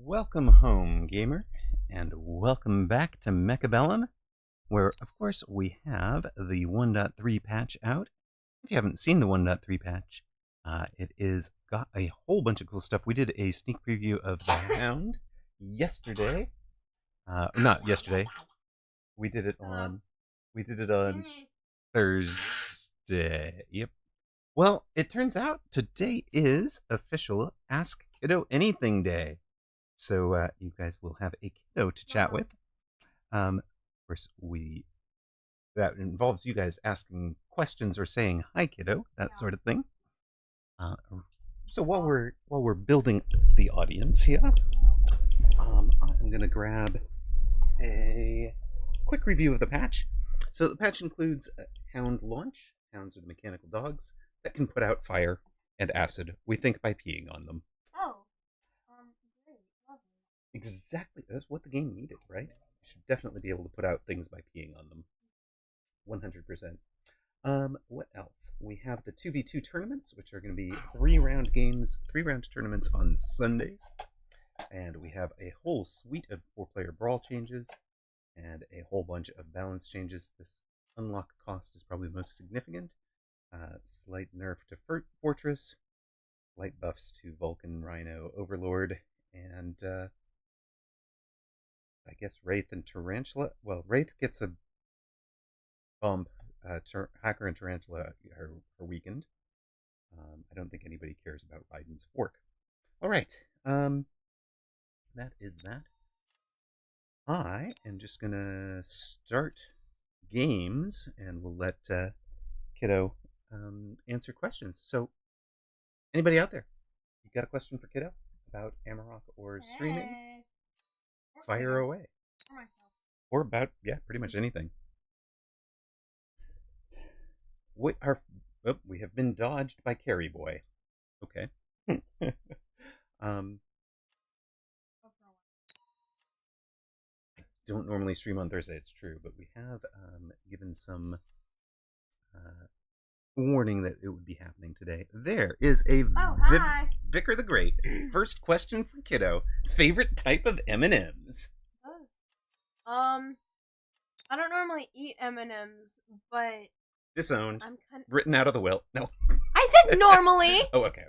Welcome home, gamer, and welcome back to Mechabellum, where, of course, we have the 1.3 patch out. If you haven't seen the 1.3 patch, it is got a whole bunch of cool stuff. We did a sneak preview of the Hound yesterday. Not yesterday. We did it on Thursday. Yep. Well, it turns out today is official Ask Kiddo Anything Day. So you guys will have a kiddo to chat with. Of course, that involves you guys asking questions or saying hi, kiddo, that sort of thing. So while we're building the audience here, I'm gonna grab a quick review of the patch. So the patch includes a Hound launch. Hounds are the mechanical dogs that can put out fire and acid. We think by peeing on them. Great, lovely. Exactly, that's what the game needed, right? You should definitely be able to put out things by peeing on them. 100%. What else? We have the 2v2 tournaments, which are going to be 3-round games, 3-round tournaments on Sundays. And we have a whole suite of 4-player brawl changes and a whole bunch of balance changes. This unlock cost is probably the most significant. Slight nerf to Fortress, light buffs to Vulcan, Rhino, Overlord, and I guess Wraith and Tarantula. Well, Wraith gets a bump. Hacker and Tarantula are weakened. I don't think anybody cares about Raiden's Fork. All right. That is that. I am just going to start games, and we'll let Kiddo answer questions. So, anybody out there? You got a question for Kiddo about Amaroq or streaming? Hey. Fire away. For myself. Or about, yeah, pretty much anything. We have been dodged by Carry Boy. Okay. I don't normally stream on Thursday, it's true, but we have given some warning that it would be happening today. There is a Hi. Vicar the Great. First question for Kiddo. Favorite type of M&Ms? I don't normally eat M&Ms, but Disowned. I'm kind of... Written out of the will. No. I said normally. Oh, okay.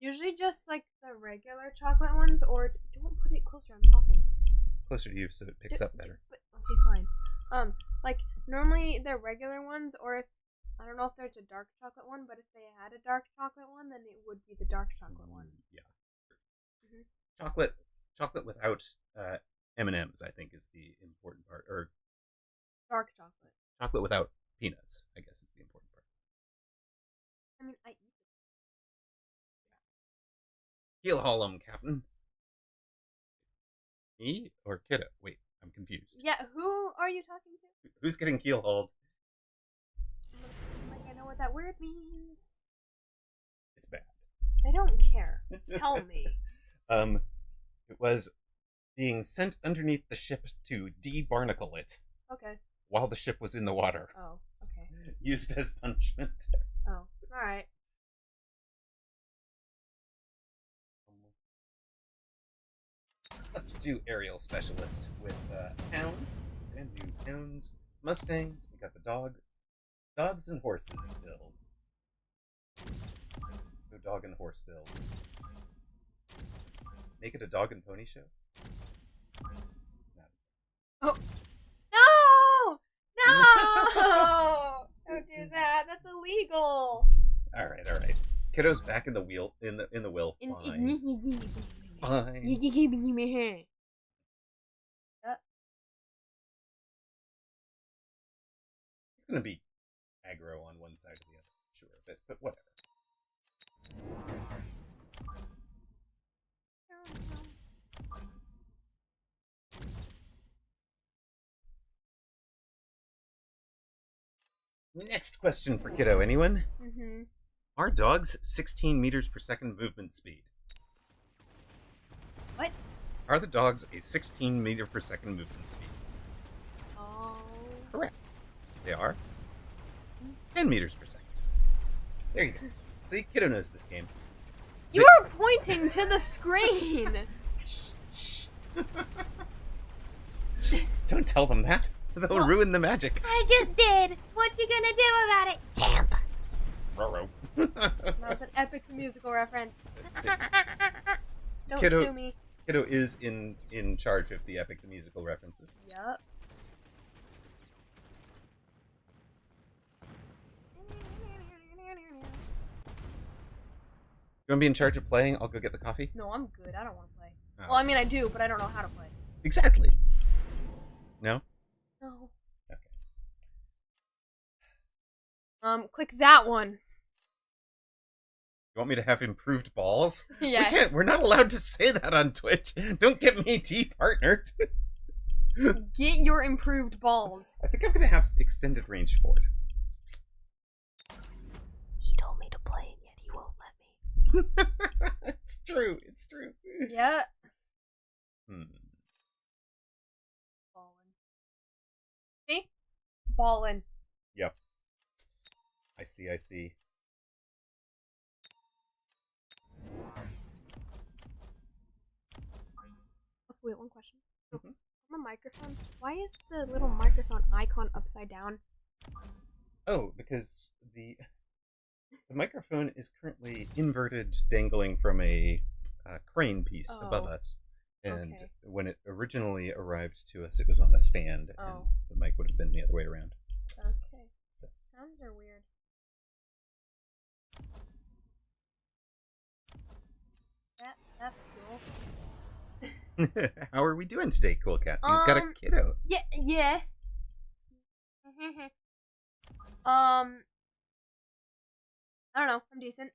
Usually just like the regular chocolate ones, or don't put it closer. I'm talking. Closer to you so it picks up better. Okay, fine. Like normally they're regular ones, or if I don't know if there's a dark chocolate one, but if they had a dark chocolate one, then it would be the dark chocolate one. Yeah. Chocolate without M&Ms, I think, is the important part. Or dark chocolate. Chocolate without peanuts, I guess, is the important part. I mean, I eat it. Heel haul 'em, Captain. Me or Kiddo? Wait, I'm confused. Yeah, who are you talking to? Who's getting keel hauled? Like, I know what that word means. It's bad. I don't care. Tell me. It was being sent underneath the ship to debarnacle it. Okay. While the ship was in the water. Oh, okay. Used as punishment. Oh, alright. Let's do aerial specialist with hounds. Brand new hounds. Mustangs. We got the dogs and horses build. Go dog and horse build. Make it a dog and pony show. Oh. No! No! Don't do that. That's illegal. All right. Kiddo's back in the wheel. In the will. Fine. Fine. He's gonna be aggro on one side or the other. Sure, but whatever. Next question for Kiddo. Anyone? Are dogs 16 meters per second movement speed? What? Are the dogs a 16 meter per second movement speed? Oh. Correct. They are 10 meters per second. There you go. See, Kiddo knows this game. You are pointing to the screen. Shh. Don't tell them that. They'll ruin the magic. I just did. What you gonna do about it, champ? Roro. That was an epic musical reference. Don't Kiddo, sue me. Kiddo is in charge of the epic the musical references. Yup. You want to be in charge of playing? I'll go get the coffee. No, I'm good. I don't want to play. Oh. Well, I mean, I do, but I don't know how to play. Exactly. No? No. Okay. Click that one. You want me to have improved balls? Yes. We can't. We're not allowed to say that on Twitch. Don't get me partnered. Get your improved balls. I think I'm going to have extended range for it. He told me to play, and yet he won't let me. It's true. It's true. Yeah. Ballin'. See? Ballin'. Yep. I see. Okay, wait, one question. On the microphone, why is the little microphone icon upside down? Oh, because the microphone is currently inverted, dangling from a crane piece above us. And when it originally arrived to us, it was on a stand, and the mic would have been the other way around. Okay. So. Sounds are weird. That's cool. How are we doing today, Cool Cats? You've got a kiddo. Yeah. I don't know. I'm decent.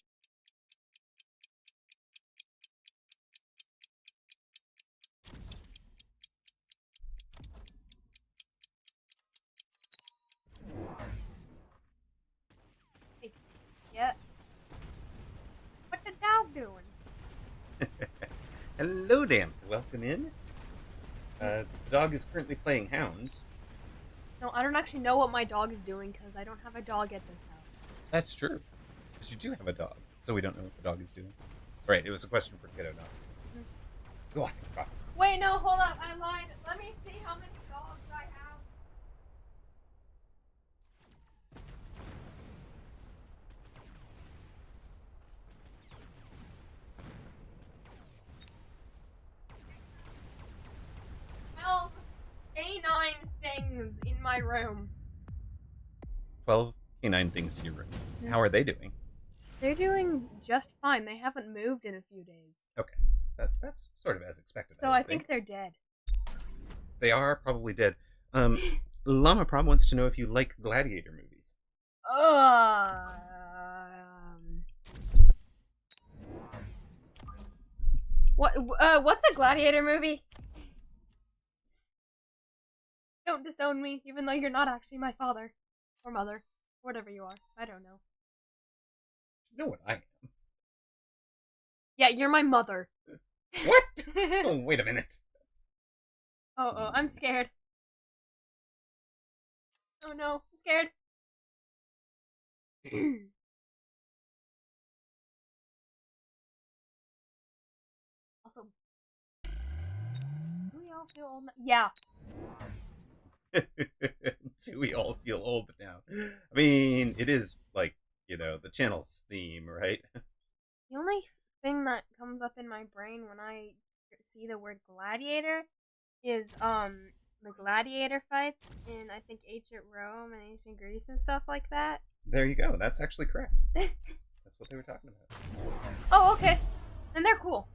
Yeah. What the dog doing? Hello, Dan. Welcome in. The dog is currently playing Hounds. No, I don't actually know what my dog is doing because I don't have a dog at this house. That's true. Because you do have a dog, so we don't know what the dog is doing. Right, it was a question for Kiddo, not. Go on, go on. Wait, no, hold up. I lied. Let me see how many dogs I have. Canine things in my room. 12 canine things in your room. Yeah. How are they doing? They're doing just fine. They haven't moved in a few days. Okay. That's sort of as expected. So I think they're dead. They are probably dead. Llama Prob wants to know if you like gladiator movies. What's a gladiator movie? Don't disown me, even though you're not actually my father. Or mother. Whatever you are. I don't know. You know what I am. Yeah, you're my mother. What? Oh, wait a minute. Oh, I'm scared. Oh no, I'm scared. Also, do we all feel old now? Yeah. Do we all feel old now? I mean, it is like, the channel's theme, right? The only thing that comes up in my brain when I see the word gladiator is the gladiator fights in, I think, ancient Rome and ancient Greece and stuff like that. There you go. That's actually correct. That's what they were talking about. Oh, okay. And they're cool.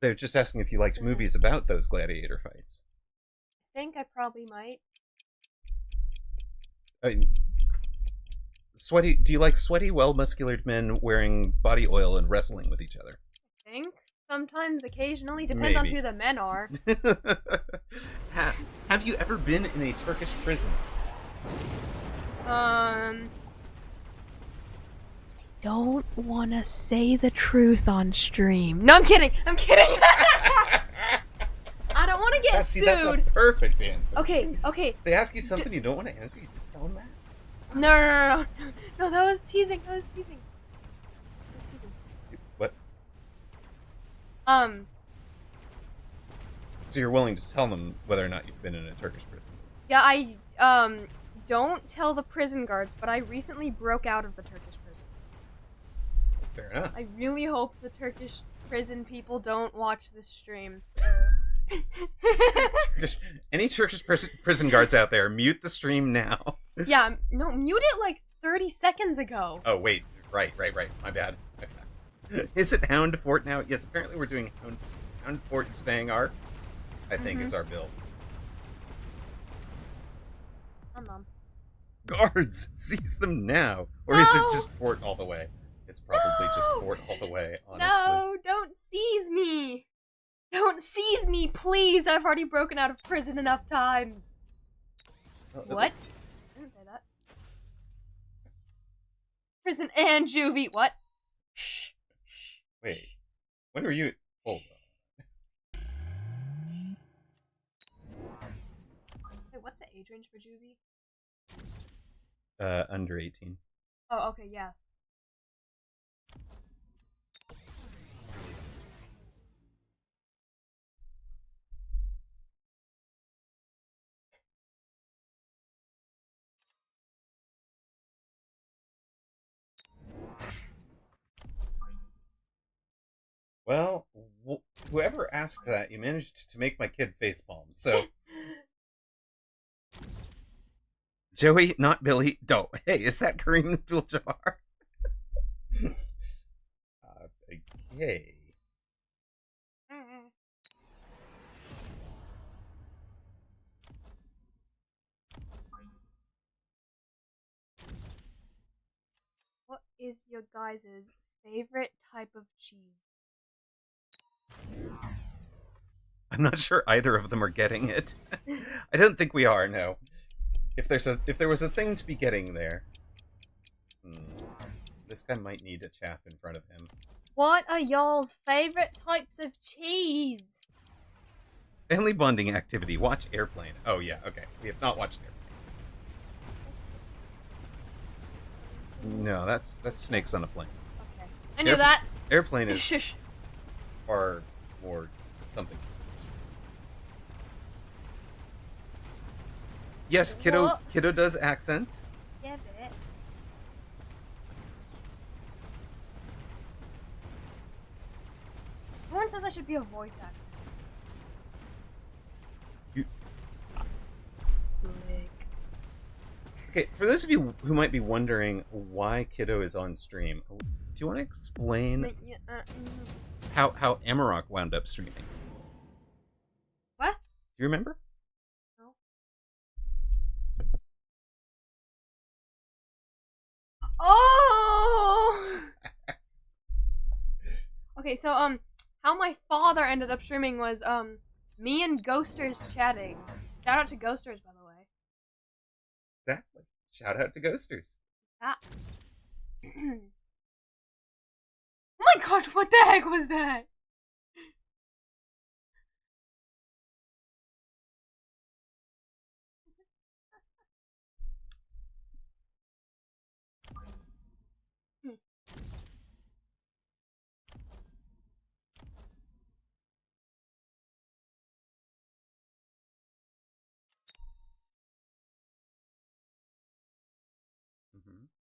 They're just asking if you liked movies about those gladiator fights. I think I probably might. I mean, do you like sweaty, well-musculated men wearing body oil and wrestling with each other? I think. Sometimes, occasionally, depends on who the men are. Have you ever been in a Turkish prison? I don't want to say the truth on stream. No, I'm kidding. I'm kidding. I don't want to get sued. That's a perfect answer. Okay. They ask you something you don't want to answer, you just tell them that. No, that was teasing. So you're willing to tell them whether or not you've been in a Turkish prison? Yeah, I don't tell the prison guards, but I recently broke out of the Turkish prison. Fair enough. I really hope the Turkish prison people don't watch this stream. Any Turkish prison guards out there, mute the stream now. Yeah, no, mute it like 30 seconds ago. Oh, wait. Right. My bad. Is it Hound Fort now? Yes, apparently we're doing Hound Fort Staying Arc, I think is our build. Mom. Guards, seize them now. Or is it just Fort all the way? It's probably just Fort all the way, honestly. No, don't seize me. Don't seize me, please. I've already broken out of prison enough times. What? I didn't say that. Prison and juvie. What? Shh. Wait. When were you... Hold on. Wait, what's the age range for juvie? Under 18. Oh, okay, yeah. Well, whoever asked that, you managed to make my kid facepalm, so... Joey, not Billy. Don't. Hey, is that Kareem Abdul-Jabbar? Okay. What is your guys' favorite type of cheese? I'm not sure either of them are getting it. I don't think we are, no. If there was a thing to be getting there. This guy might need a chap in front of him. What are y'all's favorite types of cheese? Family bonding activity. Watch Airplane. Oh yeah, okay. We have not watched Airplane. No, that's Snakes on a Plane. Okay. I knew that. Airplane is far more something. Yes, Kiddo does accents. Yeah, bit. Everyone says I should be a voice actor. Okay, for those of you who might be wondering why Kiddo is on stream, do you want to explain how Amaroq wound up streaming? What? Do you remember? No. Oh! Okay, so how my father ended up streaming was me and Ghosters chatting. Shout out to Ghosters, by the way. Exactly. Shout out to Ghosters. Ah. Oh my god, what the heck was that?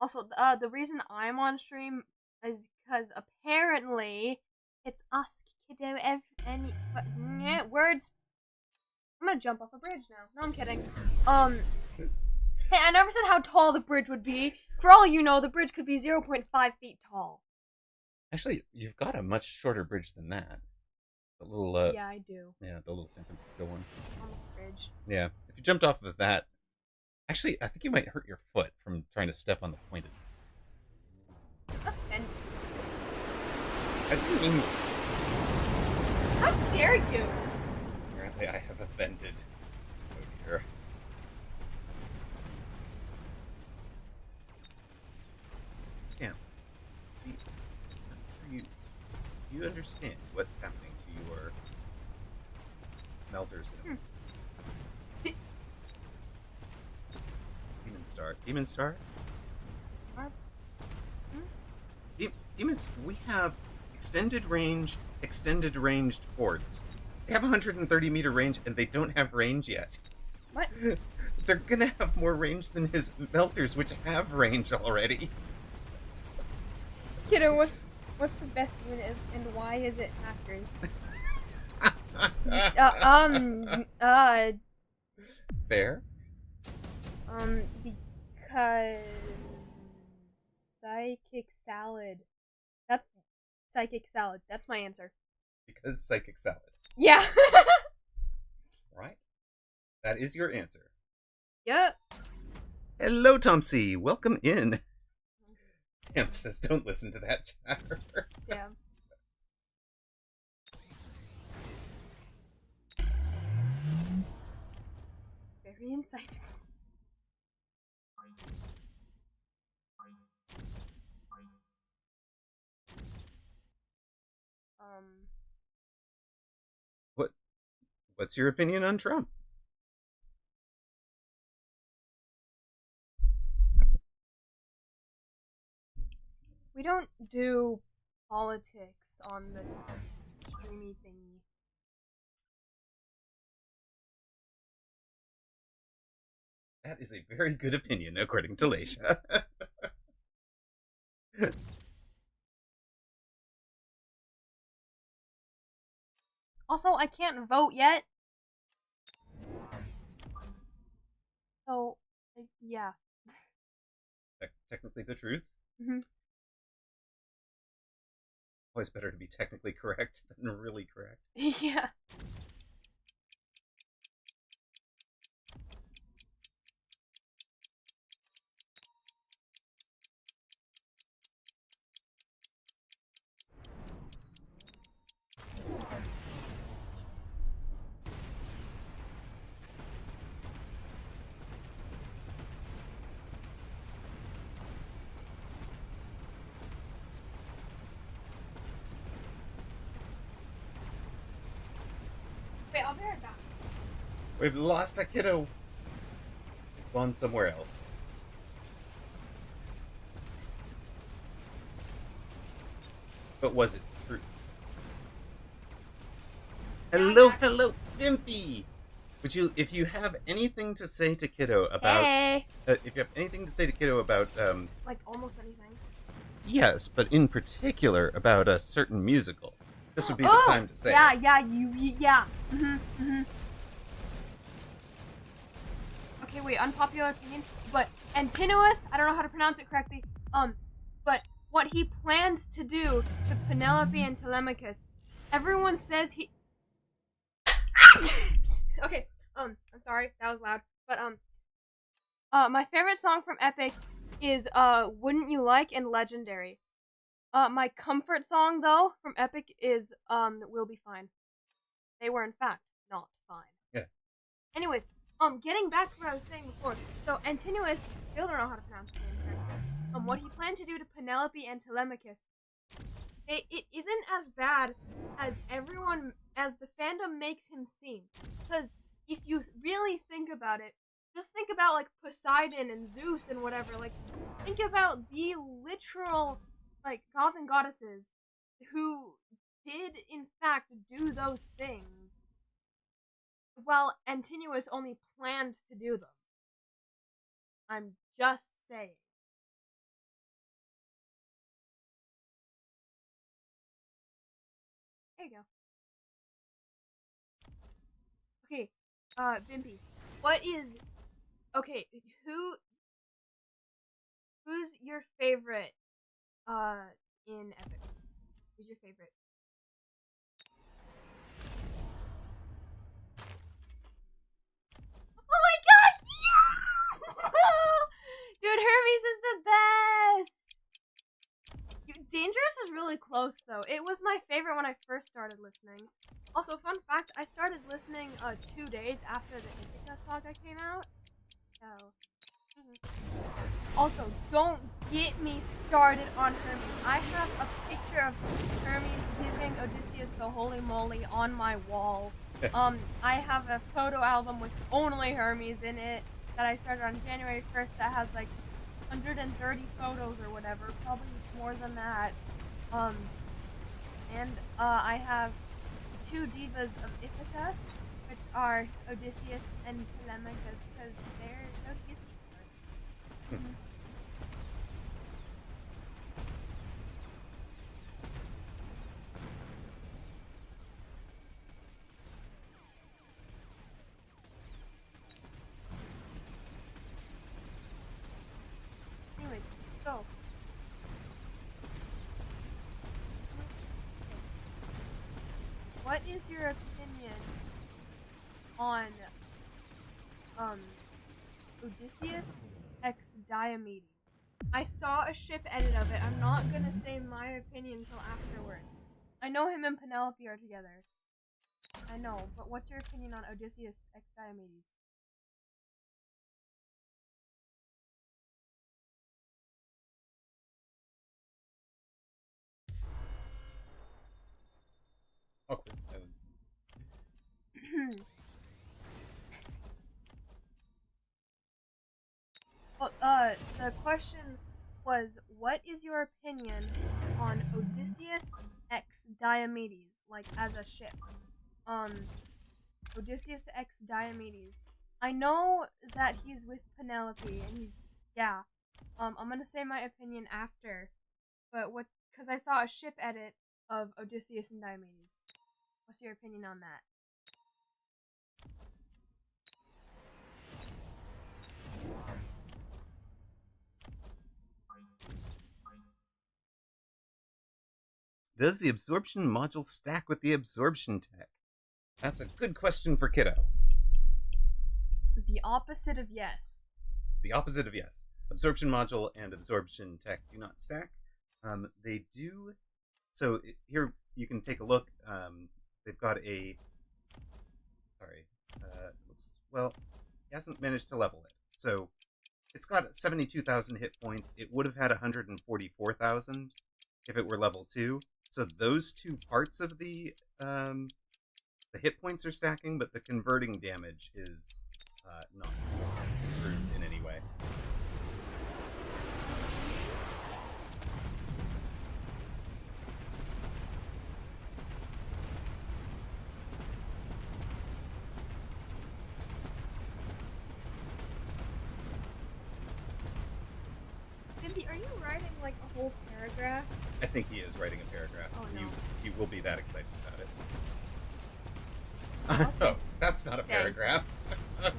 Also, the reason I'm on stream is because apparently it's Ask Kiddo any words. I'm gonna jump off a bridge now. No, I'm kidding. Hey, I never said how tall the bridge would be. For all you know, the bridge could be 0.5 feet tall. Actually, you've got a much shorter bridge than that. The little yeah, I do. Yeah, the little San Francisco one. On the bridge. Yeah, if you jumped off of that. Actually, I think you might hurt your foot from trying to step on the pointed. Offended. I didn't mean... How dare you? Apparently I have offended. Oh dear. Yeah. I'm sure you understand what's happening to your melters. Demon Star? Demons, we have extended range extended ranged forts. They have 130-meter range, and they don't have range yet. What? They're gonna have more range than his melters, which have range already. Kiddo, what's the best unit and why is it hackers? Fair. Because psychic salad. That's psychic salad. That's my answer. Because psychic salad. Yeah. Right. That is your answer. Yep. Hello, Tom C. Welcome in. Tamp says, don't listen to that chatter. Damn. Very insightful. What's your opinion on Trump? We don't do politics on the streamy thingy. That is a very good opinion, according to Leisha. Also, I can't vote yet. So, yeah. Technically the truth. Mm-hmm. Always better to be technically correct than really correct. Yeah. Wait, I'll be right back. We've lost a kiddo. We've gone somewhere else. But was it true? Hello, Vimpy! Would you, if you have anything to say to Kiddo about, Hey. If you have anything to say to Kiddo about, Like almost anything. yes, but in particular about a certain musical, this would be the time to say. Yeah. Okay, wait, unpopular opinion, but Antinous, I don't know how to pronounce it correctly, but what he plans to do to Penelope and Telemachus, everyone says he... Okay, I'm sorry, that was loud, but, my favorite song from Epic is, Wouldn't You Like and Legendary. My comfort song, though, from Epic is, We'll Be Fine. They were, in fact, not fine. Yeah. Anyways, getting back to what I was saying before, so Antinous, still don't know how to pronounce his name correctly, what he planned to do to Penelope and Telemachus, it isn't as bad as as the fandom makes him seem. Because if you really think about it, just think about, like, Poseidon and Zeus and whatever, like, think about the literal, like, gods and goddesses who did, in fact, do those things, while Antinous only planned to do them. I'm just saying. There you go. Okay, Vimpy, what is... Okay, who's your favorite, in Epic? Who's your favorite? Oh my gosh, yeah! Dude, Hermes is the best! Dangerous was really close, though. It was my favorite when I first started listening. Also, fun fact, I started listening 2 days after the Ithaca saga came out. So, Also, don't get me started on Hermes. I have a picture of Hermes giving Odysseus the holy moly on my wall. I have a photo album with only Hermes in it that I started on January 1st that has like 130 photos or whatever, probably more than that. And I have 2 divas of Ithaca, which are Odysseus and Telemachus, because they're so cute. Anyway, so what is your opinion on Odysseus x Diomedes? I saw a ship edit of it. I'm not gonna say my opinion until afterwards. I know him and Penelope are together. I know, but what's your opinion on Odysseus x Diomedes? Awkward silence. Well, the question was, what is your opinion on Odysseus x Diomedes, like as a ship? Odysseus x Diomedes. I know that he's with Penelope, and yeah. I'm gonna say my opinion after, but because I saw a ship edit of Odysseus and Diomedes. What's your opinion on that? Does the absorption module stack with the absorption tech? That's a good question for Kiddo. The opposite of yes. The opposite of yes. Absorption module and absorption tech do not stack. They do. So here you can take a look. They've got a. Sorry. Well, he hasn't managed to level it. So it's got 72,000 hit points. It would have had 144,000 if it were level 2. So those two parts of the hit points are stacking, but the converting damage is not improved in any way. Cindy, are you writing like a whole paragraph? I think he is writing a paragraph. Oh, no. He will be that excited about it. Okay. Oh, that's not a paragraph. Yeah.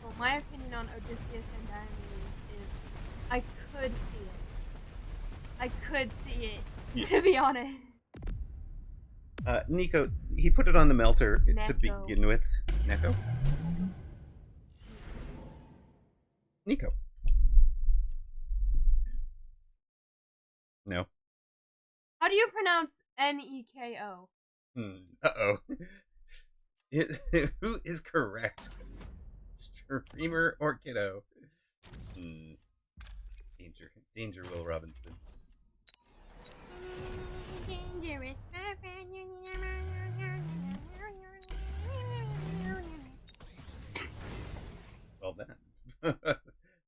Well, my opinion on Odysseus and Diomedes is I could see it. I could see it, Yeah. to be honest. Nico, he put it on the melter to Neko. begin with. Neko? Nico. No. How do you pronounce Neko? Uh-oh. Who is correct? Streamer or Kiddo? Danger, Will Robinson. Well then.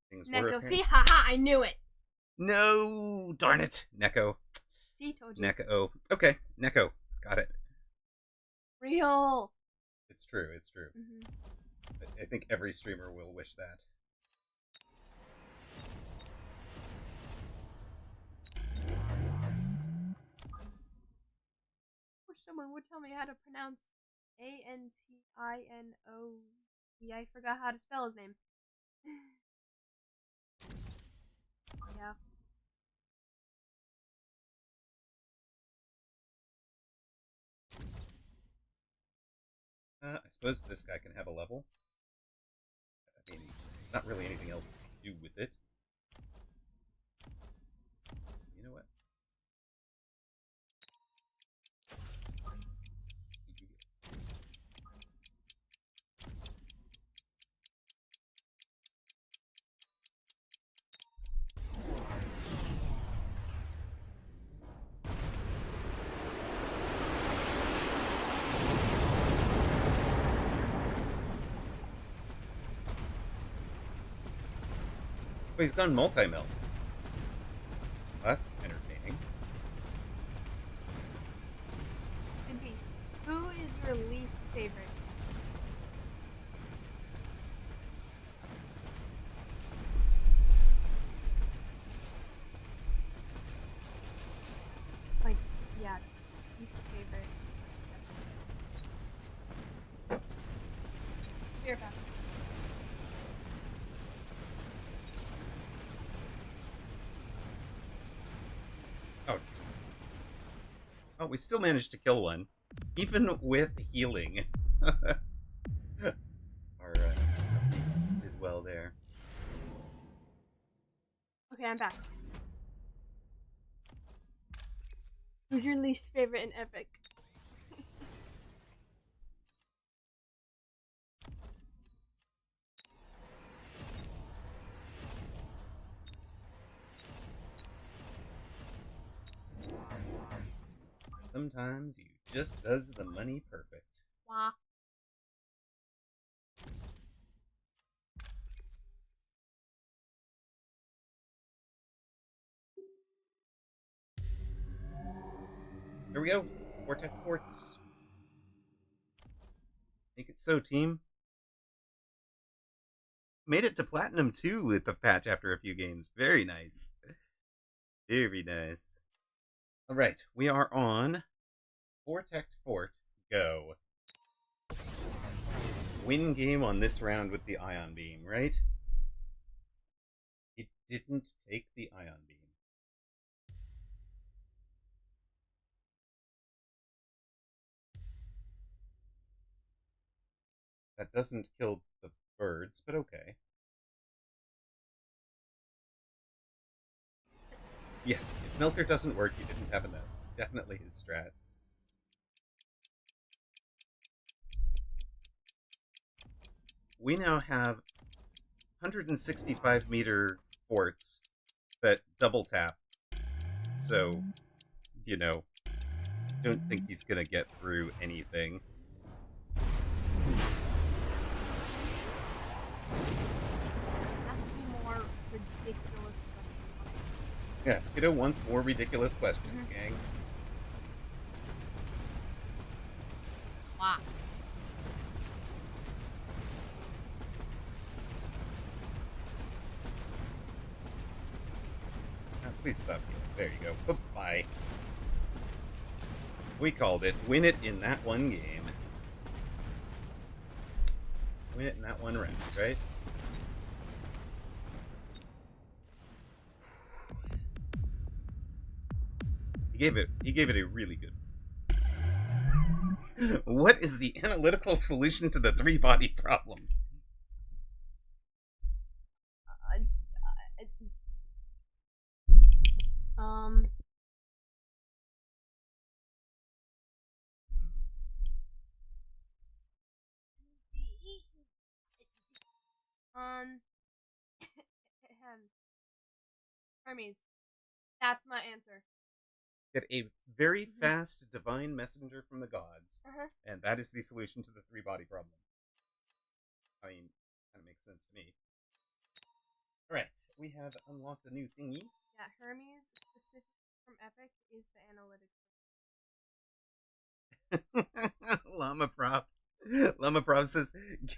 Things were Neko, apparent. see? Haha, I knew it! No! Darn it! Neko. See, told you. Neko. Okay, Neko. Got it. Real! It's true. I think every streamer will wish that. Wish someone would tell me how to pronounce Antino. I forgot how to spell his name. Yeah. I suppose this guy can have a level. I mean, not really anything else to do with it. You know what? Oh, he's gone multi-mill. That's entertaining. Impy, who is your least favorite? Like, yeah, least favorite. Beer fast. Oh. Oh, we still managed to kill one. Even with healing. Our beasts did well there. Okay, I'm back. Who's your least favorite in Epic? Sometimes you just does the money perfect. Wah. Here we go. Vortex Quartz. Make it so, team. Made it to Platinum too with the patch after a few games. Very nice. Very nice. Alright, we are on Vortex Fort. Go. Win game on this round with the Ion Beam, right? It didn't take the Ion Beam. That doesn't kill the birds, but okay. Yes, if Melter doesn't work, you didn't have enough. Definitely his strat. We now have 165 meter forts that double tap. So, you know, don't think he's gonna get through anything. Ask me more ridiculous questions. Yeah, Kiddo wants more ridiculous questions, gang. Wah. Please stop. There you go. Bye. We called it. Win it in that one game. Win it in that one round, right? He gave it a really good. What is the analytical solution to the three-body problem? Hermes. That's my answer. Get a very fast divine messenger from the gods, and that is the solution to the three-body problem. I mean, kind of makes sense to me. Alright, we have unlocked a new thingy. Yeah, Hermes, specific from Epic, is the analytics. Llama Prop. Llama Prop says,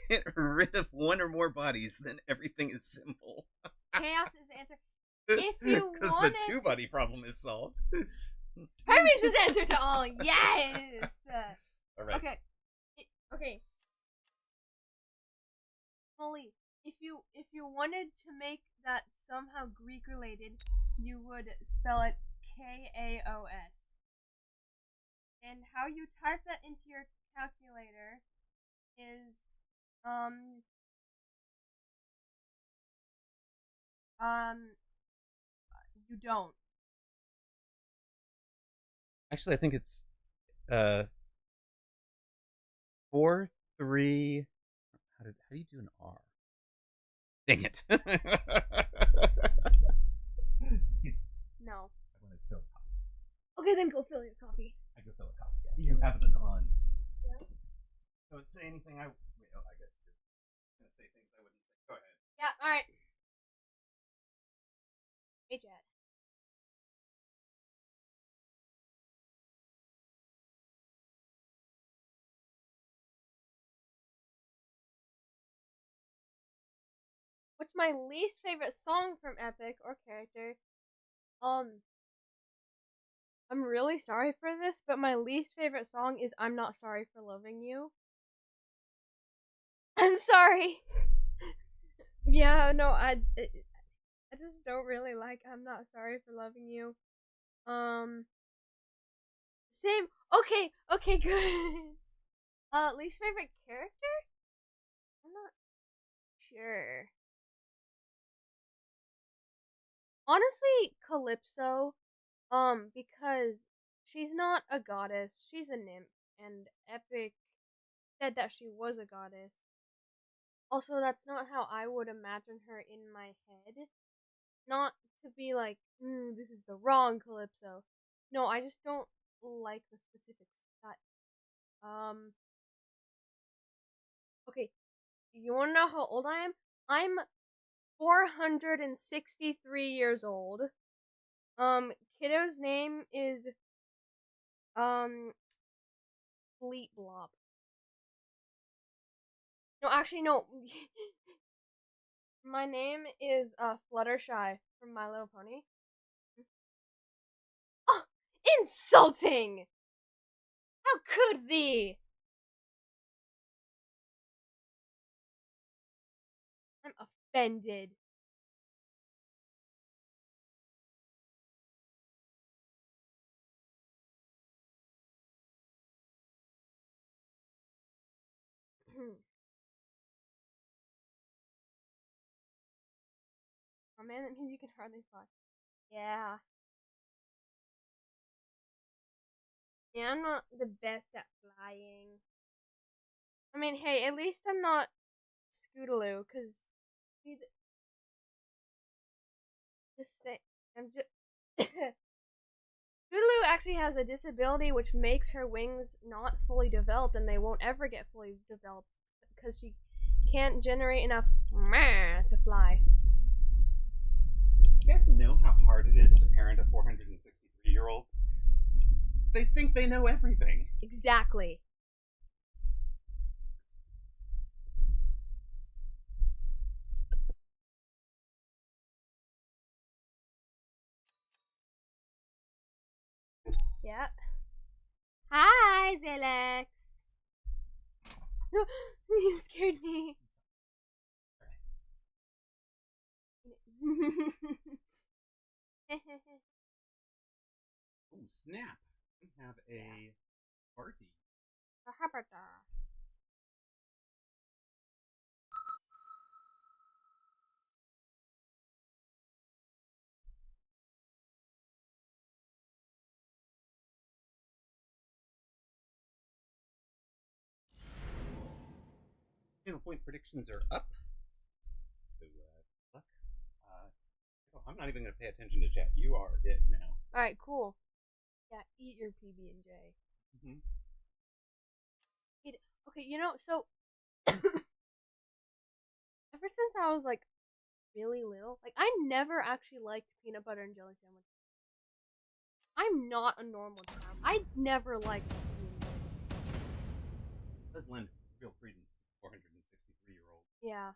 get rid of one or more bodies, then everything is simple. Chaos is the answer. If you Because the two-body problem is solved. Hermes is answer to all. Yes. Alright. Okay. Molly, if you wanted to make that somehow Greek related, you would spell it KAOS. And how you type that into your calculator is you don't. Actually, I think it's 4, 3. How do you do an R? Dang it! Excuse me. No. I want to fill a coffee. Okay, then go fill your coffee. I go fill a coffee. You have it on. Yeah. Don't say anything. I guess you're gonna say things I wouldn't say. Go ahead. Yeah. All right. Hey, Chad. What's my least favorite song from Epic or character? Um, I'm really sorry for this, but my least favorite song is "I'm Not Sorry for Loving You." I'm sorry. Yeah, no, I just don't really like "I'm Not Sorry for Loving You." Um, same. Okay, okay, good. Least favorite character? I'm not sure. Honestly, Calypso. Because she's not a goddess, she's a nymph, and Epic said that she was a goddess. Also, that's not how I would imagine her in my head. Not to be like, this is the wrong Calypso. No, I just don't like the specific cut. Okay, you wanna know how old I am? I'm 463 years old. Kiddo's name is, um, Fleet Blob. No, actually, no. My name is Fluttershy from My Little Pony. Oh, insulting! How could thee? I'm offended. Oh man, that means you can hardly fly. Yeah. Yeah, I'm not the best at flying. I mean, hey, at least I'm not Scootaloo, cause he's just say I'm just. Scootaloo actually has a disability which makes her wings not fully developed, and they won't ever get fully developed because she can't generate enough to fly. You guys know how hard it is to parent a 463-year-old? They think they know everything. Exactly. Yeah. Hi, Zelex. You scared me. Oh, snap. We have a party. Channel point predictions are up. So, luck. I'm not even going to pay attention to chat. You are it now. Alright, cool. Yeah, eat your PB&J. Mm-hmm. Okay, so ever since I was like really little, like I never actually liked peanut butter and jelly sandwiches. I'm not a normal child. I never liked PB&Js. Does lend real credence to 463-year-old. Yeah.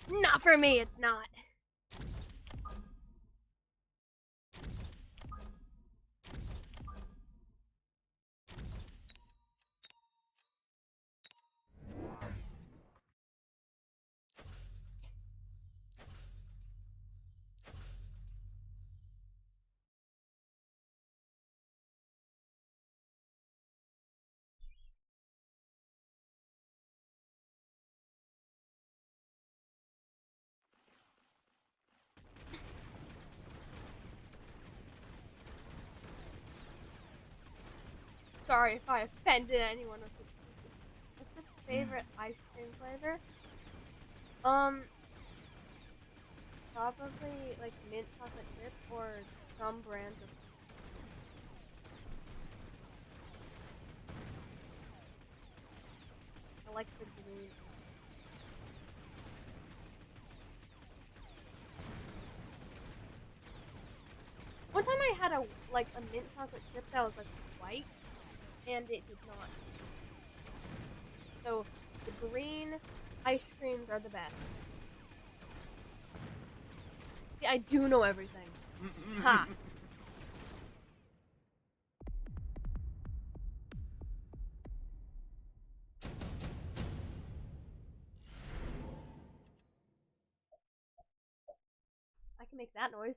Not for me, it's not. Sorry if I offended anyone. favorite ice cream flavor? Probably like mint chocolate chip or some brands of. I like the green. One time I had a mint chocolate chip that was like white, and it did not. So the green ice creams are the best. See, I do know everything. Ha! I can make that noise.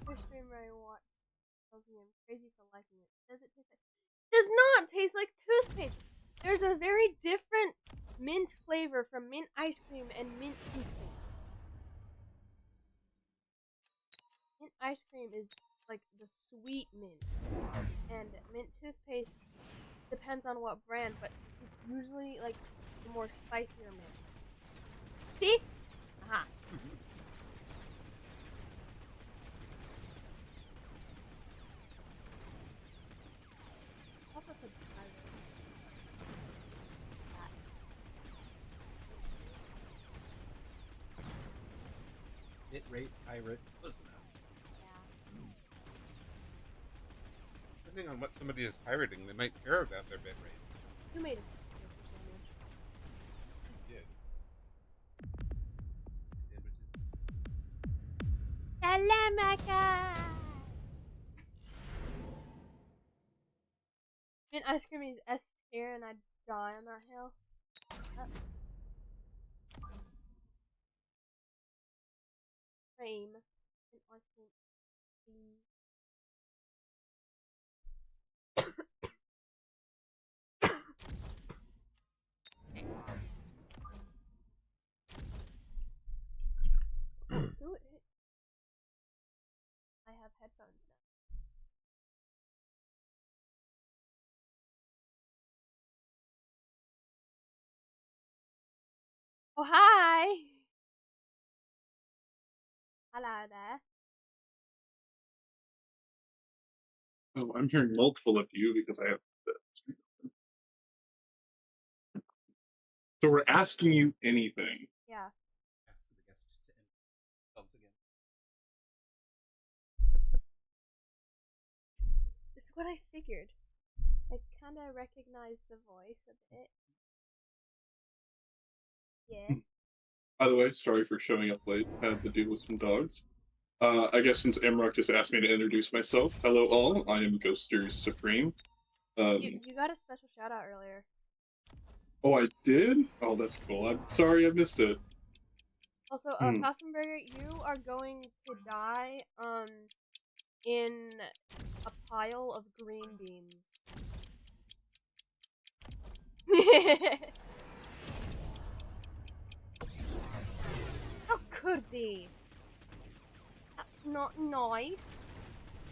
First streamer I watched tells me I'm crazy for liking it. Does it taste like? Does not taste like toothpaste. There's a very different mint flavor from mint ice cream and mint toothpaste. Mint ice cream is like the sweet mint, and mint toothpaste depends on what brand, but it's usually like the more spicier mint. See? Aha. Also said Bit rate, pirate. Listen up. Yeah. Depending on what somebody is pirating, they might care about their bit rate. Who made a sandwich? I did. Salamaka! Mint ice cream is S tier and I'd die on that hill. Cream. Mint ice cream. Do it. I have headphones now. Oh, hi! Hello there. Oh, I'm hearing multiple of you because I have the screen open. So we're asking you anything. Yeah. Ask the guest to end themselves again. This is what I figured. I kind of recognize the voice a bit. Yeah. By the way, sorry for showing up late. Had to deal with some dogs. I guess since Amaroq just asked me to introduce myself, hello all. I am Ghosters Supreme. You got a special shout out earlier. Oh, I did? Oh, that's cool. I'm sorry I missed it. Also, Kossenberger, you are going to die in a pile of green beans. How could be? That's not nice.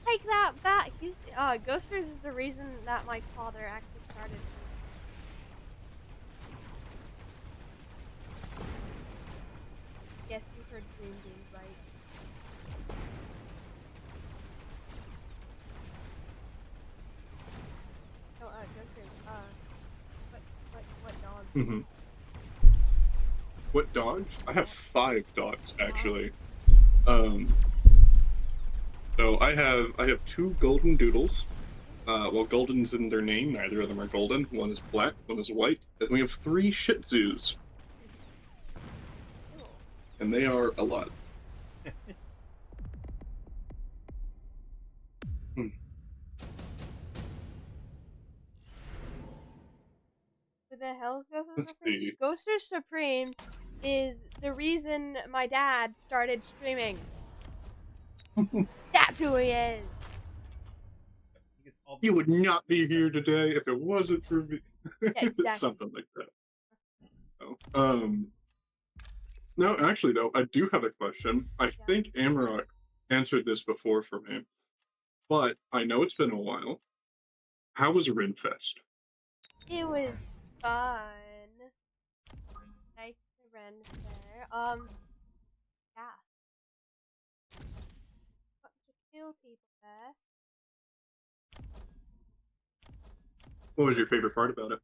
Take that back. He's Ghosters is the reason that my father actually started. Yes, you heard green beans right. Oh, Ghosters. What dogs? What dogs? I have 5 dogs actually. So I have 2 golden doodles. Well, golden's in their name. Neither of them are golden. One is black, one is white. And we have 3 Shih Tzus. Cool. And they are a lot. Who the hell is Ghosters Let's Supreme? see. Ghosters Supreme is the reason my dad started streaming. That's who he is. He gets You would not be here today if it wasn't for me. Yeah, exactly. Something like that. No, actually, though, I do have a question. I think Amaroq answered this before for me, but I know it's been a while. How was Renfest? It was fun. Nice to run there. Yeah. Bunch of cool people there. What was your favorite part about it?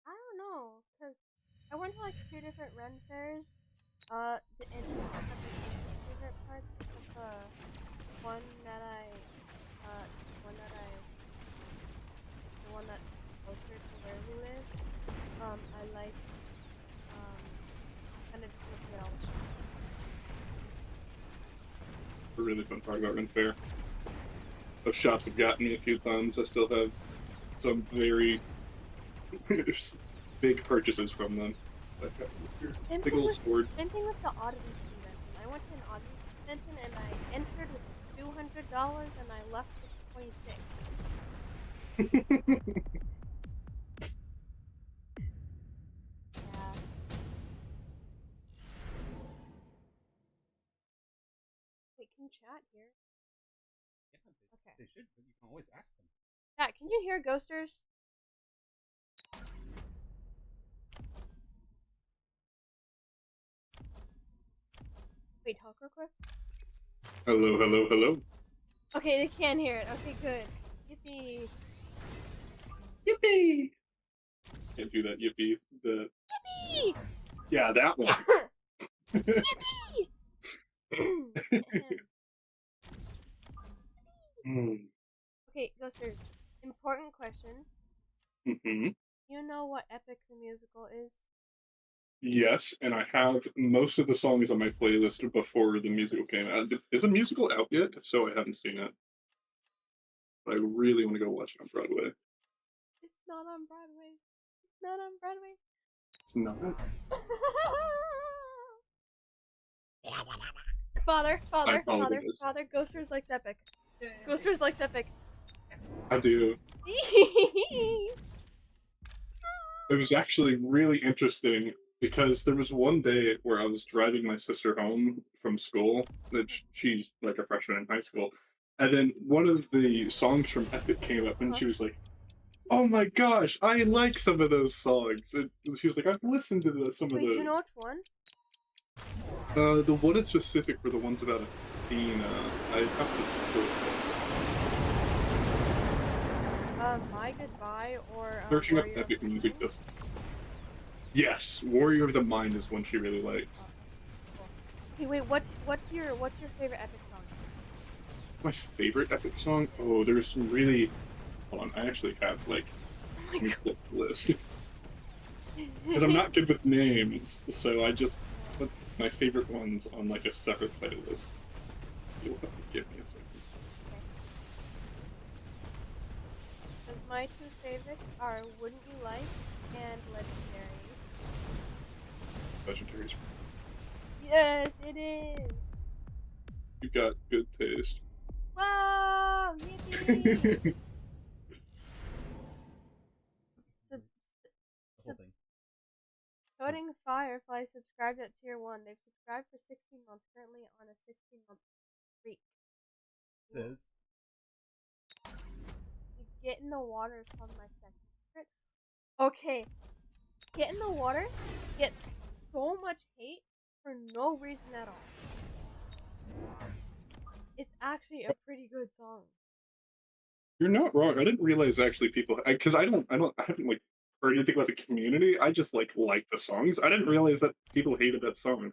I don't know, cause I went to like 2 different Ren fairs. And my favorite parts is the one that the one that's closer to where we live. I like, kind of just looking at all the shops. A really fun part about Ren Fair. Those shops have gotten me a few times. I still have some very big purchases from them. Like big old sword. Same thing with the Oddity convention. I went to an Oddity convention and I entered with $200 and I left with 26. Yeah. Wait, can chat here? Yeah, Okay. they should, but you can always ask them. Chat, can you hear Ghosters? Wait, talk real quick. Hello, hello, hello. Okay, they can hear it. Okay, good. Yippee. Yippee! Can't do that yippee. The Yippee! yeah, that one. Yippee! Okay, Ghosters. Important question. Mm-hmm. You know what Epic the Musical is? Yes, and I have most of the songs on my playlist before the musical came out. Is the musical out yet? If so, I haven't seen it. But I really want to go watch it on Broadway. It's not on Broadway. It's not on Broadway. It's not. Father, apologize. Ghosters likes Epic. Ghosters likes Epic. I do. It was actually really interesting because there was one day where I was driving my sister home from school. That she's like a freshman in high school, and then one of the songs from Epic came up, and she was like, "Oh my gosh, I like some of those songs." And she was like, "I've listened to some of Wait, those." do you know which one? The one in specific were the ones about Athena. I have to My Goodbye or searching up Warrior Epic of the music. Mind? Does. Yes, Warrior of the Mind is one she really likes. Okay, wait, what's your favorite Epic song? My favorite Epic song? Oh, there's some really. Hold on, I actually have like a list because I'm not good with names, so I just put my favorite ones on like a separate playlist. You'll have to give me a second. Because my 2 favorites are Wouldn't You Like and Legendary. Legendaries. Yes, it is. You've got good taste. Wow, yippee! Coding Firefly subscribed at tier 1. They've subscribed for 16 months, currently on a 16-month streak. Says. Get in the Water is probably my second favorite. Okay, Get in the Water gets so much hate for no reason at all. It's actually a pretty good song. You're not wrong. I didn't realize actually people because I haven't like heard anything about the community. I just like the songs. I didn't realize that people hated that song.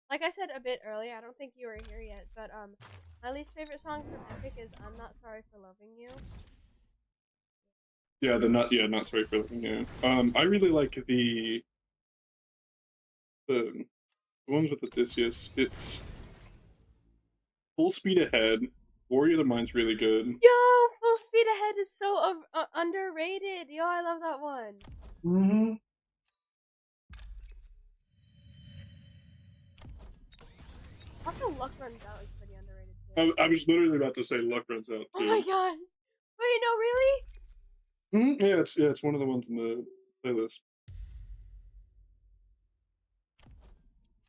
Like I said a bit earlier, I don't think you were here yet, but my least favorite song from Epic is "I'm Not Sorry for Loving You." Yeah, not sorry for loving you. I really like the ones with Odysseus. It's Full Speed Ahead. Warrior of the Mind's really good. Yo, Full Speed Ahead is so underrated. Yo, I love that one. Mm-hmm. Also, Luck Runs Out is pretty underrated I was literally about to say luck runs out Oh my too. gosh. Wait, no, really? Yeah, it's one of the ones in the playlist.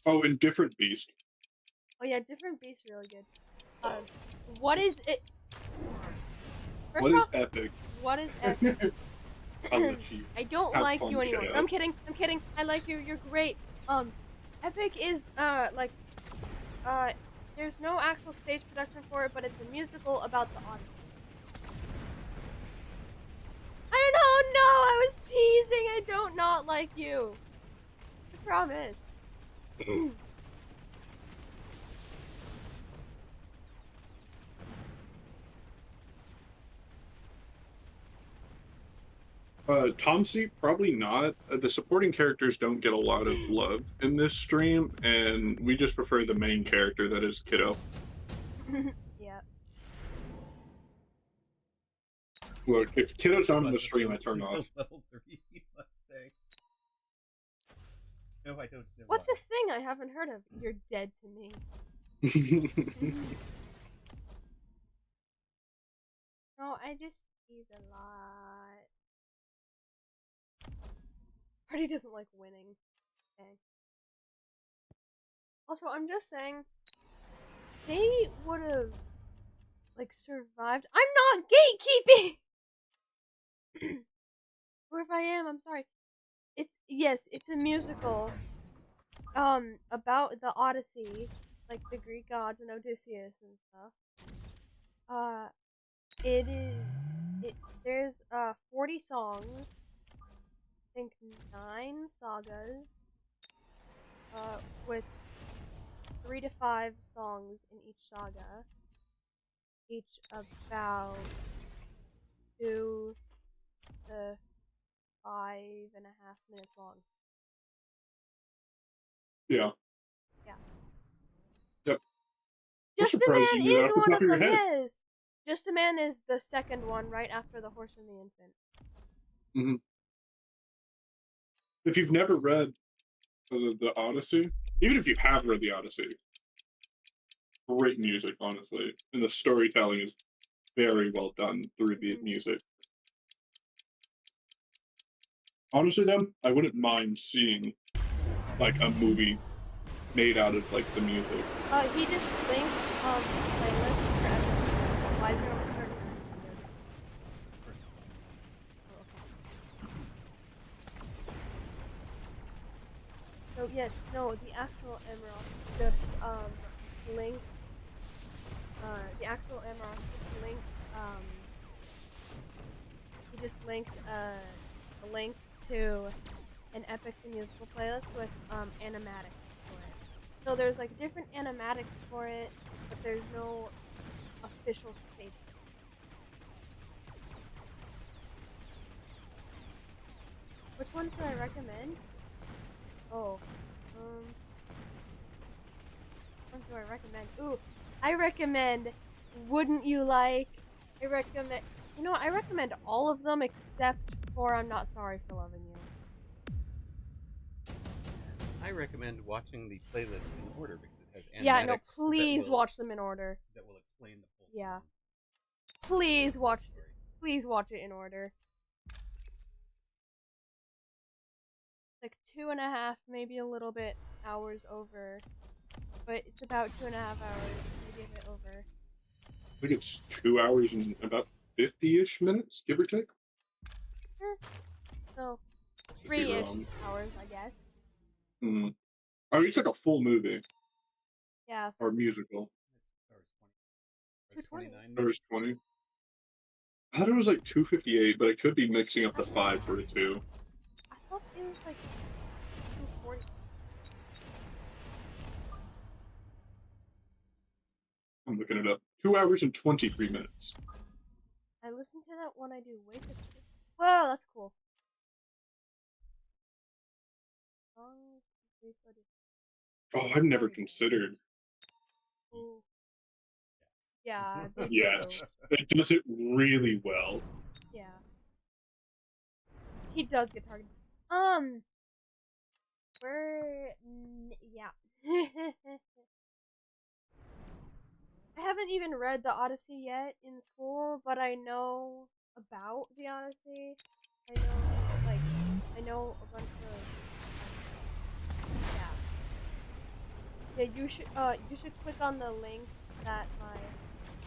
Oh, and Different Beast. Oh yeah, Different Beast's really good. What is it? First What is off, epic? what is epic? I'll let you I don't have like fun, you anymore. kiddo. I'm kidding. I'm kidding. I like you. You're great. Epic is like there's no actual stage production for it, but it's a musical about the Odyssey. I don't know. I was teasing. I don't not like you. I promise. Tom C, probably not. The supporting characters don't get a lot of love in this stream, and we just prefer the main character, that is Kiddo. Yeah. Look, if Kiddo's not in the Must stream, I appeal turn to off. level 3 Mustang. No, I don't know What's why. this thing I haven't heard of? You're dead to me. No, I just tease a lot. Party doesn't like winning. Okay. Also, I'm just saying, they would have like survived. I'm not gatekeeping. Or if I am, I'm sorry. It's a musical. About the Odyssey, like the Greek gods and Odysseus and stuff. There's 40 songs. I think 9 sagas. With 3 to 5 songs in each saga. Each about 2 to 5.5 minutes long. Yeah. Yeah. Yep. Just a surprised Man you knew that is off the one top of of your them, head. yes! Just a Man is the second one, right after The Horse and the Infant. Mm-hmm. If you've never read the Odyssey, even if you have read the Odyssey, great music, honestly. And the storytelling is very well done through the music. Honestly, though, I wouldn't mind seeing like a movie made out of like the music. He just linked playlist for everything. Why is there only 39? Oh, okay. So yes, no, the actual Amaroq just linked. The actual Amaroq just linked. He just linked a link to an Epic the Musical playlist with animatics for it. So there's like different animatics for it, but there's no official stage. Which ones do I recommend? Oh, which ones do I recommend? Ooh, I recommend Wouldn't You Like? I recommend, I recommend all of them except for I'm Not Sorry for Loving You. I recommend watching the playlist in order because it has animatics. Yeah, no, please watch them in order. That will explain the full Yeah. song. Please watch it in order. Like 2.5, maybe a little bit hours over. But it's about 2.5 hours, maybe a bit over. I think it's 2 hours and about 50-ish minutes, give or take. So, 3-ish hours, I guess. Mm. I mean, it's like a full movie. Yeah. Or musical. Hours 20. 220. Hours 20. I thought it was like 258, but I could be mixing up the 5 for the 2. I thought it was like 240. I'm looking it up. 2 hours and 23 minutes. I listen to that when I do weightlifting. Whoa, that's cool. Oh, I've never considered. Ooh. Yeah. Yes. It does it really well. Yeah. He does get targeted. Yeah. I haven't even read the Odyssey yet in school, but I know about the Odyssey. I know a bunch of yeah. Yeah, you should click on the link that my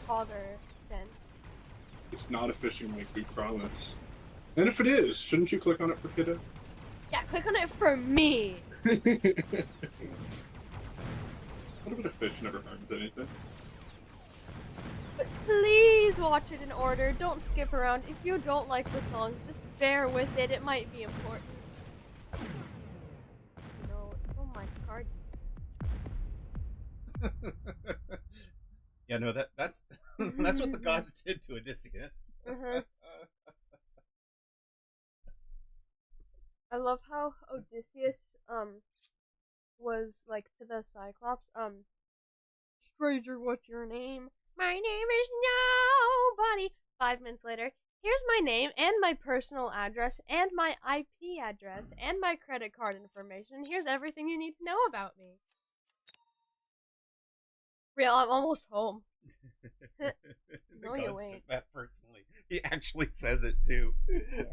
father sent. It's not a phishing link, we promise. And if it is, shouldn't you click on it for Kiddo? Yeah, click on it for me. A little bit of fish never harms anything. But please watch it in order. Don't skip around. If you don't like the song, just bear with it. It might be important. No, oh my card. Yeah, no, that's that's what the gods did to Odysseus. I love how Odysseus was like to the Cyclops, stranger, what's your name? My name is nobody. 5 minutes later, here's my name and my personal address and my IP address and my credit card information. Here's everything you need to know about me. Real, I'm almost home. The No, you gods ain't. took that personally. He actually says it too. Yeah.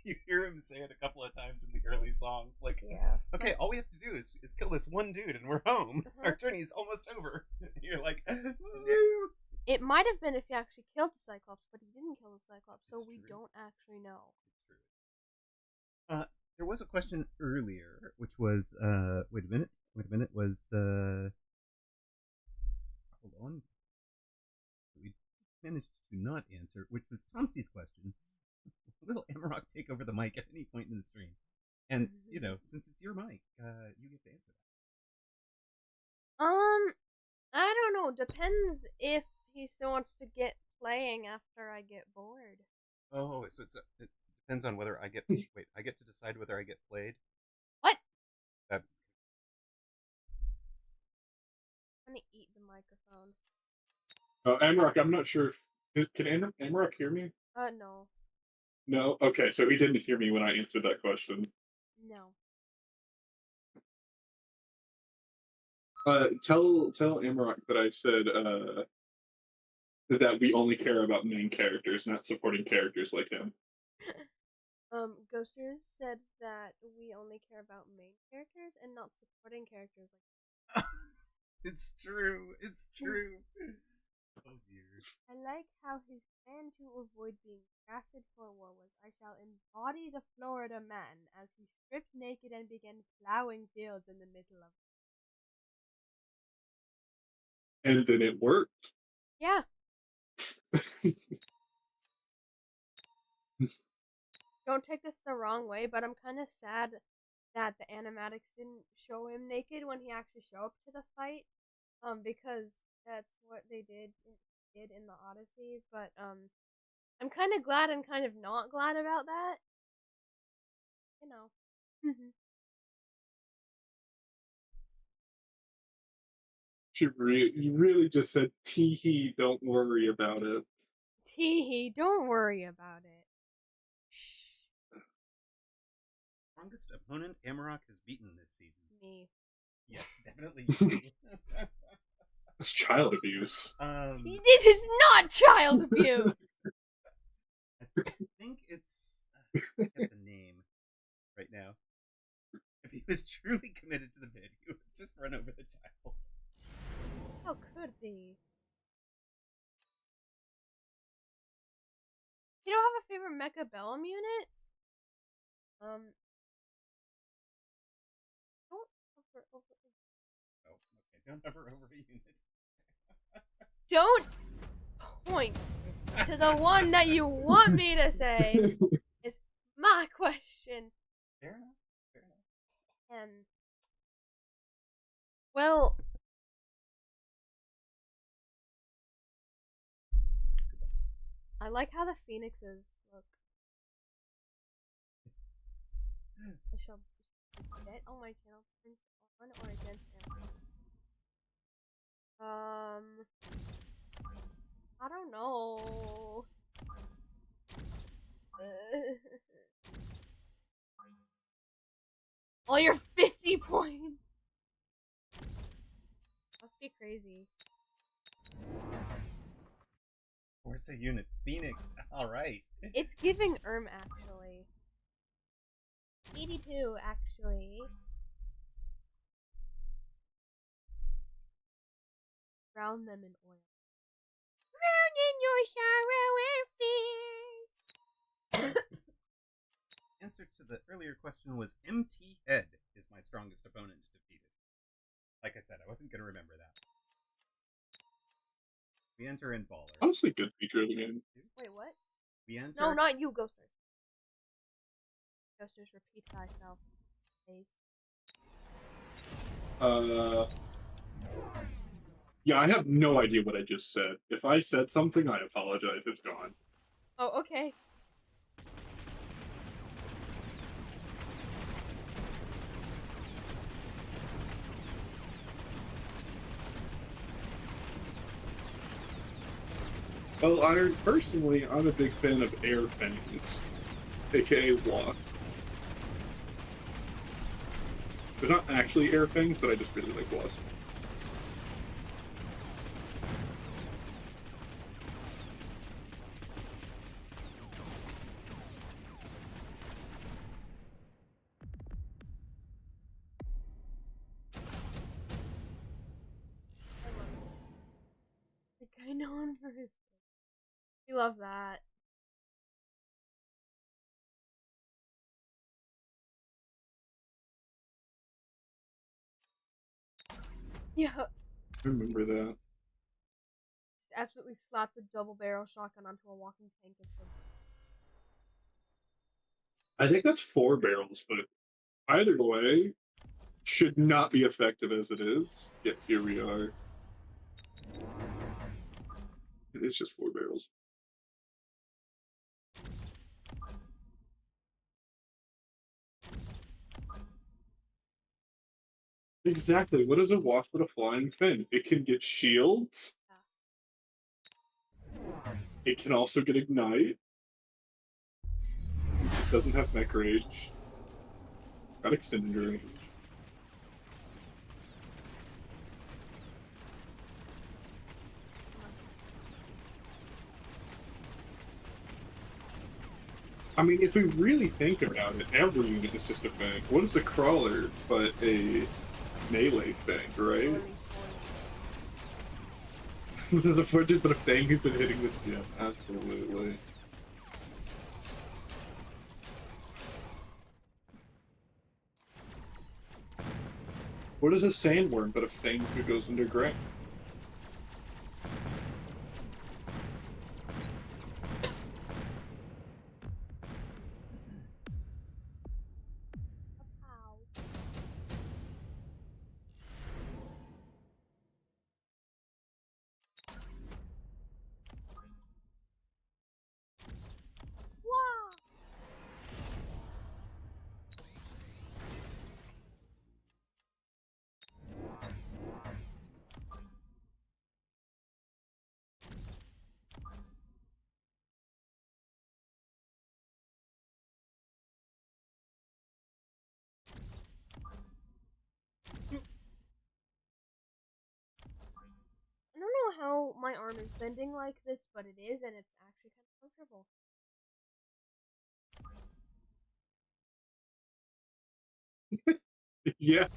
You hear him say it a couple of times in the early songs. Like, Yeah. okay, all we have to do is kill this one dude and we're home. Our journey's almost over. And you're like, no. It might have been if he actually killed the Cyclops, but he didn't kill the Cyclops, so we don't actually know. It's true. There was a question earlier, which was, wait a minute, was, hold on. We managed to not answer, which was Tomsey's question. Will Amaroq take over the mic at any point in the stream? And, you know, since it's your mic, you get to answer that. I don't know. Depends if he still wants to get playing after I get bored. Oh, so it depends on whether I get... Wait, I get to decide whether I get played? What? That... I'm gonna eat the microphone. Amaroq, I'm not sure if... Can Amaroq hear me? No. No? Okay, so he didn't hear me when I answered that question. No. Tell Amaroq that I said, that we only care about main characters, not supporting characters like him. Ghosters said that we only care about main characters and not supporting characters like It's true. It's true. Oh dear. I like how his plan to avoid being drafted for war was, I shall embody the Florida man as he stripped naked and began plowing fields in the middle of... And then it worked. Yeah. Don't take this the wrong way, but I'm kind of sad that the animatics didn't show him naked when he actually showed up to the fight, because that's what they did in the Odyssey. But I'm kind of glad and kind of not glad about that. You know. You really just said, tee-hee, don't worry about it. Tee-hee, don't worry about it. Strongest opponent Amaroq has beaten this season. Me. Yes, definitely you. It's child abuse. It is not child abuse! I think it's... I forget the name right now. If he was truly committed to the bid, he would just run over the child. How could he? You don't have a favorite Mecha Bellum unit? Don't hover over... Oh, okay. Don't hover over a unit. Don't point to the one that you want me to say is my question. Fair enough. Fair enough. And... Well... I like how the phoenixes look. I shall bet on my channel turns on or against him. I don't know. All your 50 points. Must be crazy. Forza unit Phoenix. All right. It's giving actually. 82 actually. Drown them in oil. Drown in your sorrow and fears. Answer to the earlier question was MT Head is my strongest opponent defeated. Like I said, I wasn't going to remember that. We enter in Baller. Honestly, good feature of the game. Wait, what? We enter. No, not you, Ghosters. Ghosters, repeat thyself, please. Yeah, I have no idea what I just said. If I said something, I apologize. It's gone. Oh, okay. Well, personally, I'm a big fan of air fangs, aka Wasp. They're not actually air fangs, but I just really like Wasp. The guy known for his. We love that. Yeah. I remember that. Just absolutely slapped a double barrel shotgun onto a walking tank and said, I think that's 4 barrels, but either way, should not be effective as it is. Yet here we are. It's just 4 barrels. Exactly. What is a wasp with a flying fin? It can get shields. It can also get ignite. Doesn't have mech rage. Got extended range. I mean, if we really think about it, every unit is just a fang. What is a crawler but a melee fang, right? There's a fortress but a fang who's been hitting this gym. Absolutely. What is a sandworm but a fang who goes underground? I don't know how my arm is bending like this, but it is, and it's actually kind of comfortable. Yeah.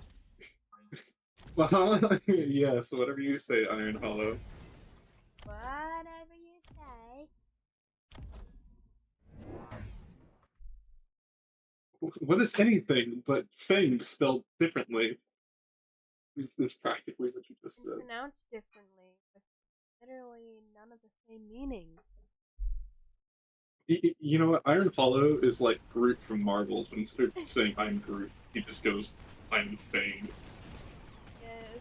Yes, whatever you say, Iron Hollow. Whatever you say. What is anything but fang spelled differently? This is practically what you just And said. pronounced differently, with literally none of the same meaning. You know what? Iron Hollow is like Groot from Marvels, but instead of saying I'm Groot, he just goes, I'm Fang. Yes.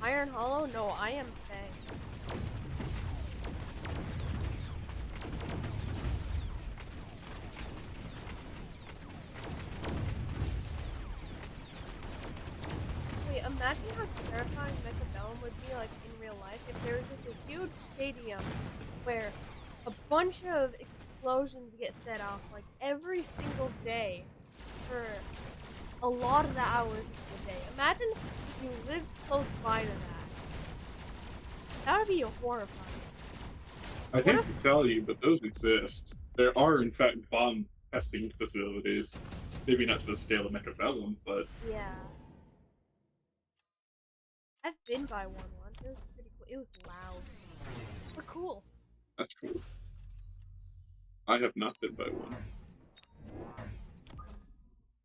Iron Hollow? No, I am Fang. Wait, imagine how terrifying Mechabellum would be like in real life if there was just a huge stadium where a bunch of explosions get set off like every single day for a lot of the hours of the day. Imagine if you lived close by to that. That would be horrifying. I hate to tell you, but those exist. There are, in fact, bomb testing facilities. Maybe not to the scale of Mechavellum, but Yeah. I've been by one once. It was pretty cool. It was loud. But cool. that's cool. I have not been by one.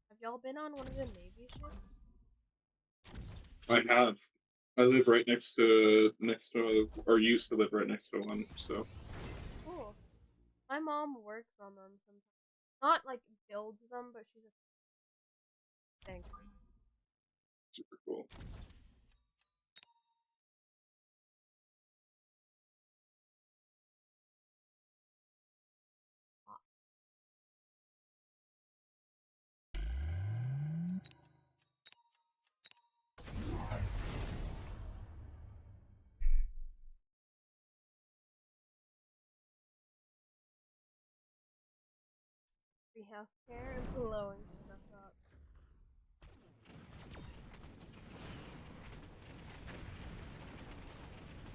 Have y'all been on one of the Navy ships? I have. I live right next to, or used to live right next to one, so. Cool. My mom works on them sometimes. Not like builds them, but she's a thing. Super cool. Free healthcare and blowing stuff up.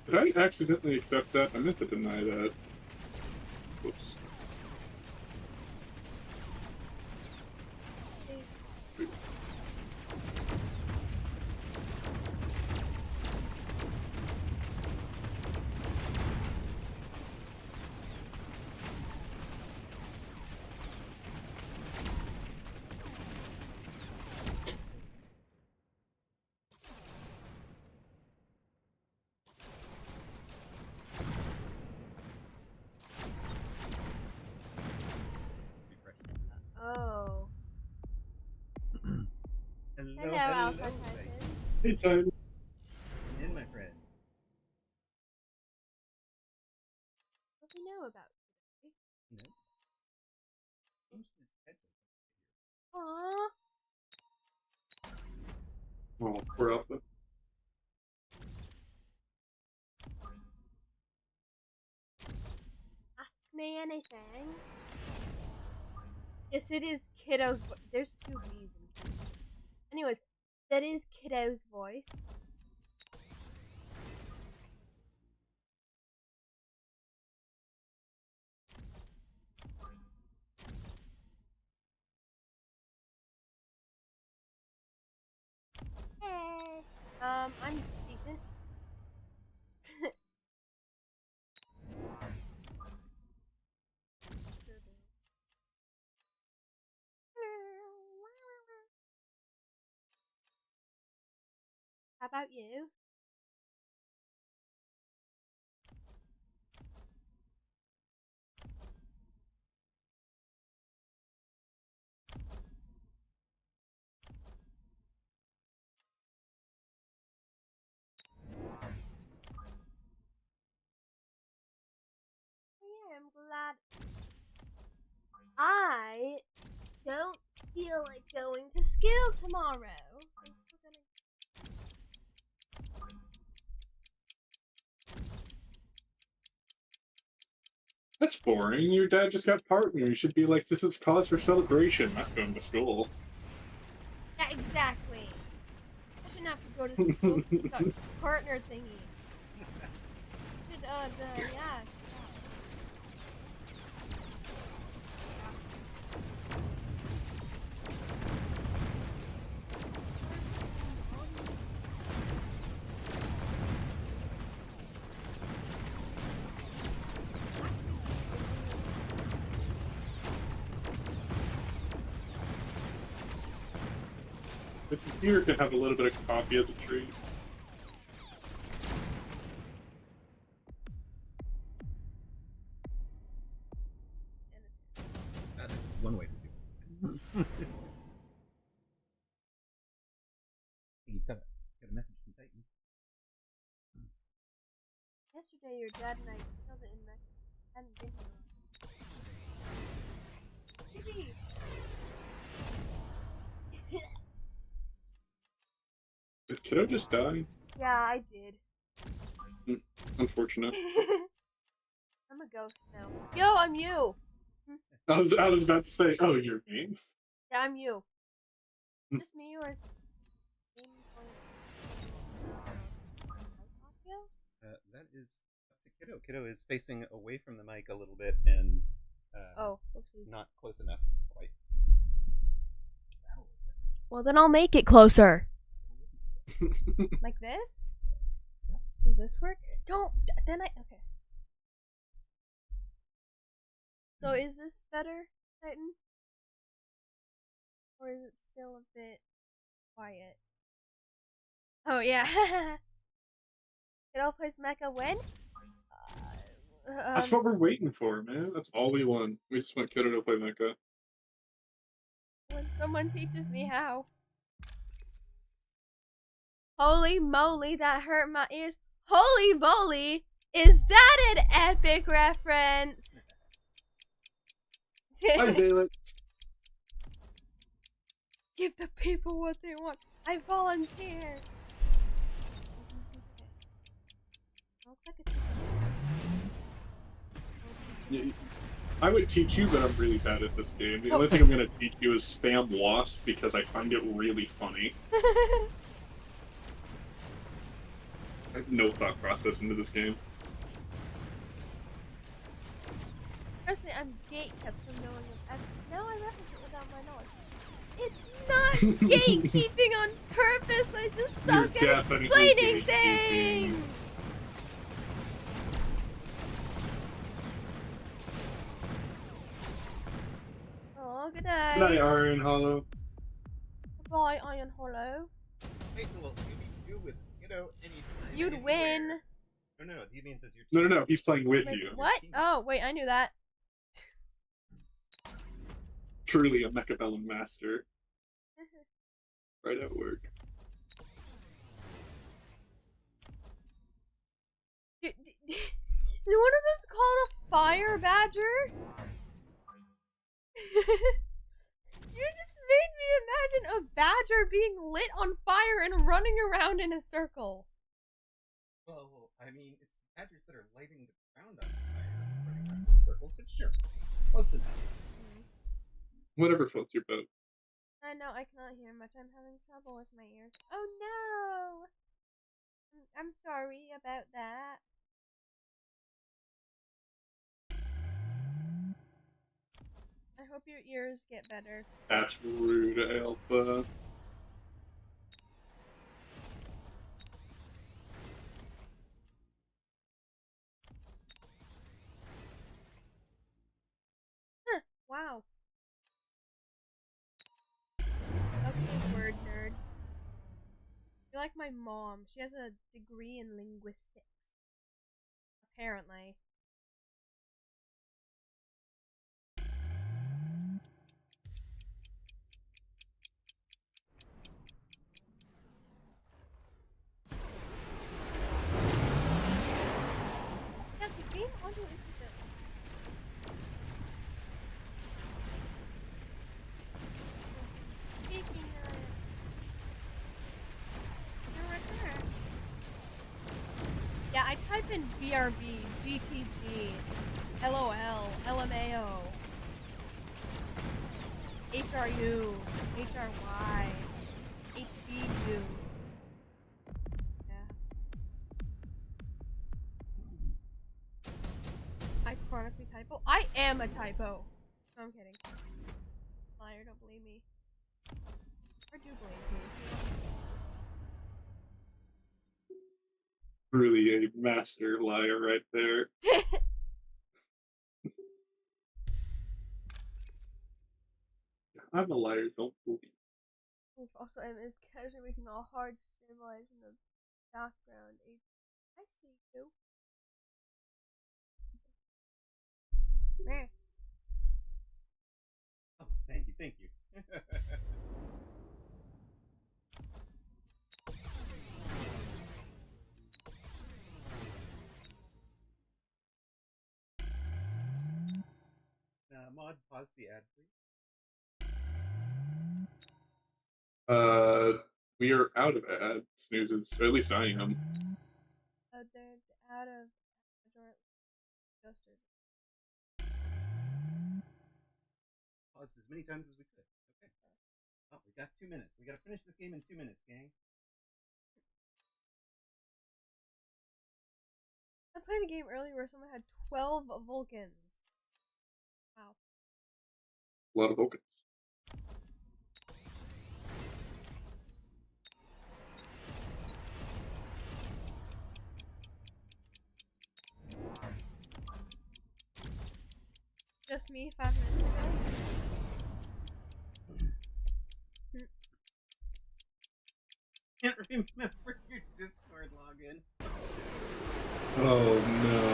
Did I accidentally accept that? I meant to deny that. Whoops. Oh. Hello, Alpha hello. Titan. Hey, Titan. In, my friend. What do you know about today? No. Changed his schedule. Aww. Oh, poor Alpha. Ask me anything. Yes, it is Kiddo's voice. There's two B's in Kiddo. Anyways, that is Kiddo's voice. Hey. I'm decent. How about you? Yeah, I'm glad. I don't feel like going to school tomorrow. I'm still gonna... That's boring. Your dad just got partner. You should be like, this is cause for celebration, not going to school. Yeah, exactly. I shouldn't have to go to school to start partner thingy. Should, yeah. The computer can have a little bit of copy of the tree. That is one way to do it. You've got a message from Titan. Yesterday, your dad and I killed it in Mexico. Hadn't been here long. Did Kiddo just die? Yeah, I did. Unfortunate. I'm a ghost now. Yo, I'm you. I was about to say, oh, you're me? Yeah, I'm you. Just me or is game going audio? That is up to Kiddo. Kiddo is facing away from the mic a little bit and Oh, oopsies. not close enough quite. Well, then I'll make it closer. Like this? Does this work? Don't. Then okay. So is this better, Titan? Or is it still a bit quiet? Oh yeah. Kiddo plays Mecha when? That's what we're waiting for, man. That's all we want. We just want Kiddo to play Mecha. When someone teaches me how. Holy moly, that hurt my ears. Holy moly! Is that an epic reference? Hi, Zalix. Give the people what they want. I volunteer. Looks like a Yeah, I would teach you, but I'm really bad at this game. The only thing I'm going to teach you is spam Wasp because I find it really funny. I have no thought process into this game. Personally, I'm gatekept from knowing it. Now I reference it without my knowledge. It's not gatekeeping on purpose. I just suck You're at definitely explaining gatekeeping. things. Oh, good day. Good night, Iron Hollow. Goodbye, Iron Hollow. Wait, well, 2v2 with Kiddo anytime. You'd anywhere. win. No, he means as your No. He's playing with Wait, you. what? Oh, wait, I knew that. Truly a Mechabellum master. Right at work. Is one of those called a fire badger? You just made me imagine a badger being lit on fire and running around in a circle. Well, I mean, it's badgers that are lighting the ground on fire, running around in circles, but sure. Close enough. Whatever floats your boat. I know, I cannot hear much. I'm having trouble with my ears. Oh no! I'm sorry about that. I hope your ears get better. That's rude, Alpha. Huh, wow. Okay, word nerd. You're like my mom. She has a degree in linguistics. Apparently. Yeah, the game audio is a bit. Speaking of. You're right there. Yeah, I type in BRB, GTG, LOL, LMAO, HRU, HRY, HBU. Yeah. I chronically typo. I am a typo. No, I'm kidding. Liar, don't believe me. Or do believe me. Really a master liar right there. I'm a liar, don't believe. Also, M is casually making a hard stabilization of background. I see you. Meh. Oh, thank you. Mod, pause the ad, please. We are out of ad snoozes. Or at least I am. They're out of adjusted. Paused as many times as we could. Okay. Oh, we got 2 minutes. We gotta finish this game in 2 minutes, gang. I played a game earlier where someone had 12 Vulcans. Wow. A lot of Vulcans. Just me 5 minutes ago. Can't remember your Discord login. Oh no.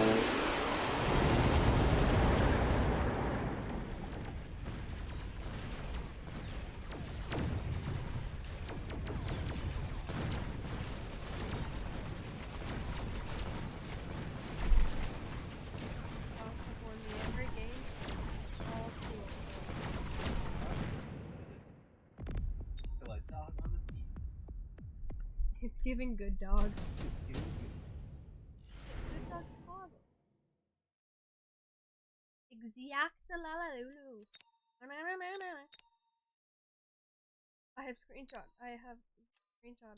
It's giving good dog. It's giving good. Good dog toggle. Exactalalulu. I have screenshot. I have screenshot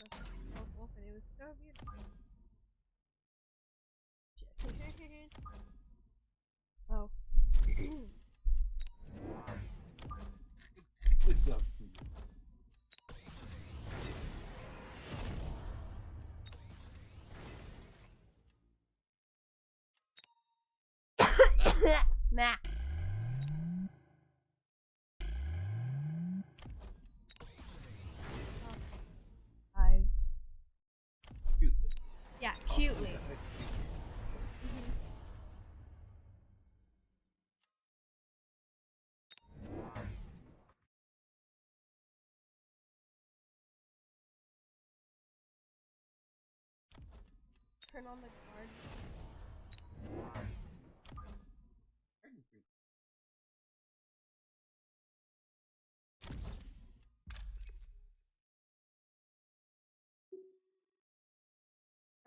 of Wolf and it was so beautiful. Oh. Good job, Steve. Nah. Eyes. Cutely. Yeah, cutely. Turn on the guard.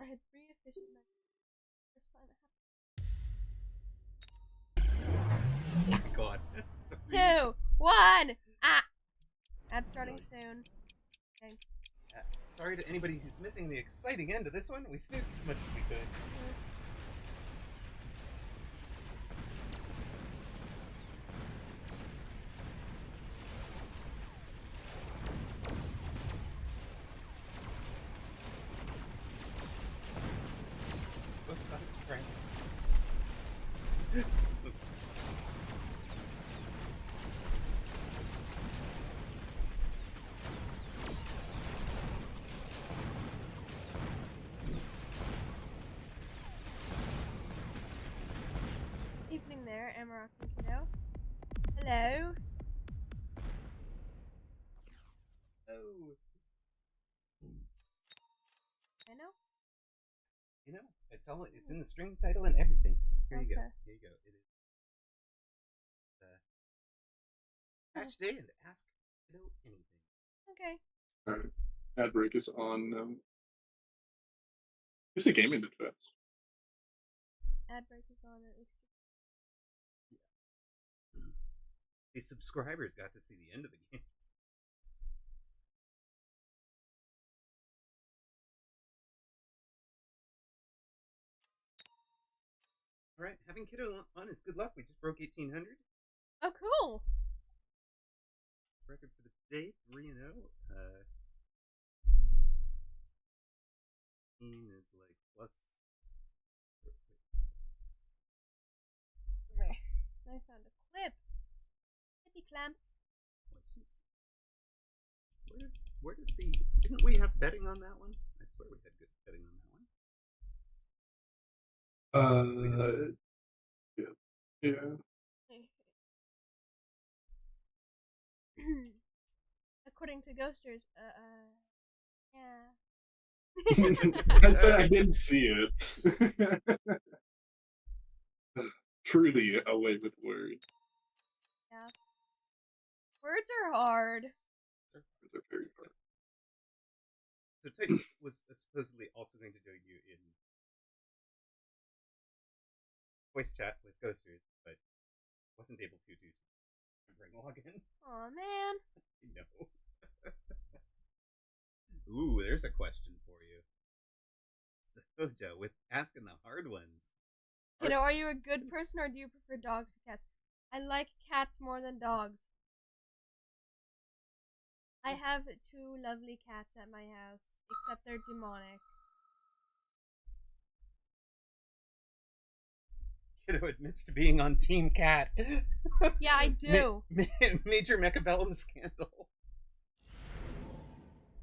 I had 3 efficient nights. First time it happened. Oh my god. 2, 1. Ah. That's starting soon. Okay. Sorry to anybody who's missing the exciting end of this one. We snoozed as much as we could. Whoops, I was trying. Evening there, Amaroq and KIDDO. Hello. Oh. I know. You know, it's in the stream title and everything. Here you go. Okay. Here you go. It is patch day and ask KIDDO anything. Okay. Alright. Ad break is on. It's a gaming defense. Ad break is on at least. The subscribers got to see the end of the game. Alright, having KIDDO on is good luck. We just broke 1800. Oh, cool. Record for the day, 3-0. Team is like plus. I found a clip. Clippy clamp. Where did the. Didn't we have betting on that one? I swear we had good betting on that one. Yeah. According to Ghosters, yeah. I said I didn't see it. Truly a way with words. Yeah. Words are hard. Words are very hard. So Titan was supposedly also going to join you in voice chat with Ghosters, but wasn't able to due to bring login. Aw, man. No. Ooh, there's a question for you. Sojo, with asking the hard ones. Kiddo, are you a good person or do you prefer dogs to cats? I like cats more than dogs. I have 2 lovely cats at my house, except they're demonic. Kiddo admits to being on Team Cat. Yeah, I do. Major Mechabellum scandal.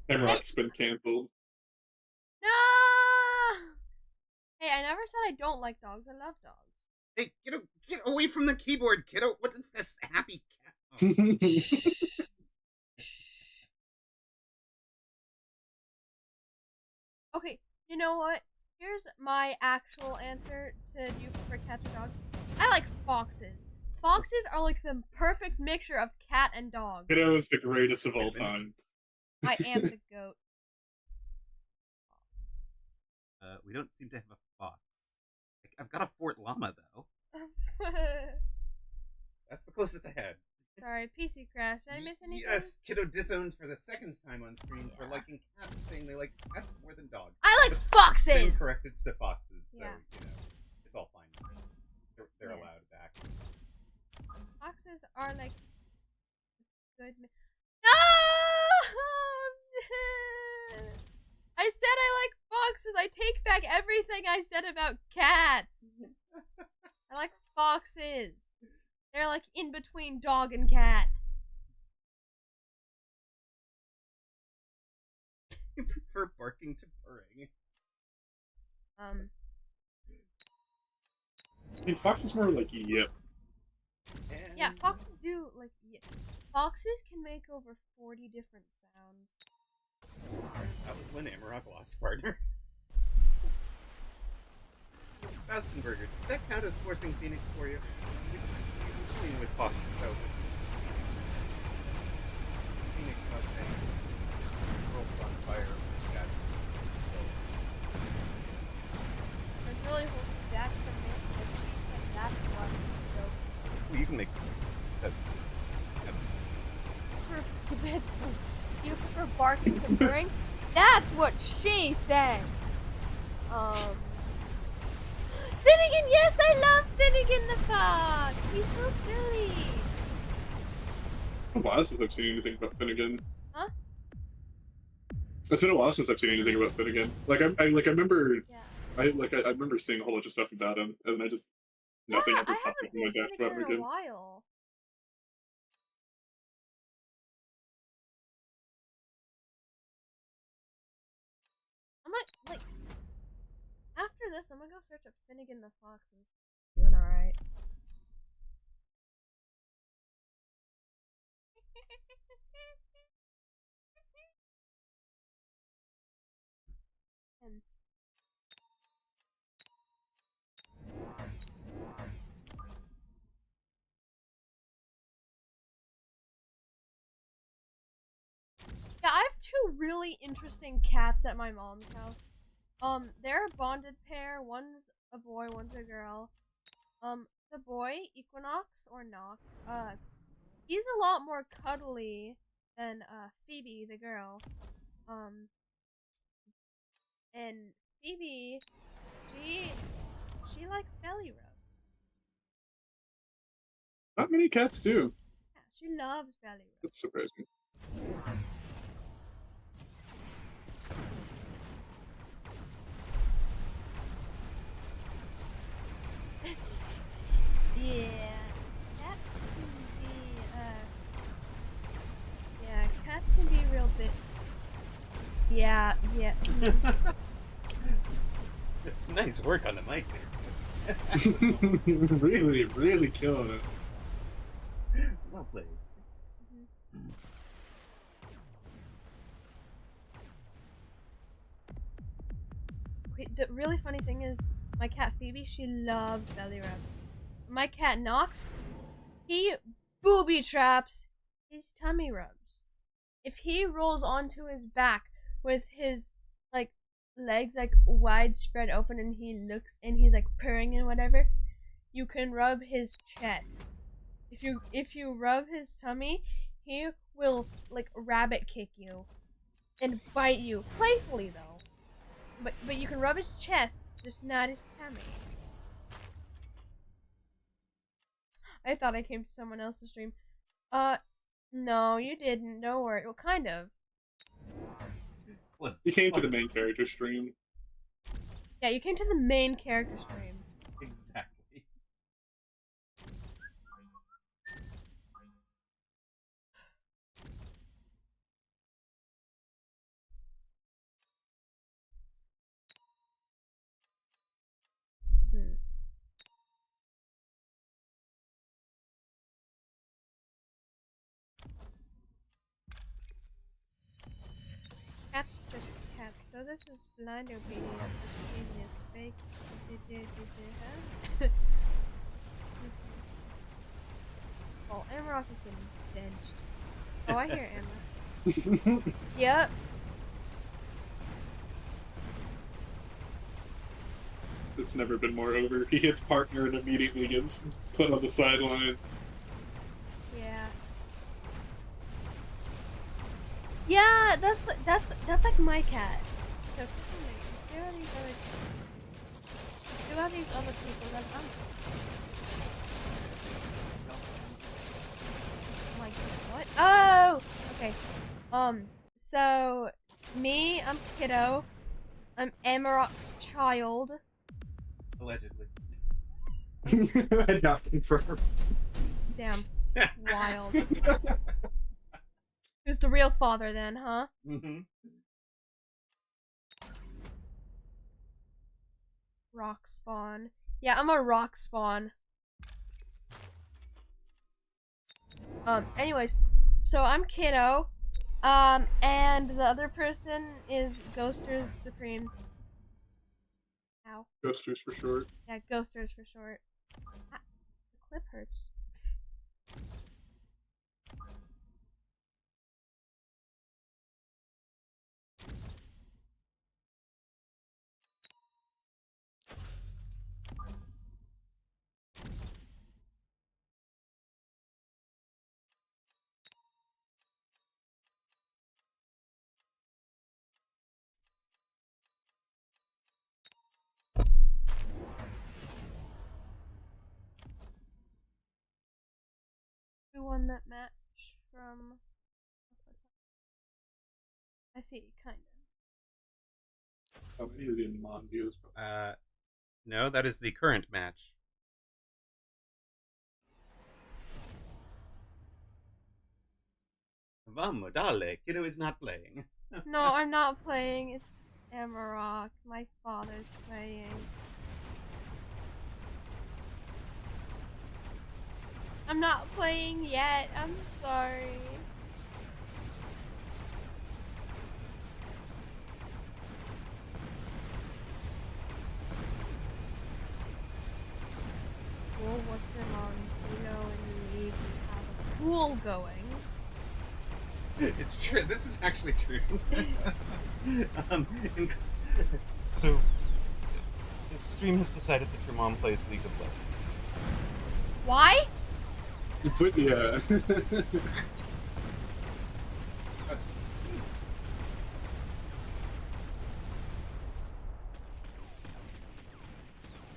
Amaroq's been canceled. No! Hey, I never said I don't like dogs. I love dogs. Hey, get away from the keyboard, kiddo. What is this happy cat? Oh. Okay, you know what? Here's my actual answer to do you prefer cats or dogs. I like foxes. Foxes are like the perfect mixture of cat and dog. Kiddo is the greatest of all time. I am the goat. We don't seem to have a fox. I've got a Fort Llama, though. That's the closest I had. Sorry, PC crash. Did I miss anything? Yes, kiddo disowned for the second time on screen for liking cats, saying they like cats more than dogs. I like But foxes! been corrected to foxes, so, Yeah. you know, it's all fine. They're Yes. allowed back. Foxes are like good. No! I said I like foxes. I take back everything I said about cats. I like foxes. They're like in between dog and cat. You prefer barking to purring. I mean, Fox is more like yip. And Yeah, foxes do like. Yeah. Foxes can make over 40 different sounds. that was when Amaroq lost a partner. Faustenberger, does that count as forcing Phoenix for you? We're dealing with foxes, so Phoenix Mustang world on fire. I really hope that's the main thing. That's what. So, Well, you can make that. you prefer barking to purring? That's what she said. Finnegan, yes, I love Finnegan the Fox. He's so silly. It's been a while since I've seen anything about Finnegan. Huh? It's been a while since I've seen anything about Finnegan. Like I remember, Yeah. I remember seeing a whole bunch of stuff about him, and then I just nothing Yeah, ever I popped up haven't on my seen dash about him Finnegan in a again. while. I might like after this. I'm gonna go search up Finnegan the Fox and see if he's doing all right. And yeah, I have 2 really interesting cats at my mom's house. They're a bonded pair. One's a boy, one's a girl. The boy, Equinox or Nox, he's a lot more cuddly than Phoebe, the girl. And Phoebe, she likes belly rub. Not many cats do. Yeah, she loves belly rub. That's surprising. Yeah, cats can be, yeah, cats can be real bit. Yeah. Nice work on the mic there. Really, really killing it. Well played. Wait, the really funny thing is, my cat Phoebe, she loves belly rubs. My cat Nox, he booby traps his tummy rubs. If he rolls onto his back with his like legs like wide spread open and he looks and he's like purring and whatever, you can rub his chest. If you rub his tummy, he will like rabbit kick you and bite you playfully though. But you can rub his chest, just not his tummy. I thought I came to someone else's stream. No, you didn't. Don't worry. Well, kind of. Close. You came to the Close. main character stream. Yeah, you came to the main character stream. Exactly. Cat's just a cat, so this is blind obedience. This is even is fake. Oh, Amaroq is getting benched. Oh, I hear Amaroq. Yep. It's never been more over. He hits partner and immediately gets put on the sidelines. Yeah. Yeah, that's like my cat. So there are these other there are these other people that I'm like what? Oh okay. So me, I'm Kiddo. I'm Amaroq's child. Allegedly. Not confirmed. Damn. Wild. Who's the real father then, huh? Mm-hmm. Rock spawn. Yeah, I'm a rock spawn. Anyways, so I'm Kiddo. And the other person is Ghosters Supreme. Ow. Ghosters for short. Yeah, Ghosters for short. Ah, the clip hurts. Who won that match from? I see, kind of. Oh, he didn't mod views. No, that is the current match. Vamos, dale. Kiddo is not playing. No, I'm not playing. It's Amaroq. My father's playing. I'm not playing yet. I'm sorry. Well, what's your mom's? You know, and leave and have a pool going. It's true. This is actually true. In- so, the stream has decided that your mom plays League of Legends. Why? But yeah.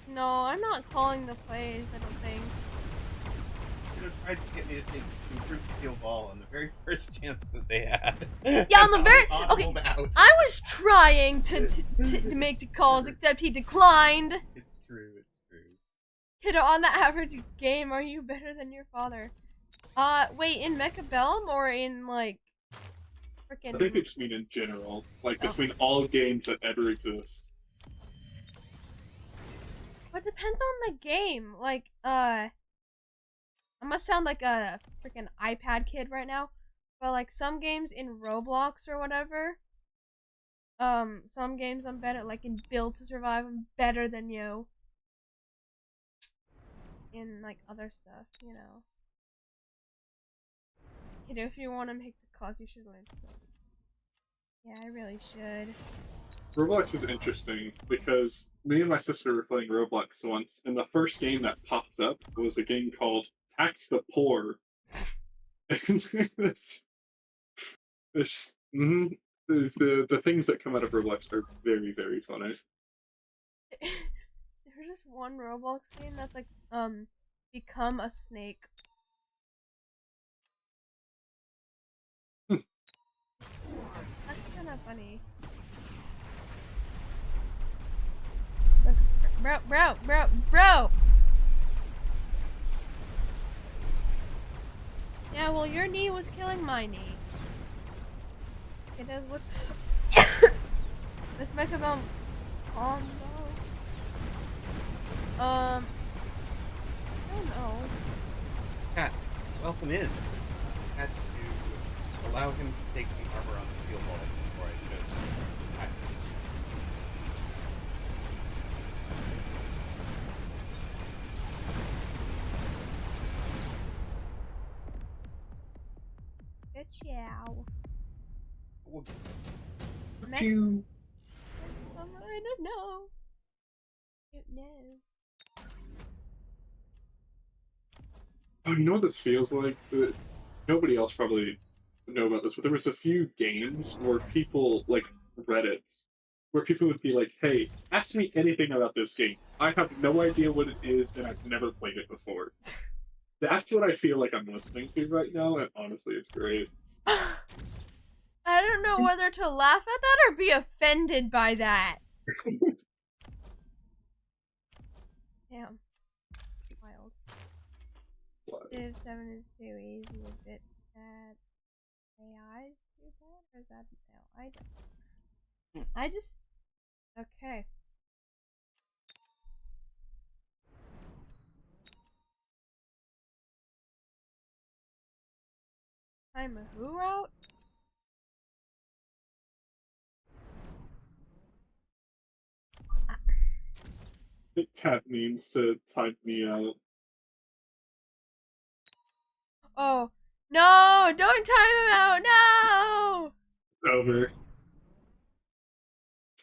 No, I'm not calling the plays, I don't think. Kiddo tried to get me to take Improved Steel Ball on the very first chance that they had. Yeah, on the very okay. Audibled out. I was trying to make the calls, except he declined. It's true. It's true. Kiddo, on the average game, are you better than your father? Wait, in Mecha Bellum or in like freaking? I think they just mean in general, like between all games that ever exist. It depends on the game. Like, I must sound like a freaking iPad kid right now, but like some games in Roblox or whatever. Some games I'm better, like in Build to Survive, I'm better than you. In like other stuff, you know. Kiddo, if you want to make the calls, you should learn to play. Yeah, I really should. Roblox is interesting because me and my sister were playing Roblox once, and the first game that popped up was a game called Tax the Poor. There's the things that come out of Roblox are very, very funny. There's just one Roblox game that's like, become a snake. That's kind of funny. Bro! Yeah, well, your knee was killing my knee. It does what? This microphone combo. I don't know. Cat, welcome in. I had to allow him to take the armor on the steel ball before I should. Good chow. You. I don't know. Don't know. Oh, you know what this feels like? Nobody else probably would know about this, but there was a few games where people, like Reddits, where people would be like, "Hey, ask me anything about this game. I have no idea what it is, and I've never played it before." That's what I feel like I'm listening to right now, and honestly, it's great. I don't know whether to laugh at that or be offended by that. Damn. Wild. Civ 7 is too easy, a bit sad. AI is too bad? Or is that no? I don't. I just. Okay. Time a who out? Tat means to type me out. Oh. No! Don't time him out! No! Over.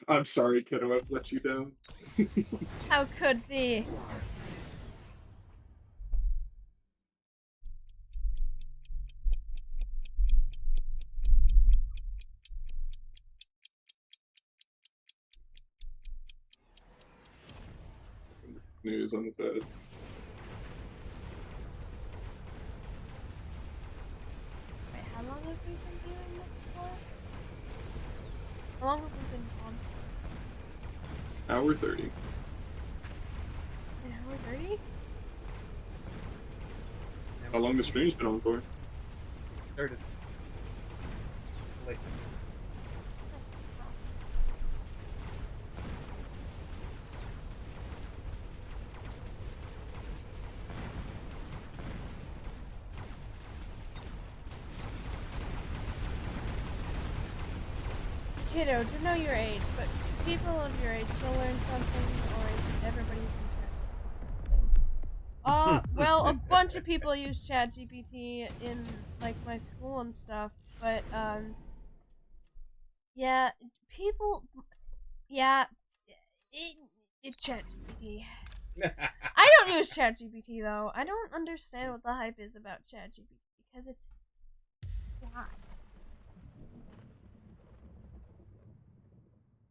I'm sorry, kiddo, I've let you down. How could be? News on the side. Wait, how long have we been doing this for? How long have we been on for? Hour 30. An hour 30? How long the stream's been on for? Started. Like, Kiddo, to know your age, but people of your age still learn something, or is everybody using ChatGPT? Well, a bunch of people use ChatGPT in, like, my school and stuff, but, yeah, people, yeah, ChatGPT. I don't use ChatGPT, though. I don't understand what the hype is about ChatGPT, because it's why.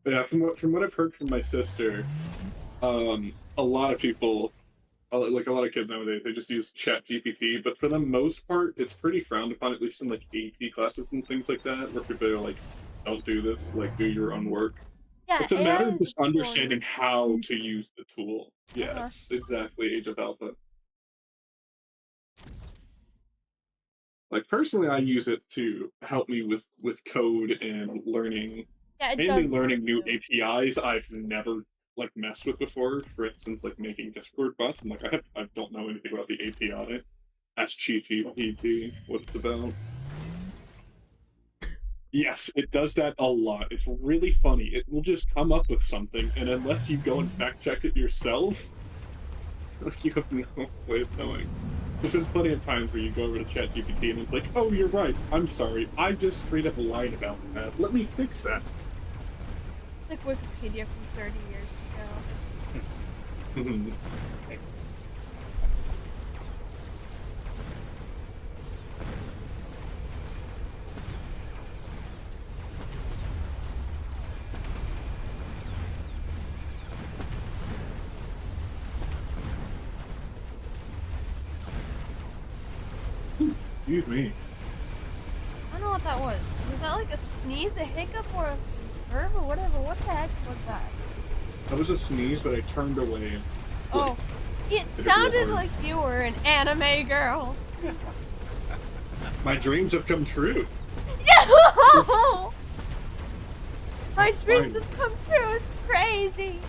Yeah, from what I've heard from my sister, a lot of people, like a lot of kids nowadays, they just use ChatGPT. But for the most part, it's pretty frowned upon, at least in like AP classes and things like that, where people are like, "Don't do this. Like, do your own work." Yeah, It's a AI matter of is a just tool. understanding how to use the tool. Yes, exactly. Age of Alpha. Like personally, I use it to help me with code and learning. Yeah, it Mainly does. learning new APIs I've never like messed with before. For instance, like making Discord bots. I'm like, I don't know anything about the API. Ask ChatGPT what it's about. Yes, it does that a lot. It's really funny. It will just come up with something, and unless you go and fact check it yourself, you have no way of knowing. There's been plenty of times where you go over to ChatGPT and it's like, "Oh, you're right. I'm sorry. I just straight up lied about that. Let me fix that." Like Wikipedia from 30 years ago. Excuse me. I don't know what that was. Was that like a sneeze, a hiccup, or a verb, or whatever? What the heck was that? That was a sneeze, but I turned away. Oh, it real sounded hard. like you were an anime girl. My dreams have come true. No! My dreams fine. have come true. It's crazy.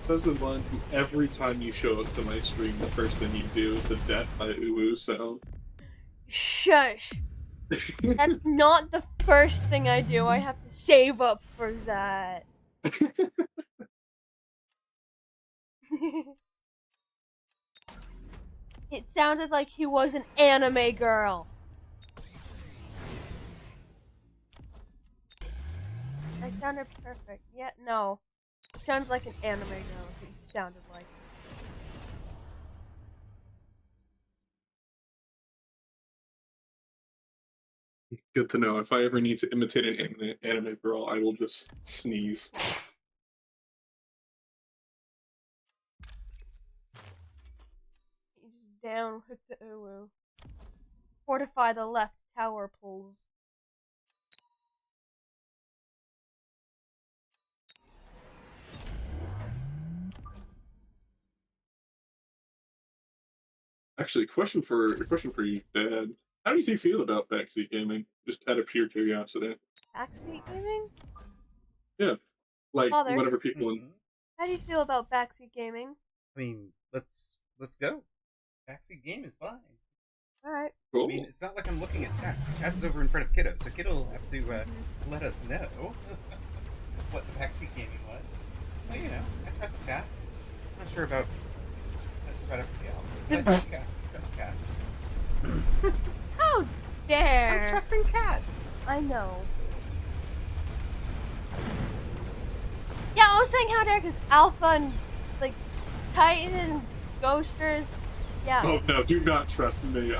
That's the one who every time you show up to my stream, the first thing you do is the death by uwu sound. Shush. That's not the first thing I do. I have to save up for that. It sounded like he was an anime girl. That sounded perfect. Yeah, no. It sounds like an anime girl. He sounded like. Good to know. If I ever need to imitate an anime girl, I will just sneeze. You just down with the uwu. Fortify the left tower pulls. Actually, question for you, Dad. How do you feel about backseat gaming? Just out of pure curiosity. Backseat gaming? Like Father. whenever people in Mhm. How do you feel about backseat gaming? I mean, let's go. Backseat game is fine. Alright. cool. I mean, it's not like I'm looking at chat. Chat's over in front of Kiddo, so Kiddo will have to let us know what the backseat gaming was. Well, you know, I trust Cat. I'm not sure about everybody else, but I trust Cat. How dare! I'm trusting Cat. I know. Yeah, I was saying how dare because Alpha and like Titan and Ghosters. Yeah. Oh no, do not trust me.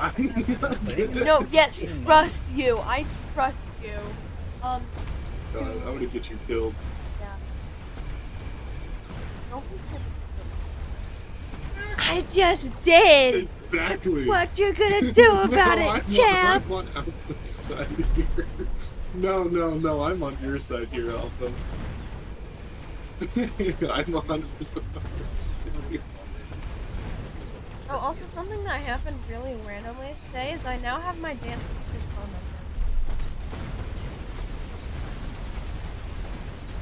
No, yes, trust you. I trust you. God, I'm gonna get you killed. Yeah. Don't be I just did. Exactly. What you gonna do about No, it, champ? I'm on Alpha's side here. No, I'm on your side here, Alpha. I'm 100% on your side here. Oh, also something that happened really randomly today is I now have my dance teacher's phone number.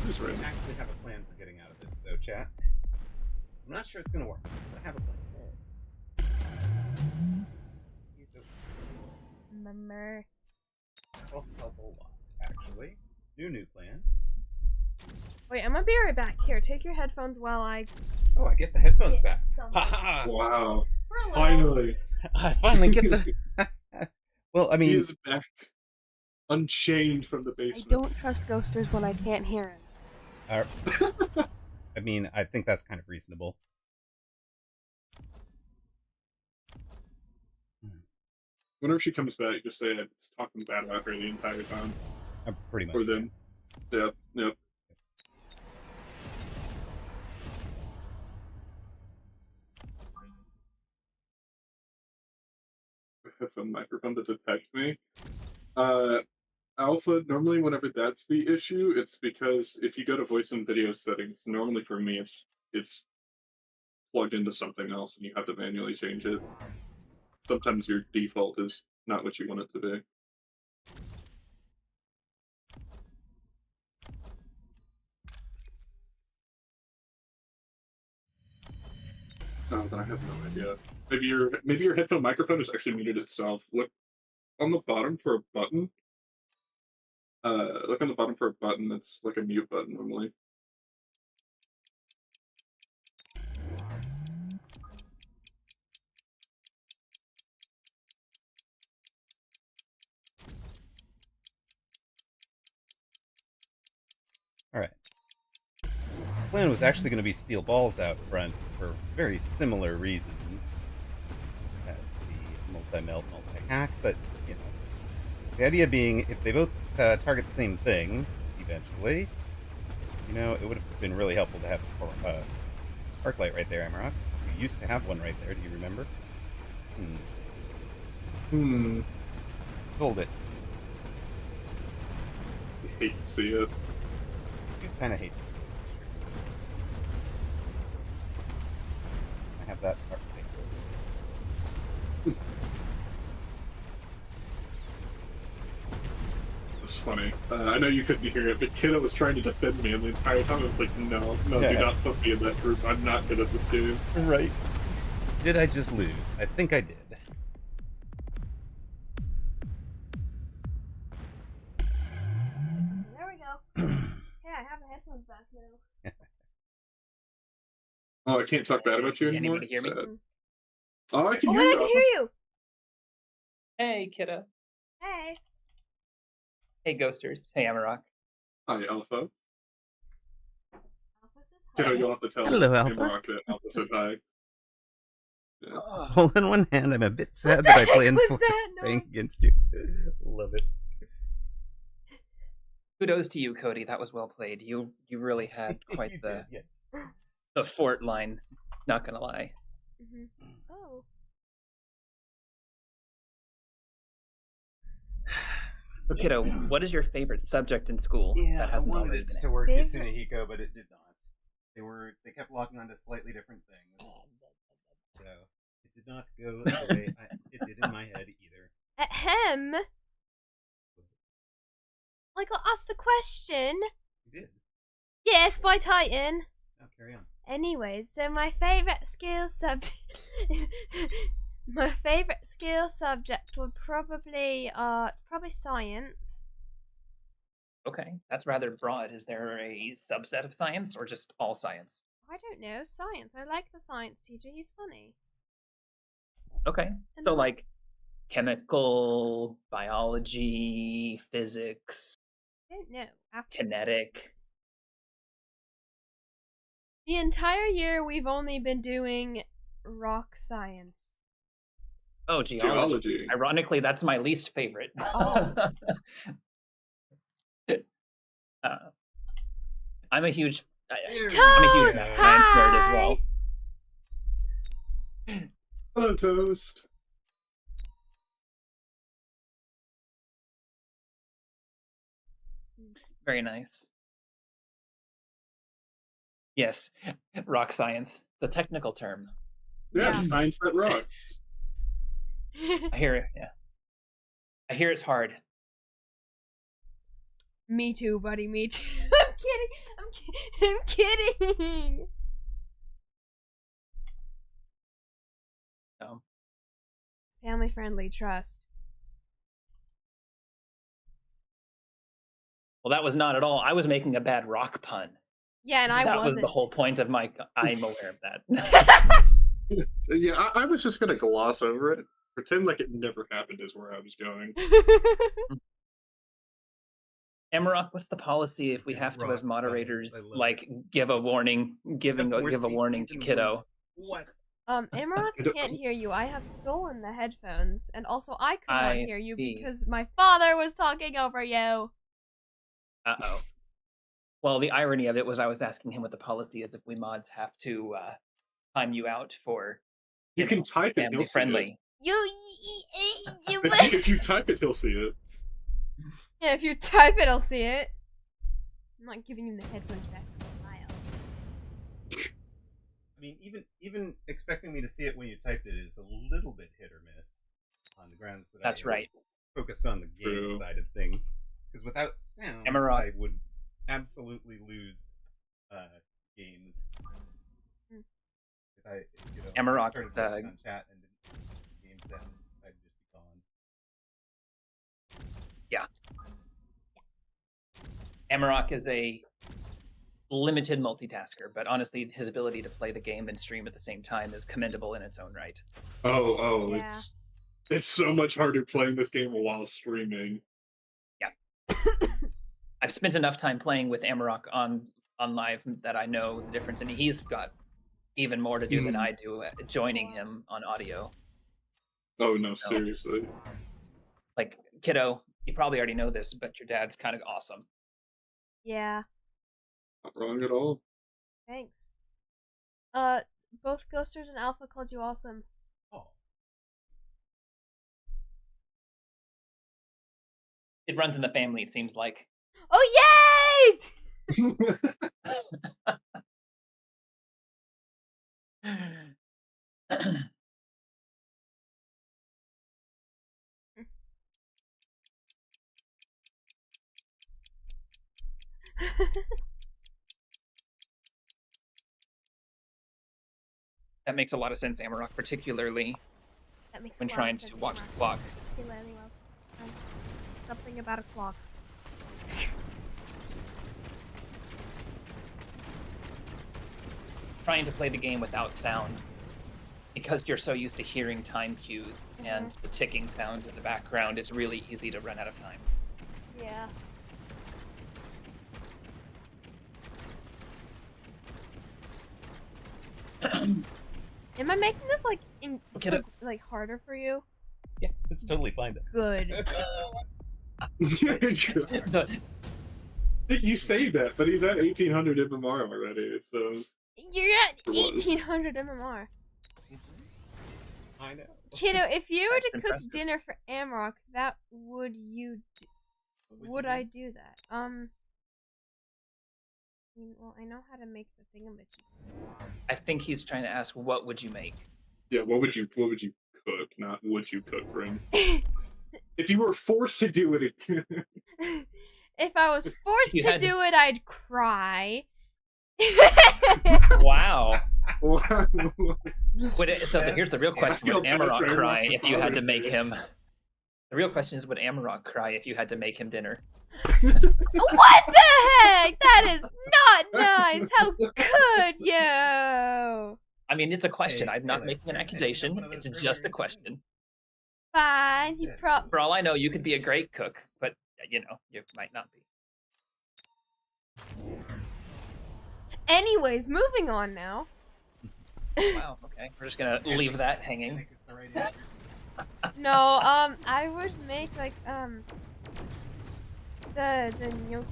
Who's I random? actually have a plan for getting out of this, though, chat. I'm not sure it's gonna work, but I have a plan. Remember. Will help a lot, actually. New plan. Wait, I'm gonna be right back. Here, take your headphones while I Oh, I get the headphones get back. something. Haha! Wow. For a little. Finally. I finally get the. Well, I He mean, is back. Unchained from the I basement. don't trust ghosters when I can't hear him. I think that's kind of reasonable. Whenever she comes back, just say I was talking bad about her the entire time. I'm pretty much. Or them. Yeah. Headphone microphone to detect me. Alpha, normally whenever that's the issue, it's because if you go to voice and video settings, normally for me it's plugged into something else and you have to manually change it. Sometimes your default is not what you want it to be. Oh, then I have no idea. Maybe your headphone microphone is actually muted itself. Look on the bottom for a button. Look on the bottom for a button that's like a mute button normally. Alright. The plan was actually going to be steel balls out front for very similar reasons as the multi-melt, multi-hack, but, you know, the idea being if they both target the same things, eventually, you know, it would have been really helpful to have a arc light right there, Amaroq. used to have one right there. Do you remember? Sold it. I hate to see it. You kind of hate it. I have that part thing. It's funny. I know you couldn't hear it, but Kiddo was trying to defend me, and the entire time I was like, no, do not put me in that group. I'm not good at this game. Right. Did I just lose? I think I did. There we go. Hey, I have the headphones back now. Oh, I can't talk bad about you anymore? Anybody hear me? Sad. Oh, I can Oh, hear wait, I you. can hear you. Hey, Kiddo. Hey. Hey, Ghosters. Hey, Amaroq. Hi, Alpha. Alpha says hi. Kiddo, you'll have to tell Hello, Alpha. Amaroq that Alpha said hi. Yeah. Well, on one hand, I'm a bit sad that I planned was for that playing noise? against you. Love it. Kudos to you, Cody. That was well played. You really had quite You the did, yes. the fort line. Not gonna lie. Oh. So, Kiddo, what is your favorite subject in school? Yeah, that I hasn't wanted already it been to work at Favorite- Tsunehiko, but it did not. They kept locking onto slightly different things. So it did not go the way it did in my head either. Ahem. I got asked a question. You did. Yes, by Titan. Now carry on. Anyways, so my favorite skill subject, my favorite skill subject would probably it's probably science. Okay, that's rather broad. Is there a subset of science or just all science? I don't know, science. I like the science teacher. He's funny. Okay, And so what- like chemical, biology, physics, I don't know. After kinetic. the entire year, we've only been doing rock science. Oh, geology. Geology. Ironically, that's my least favorite. Oh. I'm a huge I'm a huge Toast! science nerd as well. Hello, Toast. Very nice. Yes, rock science, the technical term. Yeah, Yeah. science that rocks. I hear it. Yeah, I hear it's hard. Me too, buddy. Me too. I'm kidding. So, Family friendly, trust. well, that was not at all. I was making a bad rock pun. Yeah, and I that wasn't. was the whole point of my. I'm aware of that. Yeah, I was just gonna gloss over it. Pretend like it never happened is where I was going. Amaroq, what's the policy if we Yeah, have to, rock as moderators, science, I love like give a warning, give a warning to Kiddo? What? Amaroq I don't- can't hear you. I have stolen the headphones, and also I could not I hear you see. because my father was talking over you. Uh-oh. Well, the irony of it was I was asking him what the policy is if we mods have to time you out for You can type it, family he'll see friendly. You. it. If you type it, he'll see it. Yeah, if you type it, I'll see it. I'm not giving him the headphones back for a while. I mean, even expecting me to see it when you typed it is a little bit hit or miss on the grounds that That's I right. focused on the game True. side of things. Because without sound, Amaroq. I would absolutely lose games. Hmm. If I, Amaroq, started focusing on chat and didn't put the games down, I'd just be gone. Amaroq is a limited multitasker, but honestly, his ability to play the game and stream at the same time is commendable in its own right. Oh, Yeah. it's so much harder playing this game while streaming. I've spent enough time playing with Amaroq on live that I know the difference, and he's got even more to do than I do joining him on audio. Oh no, seriously. Like, Kiddo, you probably already know this, but your dad's kind of awesome. Yeah, Not wrong at all. thanks. Both Ghosters and Alpha called you awesome. Oh. It runs in the family, it seems like. Oh, yay! That makes a lot of sense, Amaroq, particularly That makes when a lot trying of to sense, watch the Amaroq. clock. Particularly well. Something about a clock. Trying to play the game without sound, because you're so used to hearing time cues and the ticking sounds in the background, it's really easy to run out of time. Yeah. Am I making this like like harder for you? Yeah, it's totally fine. Good. You say that, but he's at 1800 MMR already, so... You're at 1800 MMR. I know. Kiddo, if you were That's to cook impressive. dinner for Amaroq, that would you do? Would I do that? Well, I know how to make the thingamajig. I think he's trying to ask, what would you make? Yeah, what would you cook, not would you cook for him? If you were forced to do it If I was forced You to had to- do it, I'd cry. Wow. Wow. So here's the real question: feel would bad for Amaroq everyone cry for if you had to Father's make Day. him? The real question is, would Amaroq cry if you had to make him dinner? What the heck? That is not nice. How could you? I mean, it's a question. Hey, I'm not Taylor, making an hey, accusation. one of those It's just a triggers. question. Fine. He Yeah. For all I know, you could be a great cook, but you know, you might not be. Anyways, moving on now. Wow. Okay, we're just gonna leave that hanging. Make us the right answer. No, I would make like the gnocchi.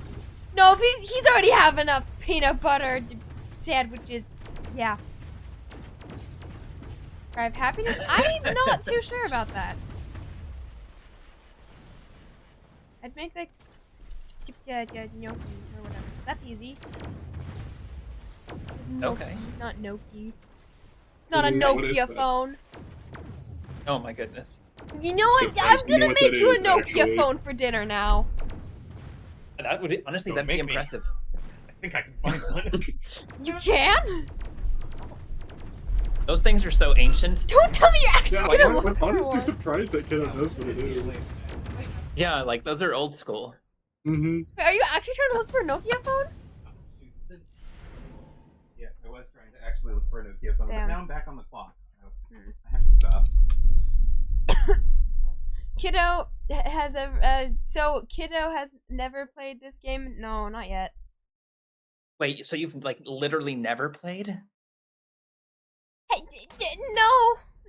No, if he's already have enough peanut butter sandwiches. Yeah. Drive happiness. I'm not too sure about that. I'd make like gnocchi or whatever. That's easy. Okay. Not gnocchi. It's not a What is Nokia that? phone. Oh my goodness. You know what? Surprised I'm you know gonna what make that you a is, Nokia actually. phone for dinner now. That would be, honestly, So that'd be make me. impressive. I think I can find one. You can? Those things are so ancient. Don't tell me you're actually Yeah, gonna I'm look for honestly one. surprised that kiddo knows what it is. Yeah, like those are old school. Mm-hmm. Wait, are you actually trying to look for a Nokia phone? Yes, I was trying to actually look for a Nokia phone, Damn. but now I'm back on the clock, so I have to stop. Kiddo has so Kiddo has never played this game? No, not yet. Wait, so you've like literally never played? Hey,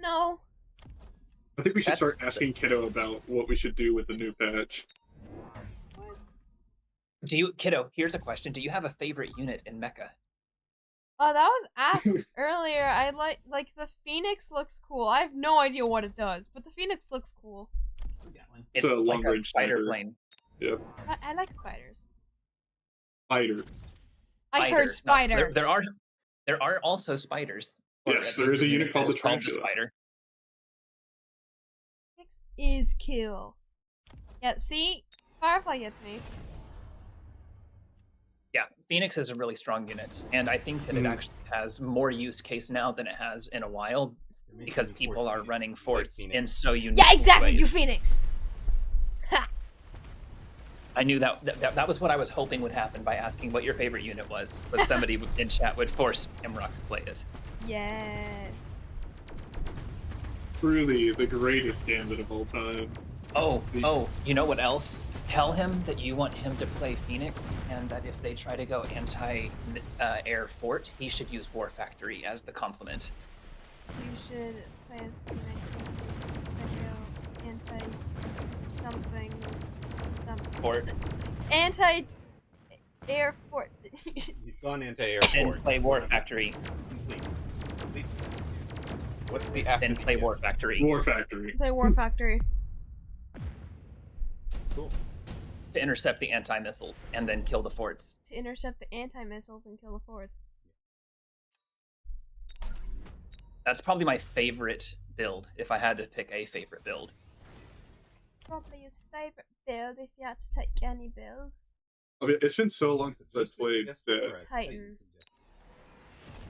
no. I think we should That's- start asking kiddo about what we should do with the new patch. Do you, kiddo? Here's a question: do you have a favorite unit in Mecha? Oh, that was asked earlier. I like the Phoenix looks cool. I have no idea what it does, but the Phoenix looks cool. It's a like a long-range spider sniper. plane. I like spiders. Spider. I Spider. heard No, spider. there are also spiders. Or Yes, at there least is a unit called that the is called Tarantula. spider. Phoenix is cool. Yeah, see? Firefly gets me. Yeah, Phoenix is a really strong unit, and I think that it actually has more use case now than it has in a while because people are running forts in so unique Yeah, exactly. ways. Do Phoenix. Ha. I knew that was what I was hoping would happen by asking what your favorite unit was somebody in chat would force Amaroq to play it. Yes. Truly the greatest gambit of all time. Oh, you know what else? Tell him that you want him to play Phoenix, and that if they try to go anti-air fort, he should use War Factory as the complement. You should play as Phoenix anti-something. Fort. Anti-air fort. He's gone into air And fort. play War Factory. Complete What's the after? Then play War Factory War Factory. Play War Factory. Cool. to intercept the anti-missiles and then kill the forts. To intercept the anti-missiles and kill the forts. That's probably my favorite build, if I had to pick a favorite build. Probably his favorite build if you had to take any build. I mean, it's been so long since I played Titan.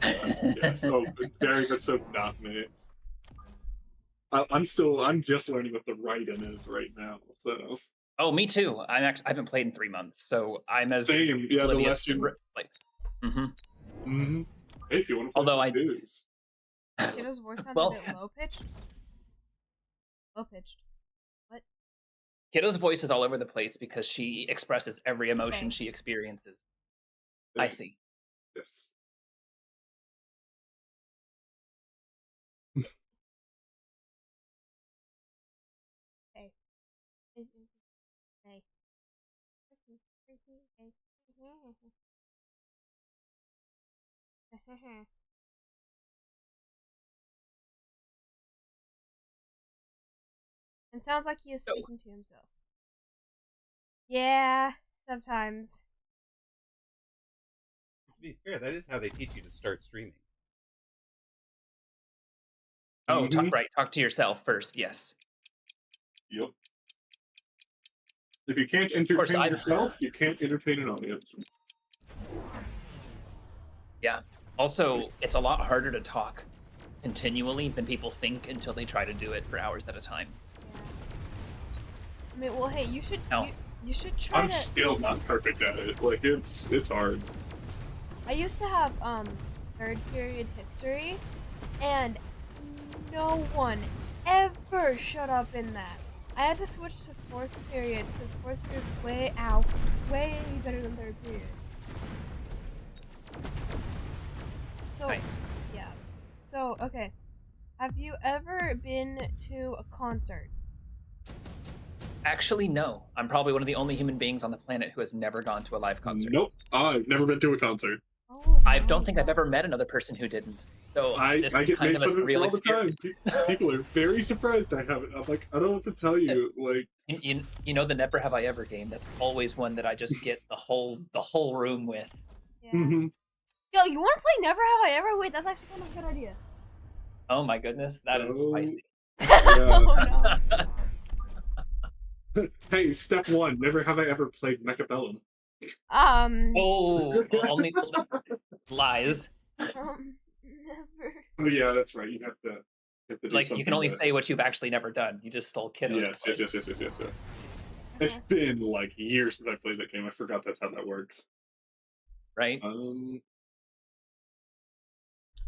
Yeah, so very good. So not me. I'm just learning what the Raiden is right now. So. Oh, me too. I haven't played in 3 months, so I'm as same. Yeah, the oblivious less you like. Hey, if you want to play Although some news. Kiddo's voice sounds Well- a bit low pitched. Low pitched. What? Kiddo's voice is all over the place because she expresses every emotion Okay. she experiences. I see. Yes. Hey. Hey. It sounds like he is speaking to himself. Yeah, sometimes. To be fair, that is how they teach you to start streaming. Oh, talk to yourself first. Yes. Yep. If you can't entertain yourself, you can't entertain an audience. Yeah. Also, it's a lot harder to talk continually than people think until they try to do it for hours at a time. Yeah. I mean, well, hey, you should No. you should try I'm to. still not perfect at it. Like it's hard. I used to have third period history, and no one ever shut up in that. I had to switch to fourth period because fourth period is way better than third period. So Nice. yeah. So okay, have you ever been to a concert? Actually, no. I'm probably one of the only human beings on the planet who has never gone to a live concert. Nope. I've never been to a concert. Oh, I my don't think I've God. ever met another person who didn't. So I this get is kind made of a fun of it real all the time. experience. People are very surprised I haven't. I'm like, I don't know what to tell you. Like, You know the Never Have I Ever game? That's always one that I just get the whole room with. Yeah. mhm. Yo, you want to play Never Have I Ever? Wait, that's actually kind of a good idea. Oh my goodness, that is Oh. spicy. Oh no. Hey, step one. Never have I ever played Mechabellum. Oh, only lies. Never. Oh yeah, that's right. You have to do Like you something can only that- say what you've actually never done. You just stole Kiddo's Yes. play. Yes. It's been like years since I played that game. I forgot that's how that works. Right?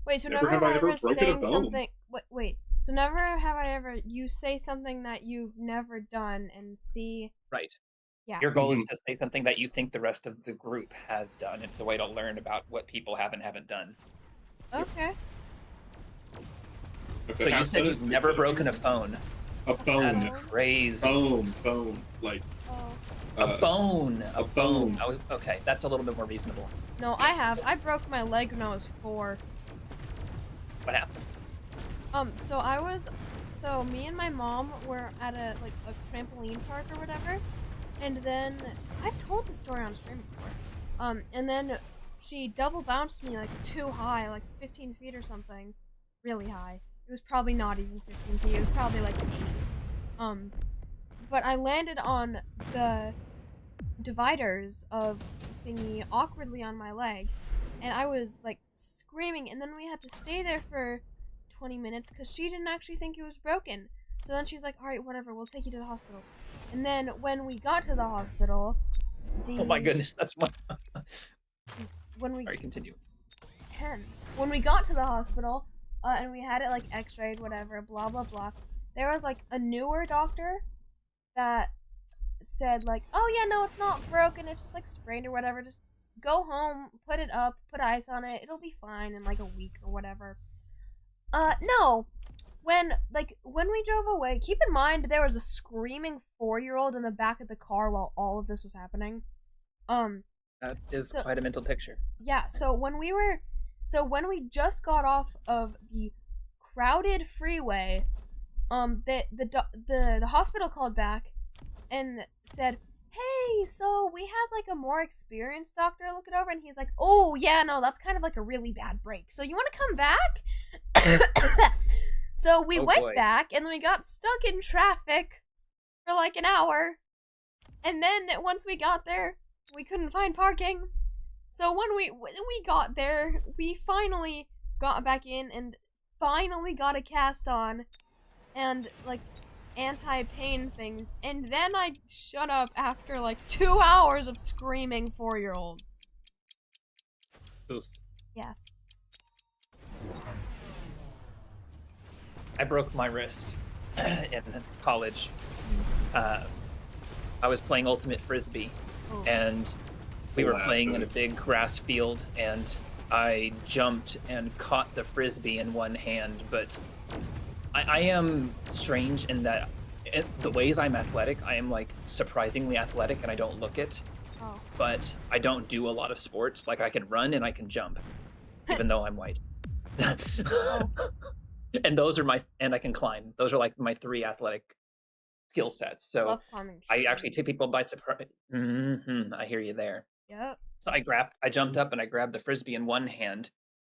Wait, so Never never have have I I ever ever broken a saying bone. something. Wait. So never have I ever. You say something that you've never done and see. Right. Yeah. Your goal is to say something that you think the rest of the group has done. It's a way to learn about what people have and haven't done. Okay. If So it you has said to- you've never broken a phone. a bone. That's crazy. Bone. Like Oh. A bone. a bone. I was okay. That's a little bit more reasonable. No, I have. I broke my leg when I was 4. What happened? So me and my mom were at a trampoline park or whatever, and then I've told the story on stream before. And then she double bounced me like too high, like 15 feet or something, really high. It was probably not even 15 feet. It was probably like 8. But I landed on the dividers of thingy awkwardly on my leg, and I was like screaming, and then we had to stay there for 20 minutes because she didn't actually think it was broken. So then she was like, alright, whatever, we'll take you to the hospital. And then when we got to the hospital, Oh my goodness, that's one. when we Sorry, continue. when we got to the hospital, and we had it like x-rayed, whatever, blah blah blah, there was like a newer doctor that said like, oh yeah, no, it's not broken, it's just like sprained or whatever, just go home, put it up, put ice on it, it'll be fine in like a week or whatever. No. When we drove away, keep in mind there was a screaming 4-year-old in the back of the car while all of this was happening. That is quite a mental picture. Yeah, so when we just got off of the crowded freeway, the hospital called back and said, "Hey, so we had like a more experienced doctor look it over," and he's like, "Oh yeah, no, that's kind of like a really bad break. So you want to come back?" So we went back, and we got stuck in traffic for like an hour, and then once we got there, we couldn't find parking. So when we got there, we finally got back in and finally got a cast on and like anti-pain things, and then I shut up after like 2 hours of screaming 4-year-olds. Yeah. I broke my wrist in college. I was playing Ultimate Frisbee, and we were playing in a big grass field, and I jumped and caught the Frisbee in one hand, but I am strange in that the ways I'm athletic, I am like surprisingly athletic, and I don't look it. Oh. But I don't do a lot of sports. Like I can run and I can jump, even though I'm white. And I can climb. Those are like my 3 athletic skill sets. So I actually take people by surprise. I hear you there. Yep. So I jumped up and I grabbed the Frisbee in one hand,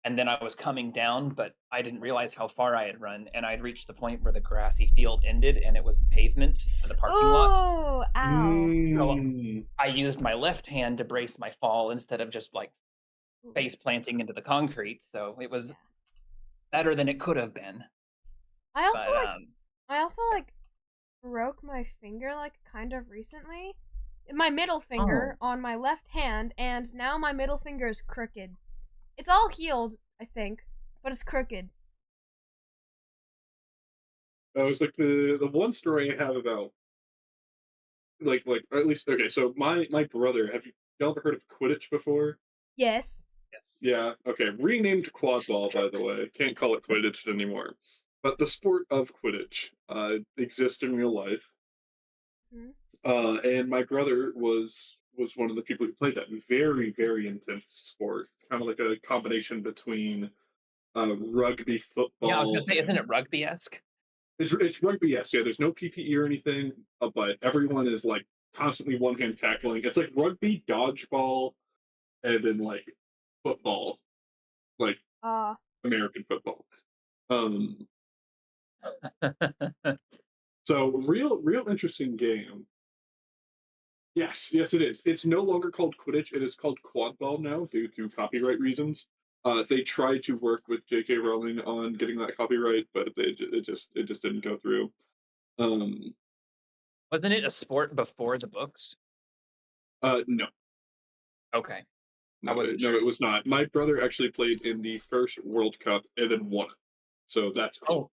and then I was coming down, but I didn't realize how far I had run, and I'd reached the point where the grassy field ended and it was pavement for the parking lot. Oh, ow. So I used my left hand to brace my fall instead of just like face planting into the concrete. So it was better than it could have been. I also broke my finger like kind of recently. My middle finger on my left hand, and now my middle finger is crooked. It's all healed, I think, but it's crooked. It was like the one story I have about like or at least okay. So my brother, have y'all ever heard of Quidditch before? Yes. Yes. Yeah. Okay. Renamed quad ball, by the way. Can't call it Quidditch anymore. But the sport of Quidditch exists in real life. Mm-hmm. And my brother was one of the people who played that. Very, very intense sport. It's kind of like a combination between rugby, football. Yeah, I was gonna say, isn't it rugby-esque? It's rugby, yes. Yeah, there's no PPE or anything, but everyone is like constantly one hand tackling. It's like rugby, dodgeball, and then like football, like American football. So real interesting game. Yes, it is. It's no longer called Quidditch. It is called quad ball now due to copyright reasons. They tried to work with J.K. Rowling on getting that copyright, but it just didn't go through. Wasn't it a sport before the books? No. Okay. No, it was not. My brother actually played in the first World Cup and then won it. So that's cool.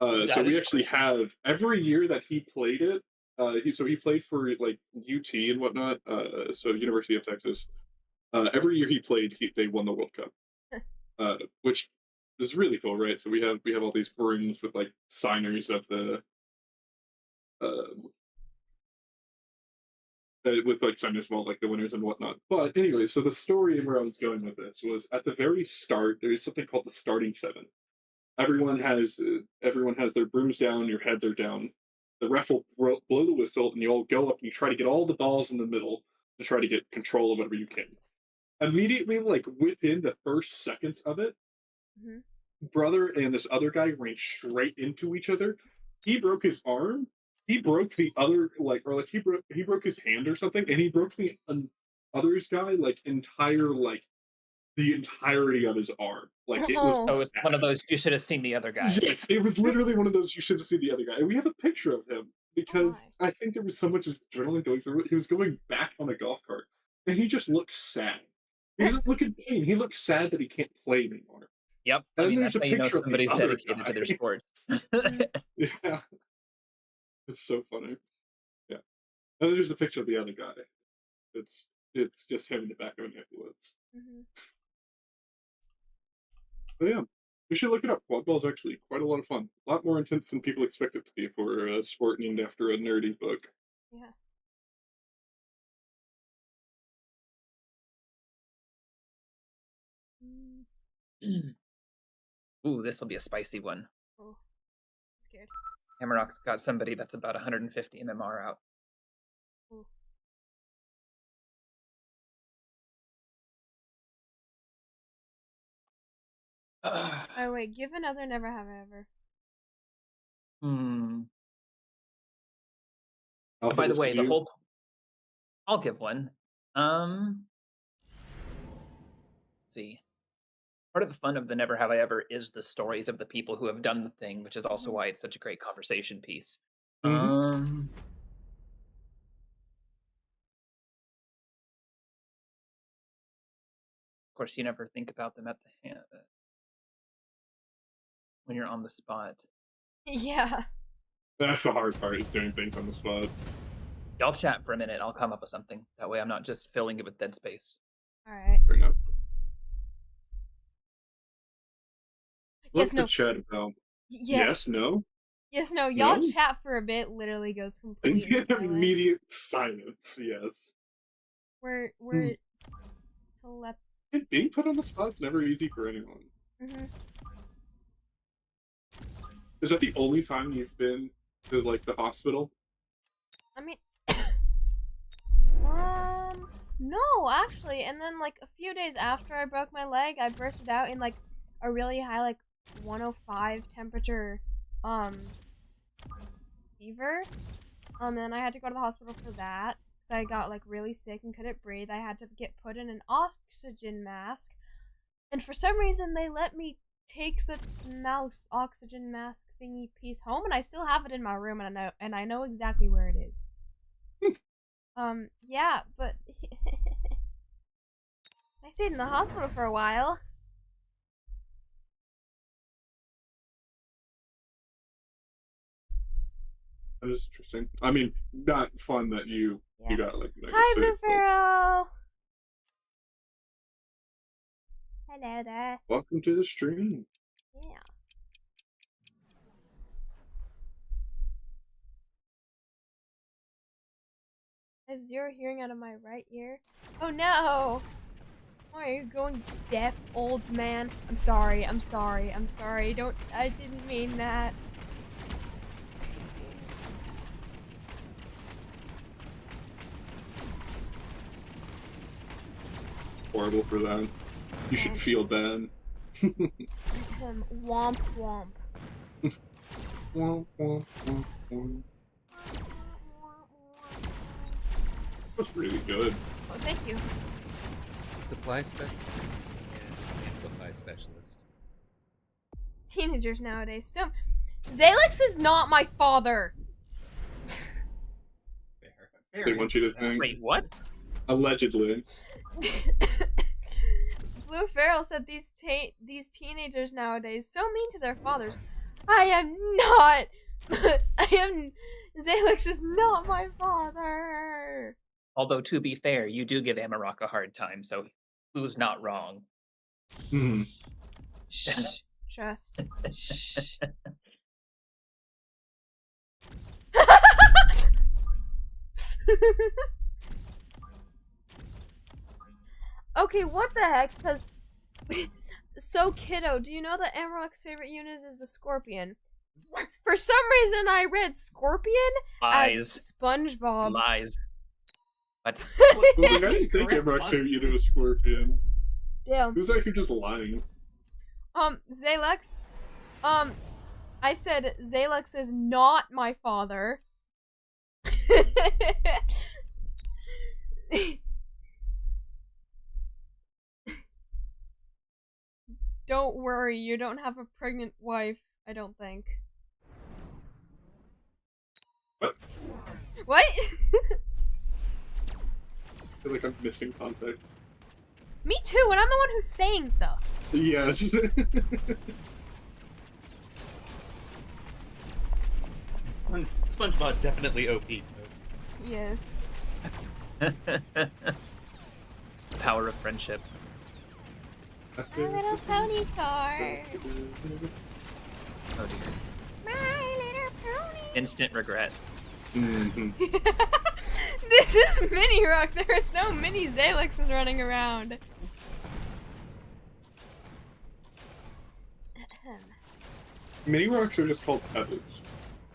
So we actually have every year that he played it. He played for like UT and whatnot. So University of Texas. Every year he played, they won the World Cup, which is really cool, right? So we have all these rooms with like signers of the with like signers of all like the winners and whatnot. But anyway, so the story and where I was going with this was at the very start there is something called the starting 7. Everyone has their brooms down, your heads are down. The ref will blow the whistle, and you all go up and you try to get all the balls in the middle to try to get control of whatever you can. Immediately, like within the first seconds of it, brother and this other guy ran straight into each other. He broke his arm. He broke the other he broke his hand or something, and he broke the other's guy the entirety of his arm. Like it was. Oh, it's one of those you should have seen the other guy. Yes, it was literally one of those you should have seen the other guy. And we have a picture of him because I think there was so much adrenaline going through it. He was going back on a golf cart, and he just looks sad. He doesn't look in pain. He looks sad that he can't play anymore. Yep. And I mean, there's that's a how you know picture somebody's of the other dedicated to guy. their sport. Yeah, it's so funny. Yeah, and there's a picture of the other guy. It's just him in the back of an ambulance. But yeah, you should look it up. Quad ball is actually quite a lot of fun. A lot more intense than people expect it to be for a sport named after a nerdy book. Yeah. Ooh, this will be a spicy one. Oh, scared. Amaroq's got somebody that's about 150 MMR out. Ooh. Oh wait, give another never have I ever. Alpha, By the this way, is the you. whole. I'll give one. Let's see. Part of the fun of the Never Have I Ever is the stories of the people who have done the thing, which is also why it's such a great conversation piece. Mm-hmm. Of course, you never think about them at the hand when you're on the spot. Yeah. That's the hard part, is doing things on the spot. Y'all chat for a minute. I'll come up with something. That way I'm not just filling it with dead space. Alright. Fair enough. Yes, What's no. the chat about? Yeah. Yes, no? Yes, no. Y'all No? chat for a bit, literally goes completely silent. Immediate silence, yes. We're Being put on the spot's never easy for anyone. Is that the only time you've been to, like, the hospital? I mean, no, actually. And then, like, a few days after I broke my leg, I bursted out in, like, a really high, like, 105 temperature, fever. And I had to go to the hospital for that. Because I got, like, really sick and couldn't breathe. I had to get put in an oxygen mask. And for some reason, they let me take the mouth oxygen mask thingy piece home, and I still have it in my room, and I know exactly where it is. Yeah, but I stayed in the hospital for a while. That is interesting. I mean, not fun that you got, like, Hi, sick, Blue but Pharaoh! Hello there. welcome to the stream. Yeah. I have 0 hearing out of my right ear. Oh no! Why are you going deaf, old man? I'm sorry, I'm sorry, I'm sorry. I didn't mean that. Horrible for them. You should feel bad. Womp womp. Womp, womp, womp, womp. That's really good. Oh, thank you. Supply specialist and amplify specialist. Teenagers nowadays. So, Zalex is not my father. Fair. They want you to think. Wait, what? Allegedly. Blue Pharaoh said these teenagers nowadays so mean to their fathers. I am not. Zalex is not my father. Although, to be fair, you do give Amaroq a hard time, so who's not wrong? Hmm. Shh. Trust. Shh. Okay, what the heck? Because so, Kiddo, do you know that Amaroq's favorite unit is the Scorpion? What? For some reason, I read Scorpion Lies. as SpongeBob. Lies. What? I didn't think Amaroq's favorite unit was Scorpion. Damn. Who's out here just lying? Zalex. I said Zalex is not my father. Don't worry, you don't have a pregnant wife, I don't think. What? What? I feel like I'm missing context. Me too, and I'm the one who's saying stuff. Yes. SpongeBob definitely OP toast. Yes. Power of friendship. My Little Pony car. Oh dear. My Little Pony. Instant regret. Mm-hmm. This is Mini Rock. There is no mini Zalexes running around. Mini rocks are just called pebbles.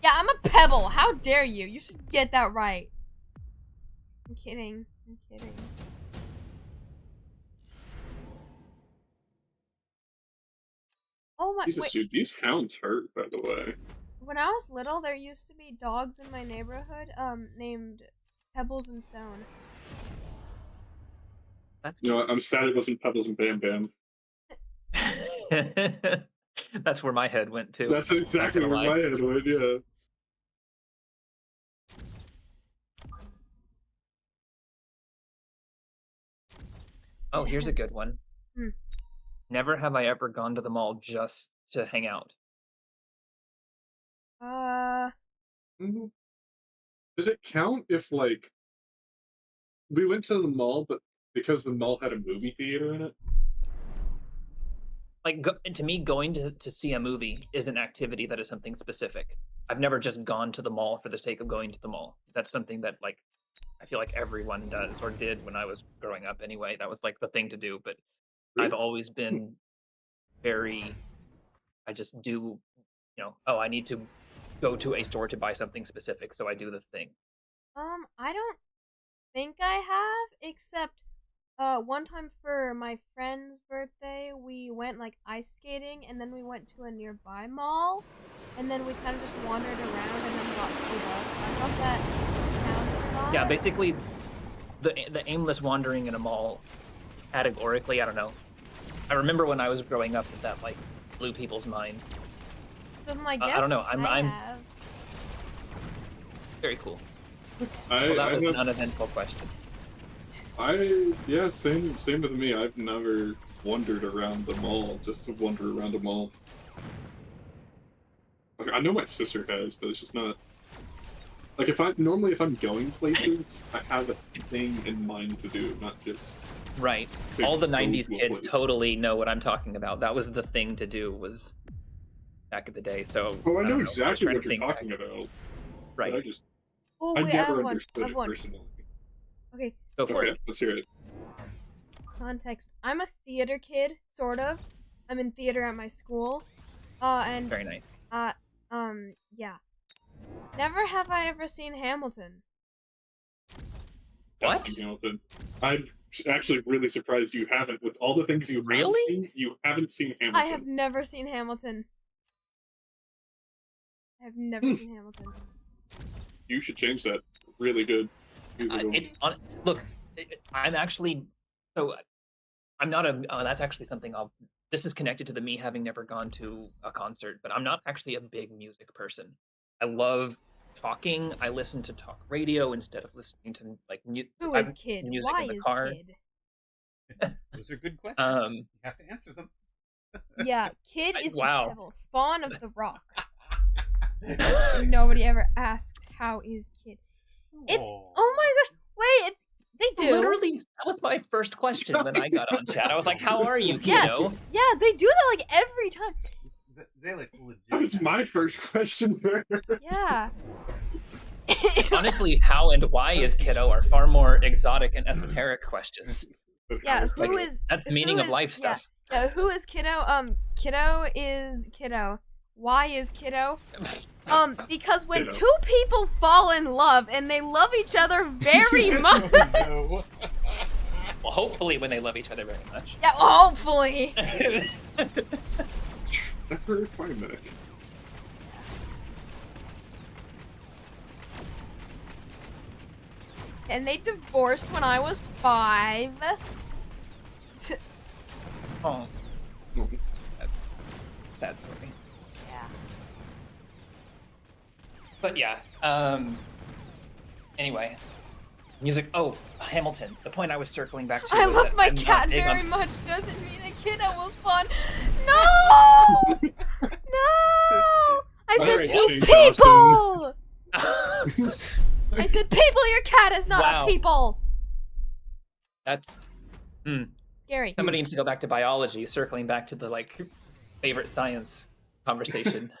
Yeah, I'm a pebble. How dare you? You should get that right. I'm kidding. I'm kidding. Oh my, Jesus, wait. dude, these hounds hurt, by the way. When I was little, there used to be dogs in my neighborhood, named Pebbles and Stone. That's You know what? I'm sad it wasn't Pebbles and Bam Bam. That's where my head went too. That's exactly Not where gonna lie. my head went, yeah. Oh, here's a good one. Hmm. Never have I ever gone to the mall just to hang out. Mhm. Does it count if, like, we went to the mall, but because the mall had a movie theater in it? Like, to me, going to see a movie is an activity that is something specific. I've never just gone to the mall for the sake of going to the mall. That's something that, like, I feel like everyone does or did when I was growing up anyway. That was like the thing to do. But Really? I've always been very, I just do, oh, I need to go to a store to buy something specific, so I do the thing. I don't think I have, except one time for my friend's birthday, we went like ice skating, and then we went to a nearby mall, and then we kind of just wandered around and then got food. So I thought that counts a lot. Yeah, basically, the aimless wandering in a mall, categorically, I don't know. I remember when I was growing up that like blew people's mind. So I'm like, yes, I don't know. I I'm have. very cool. I Well, that was have, an uneventful question. yeah, same with me. I've never wandered around the mall just to wander around a mall. Like, I know my sister has, but it's just not. Like, if I'm going places, I have a thing in mind to do, not just. Right. to All the go 90s to a kids place. totally know what I'm talking about. That was the thing to do, was back in the day. So Oh, I don't know I was exactly trying what to you're think talking back. about. Right. But I just. Oh, I wait, I never have one. understood I have it one. personally. Okay, Go for Okay, it. let's hear it. context. I'm a theater kid, sort of. I'm in theater at my school. And Very nice. yeah. Never have I ever seen Hamilton. What? I've seen Hamilton. I'm actually really surprised you haven't. With all the things you have Really? seen, you haven't seen Hamilton. I have never seen Hamilton. I have never seen Hamilton. You should change that. Really good. It's on. Look, I'm actually. So, I'm not a. That's actually something I'll. This is connected to the me having never gone to a concert, but I'm not actually a big music person. I love talking. I listen to talk radio instead of listening to like Who is Kid? music Why in the is car. Kid? Those are good questions. You have to answer them. Yeah, Kid is wow. the devil, spawn of the rock. Nobody ever asks how is Kid. It's oh my gosh! Wait, it's they do. Literally, that was my first question when I got on chat. I was like, "How are you, Yeah. kiddo?" Yeah, they do that like every time. Zalek's legit. That was my first question. Yeah. Honestly, how and why is kiddo are far more exotic and esoteric questions. Yeah, Like, who is that's who meaning of is- life yeah. stuff. Who is Kiddo? Kiddo is Kiddo. Why is Kiddo? Because when Kiddo. two people fall in love and they love each other very much. No. Well, hopefully, when they love each other very much. Yeah, hopefully. After 5 minutes. And they divorced when I was 5. Oh, sad story. Yeah. But yeah. Anyway, music. Oh, Hamilton. The point I was circling back to. I was love that my I'm not cat big very on- much. Doesn't mean a Kiddo was fun. No! No! I said Alright, two Shane people! I said people, your cat is not Wow. a people! That's Scary. somebody needs to go back to biology, circling back to the like favorite science conversation.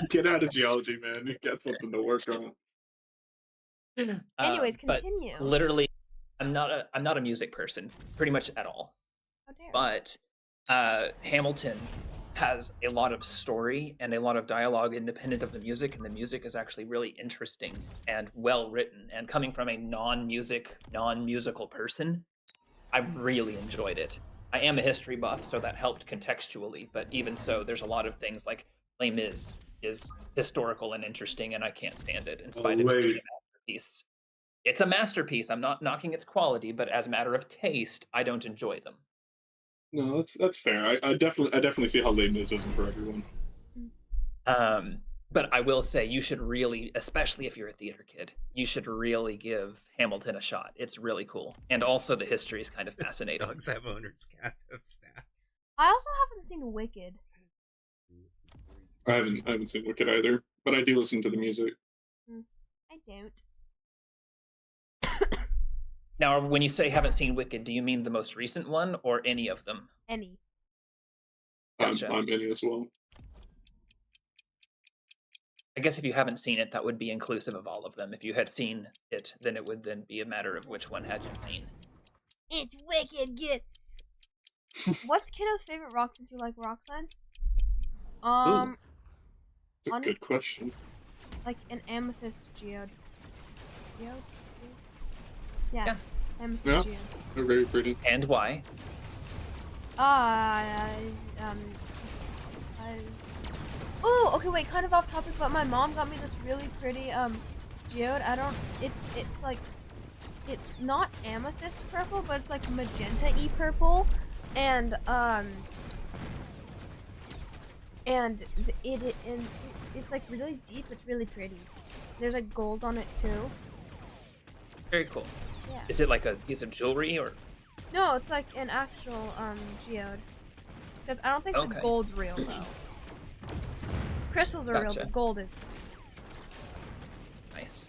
Get out of geology, man. You got something to work on. Anyways, but continue. literally, I'm not a music person, pretty much at all. How dare. But Hamilton has a lot of story and a lot of dialogue independent of the music, and the music is actually really interesting and well written. And coming from a non-musical person, I really enjoyed it. I am a history buff, so that helped contextually, but even so, there's a lot of things like Les Mis is historical and interesting, and I can't stand it in spite of it being a masterpiece. It's a masterpiece. I'm not knocking its quality, but as a matter of taste, I don't enjoy them. No, that's fair. I definitely see how Les Mis isn't for everyone. But I will say you should really, especially if you're a theater kid, you should really give Hamilton a shot. It's really cool. And also the history is kind of fascinating. Dogs have owners, cats have staff. I also haven't seen Wicked. I haven't seen Wicked either, but I do listen to the music. I don't. Now, when you say haven't seen Wicked, do you mean the most recent one or any of them? Any. Gotcha. I'm any as well. I guess if you haven't seen it, that would be inclusive of all of them. If you had seen it, then it would then be a matter of which one had you seen. It's wicked good. What's Kiddo's favorite rock since you like rock signs? It's a good question. Like an amethyst geode. Geode? Yeah. Amethyst Yeah. geode. They're very pretty. And why? Oh, okay, wait, kind of off topic, but my mom got me this really pretty geode. It's like, it's not amethyst purple, but it's like magenta-y purple, and it's like really deep. It's really pretty. There's like gold on it too. Very cool. Yeah. Is it like a piece of jewelry or? No, it's like an actual geode. Except I don't think the gold's real though. Crystals are real, Gotcha. but gold isn't. Nice.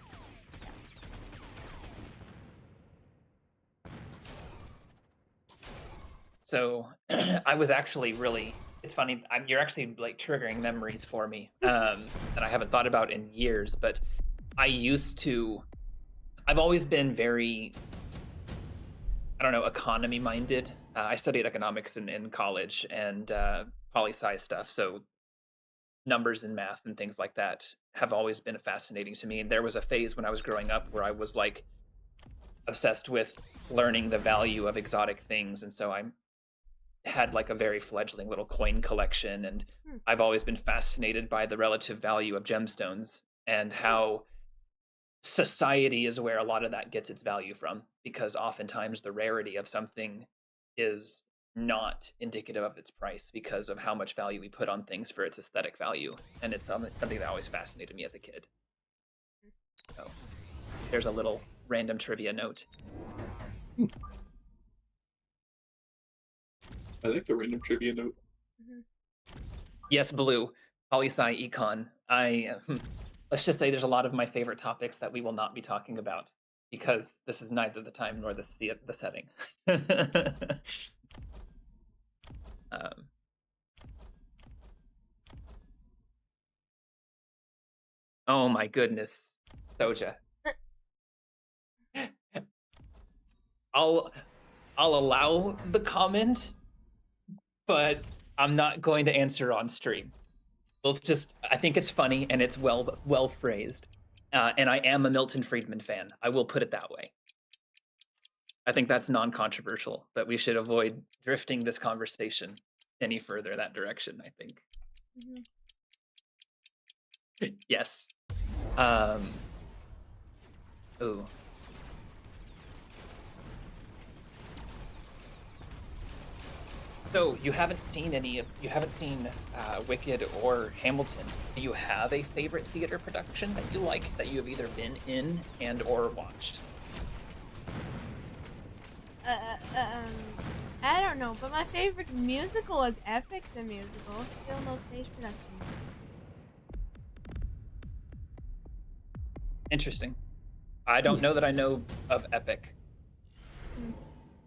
So I was actually really, it's funny, you're actually like triggering memories for me that I haven't thought about in years, but I've always been very, I don't know, economy minded. I studied economics in college and poli-sci stuff, so numbers and math and things like that have always been fascinating to me. And there was a phase when I was growing up where I was like obsessed with learning the value of exotic things, and so I had like a very fledgling little coin collection, and I've always been fascinated by the relative value of gemstones and how society is where a lot of that gets its value from, because oftentimes the rarity of something is not indicative of its price because of how much value we put on things for its aesthetic value, and it's something that always fascinated me as a kid. So there's a little random trivia note. I like the random trivia note. Yes, Blue, poli-sci econ. Let's just say there's a lot of my favorite topics that we will not be talking about because this is neither the time nor the setting. Oh my goodness, Soja. I'll allow the comment, but I'm not going to answer on stream. I think it's funny and it's well phrased, and I am a Milton Friedman fan. I will put it that way. I think that's non-controversial, but we should avoid drifting this conversation any further that direction, I think. Yes. Ooh. So you haven't seen Wicked or Hamilton. Do you have a favorite theater production that you like that you have either been in and or watched? I don't know, but my favorite musical is Epic the Musical. Still no stage production. Interesting. I don't know that I know of Epic.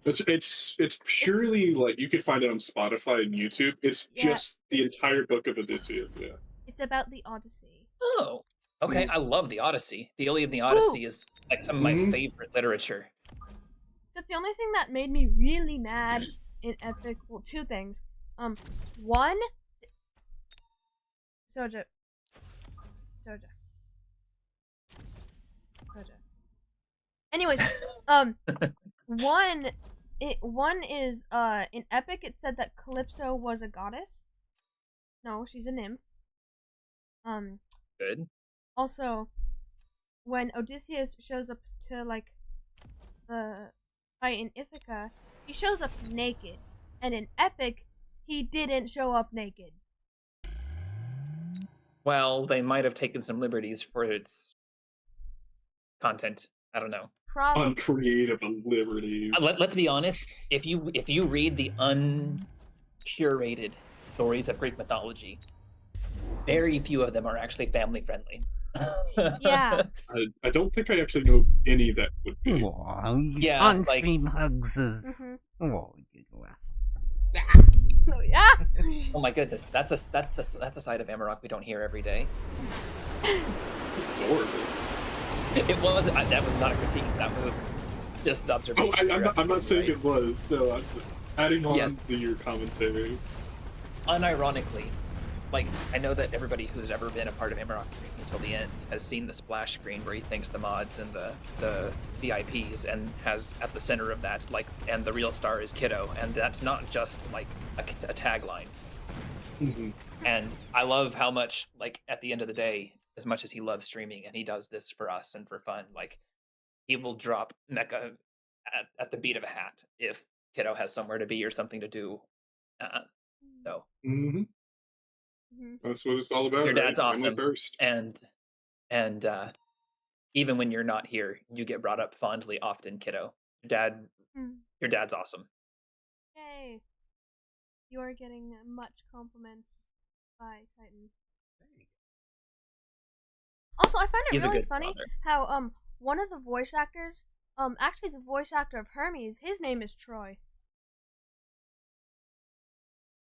It's purely like you could find it on Spotify and YouTube. It's just the entire book of Odysseus. Yeah. It's about the Odyssey. Oh, okay. I love the Odyssey. The Iliad and the Odyssey is like some of my favorite literature. That's the only thing that made me really mad in Epic. Well, two things. One, Soja. Anyways, one is in Epic it said that Calypso was a goddess. No, she's a nymph. Good. Also, when Odysseus shows up to like the fight in Ithaca, he shows up naked, and in Epic, he didn't show up naked. Well, they might have taken some liberties for its content. I don't know. Probably. Uncreative liberties. Let's be honest. If you read the uncurated stories of Greek mythology, very few of them are actually family friendly. Yeah. I don't think I actually know of any that would be. Aww, Yeah, on-screen hugs is. Oh, Oh, yeah. Oh my goodness, that's a side of Amaroq we don't hear every day. Adorable. It was that was not a critique. That was just the observation. Oh, I'm not saying it was. So I'm just adding on Yes. to your commentary. Unironically, like I know that everybody who's ever been a part of Amaroq until the end has seen the splash screen where he thanks the mods and the VIPs and has at the center of that like and the real star is Kiddo, and that's not just like a tagline. Mm-hmm. And I love how much like at the end of the day, as much as he loves streaming and he does this for us and for fun, like he will drop mecha at the beat of a hat if Kiddo has somewhere to be or something to do. So Mm-hmm. That's what it's all about. your dad's right? Family awesome, first. and even when you're not here, you get brought up fondly often, Kiddo. Your dad's awesome. Yay. You are getting much compliments by Titan. Also, I find it He's a really good funny father. how one of the voice actors, actually the voice actor of Hermes, his name is Troy.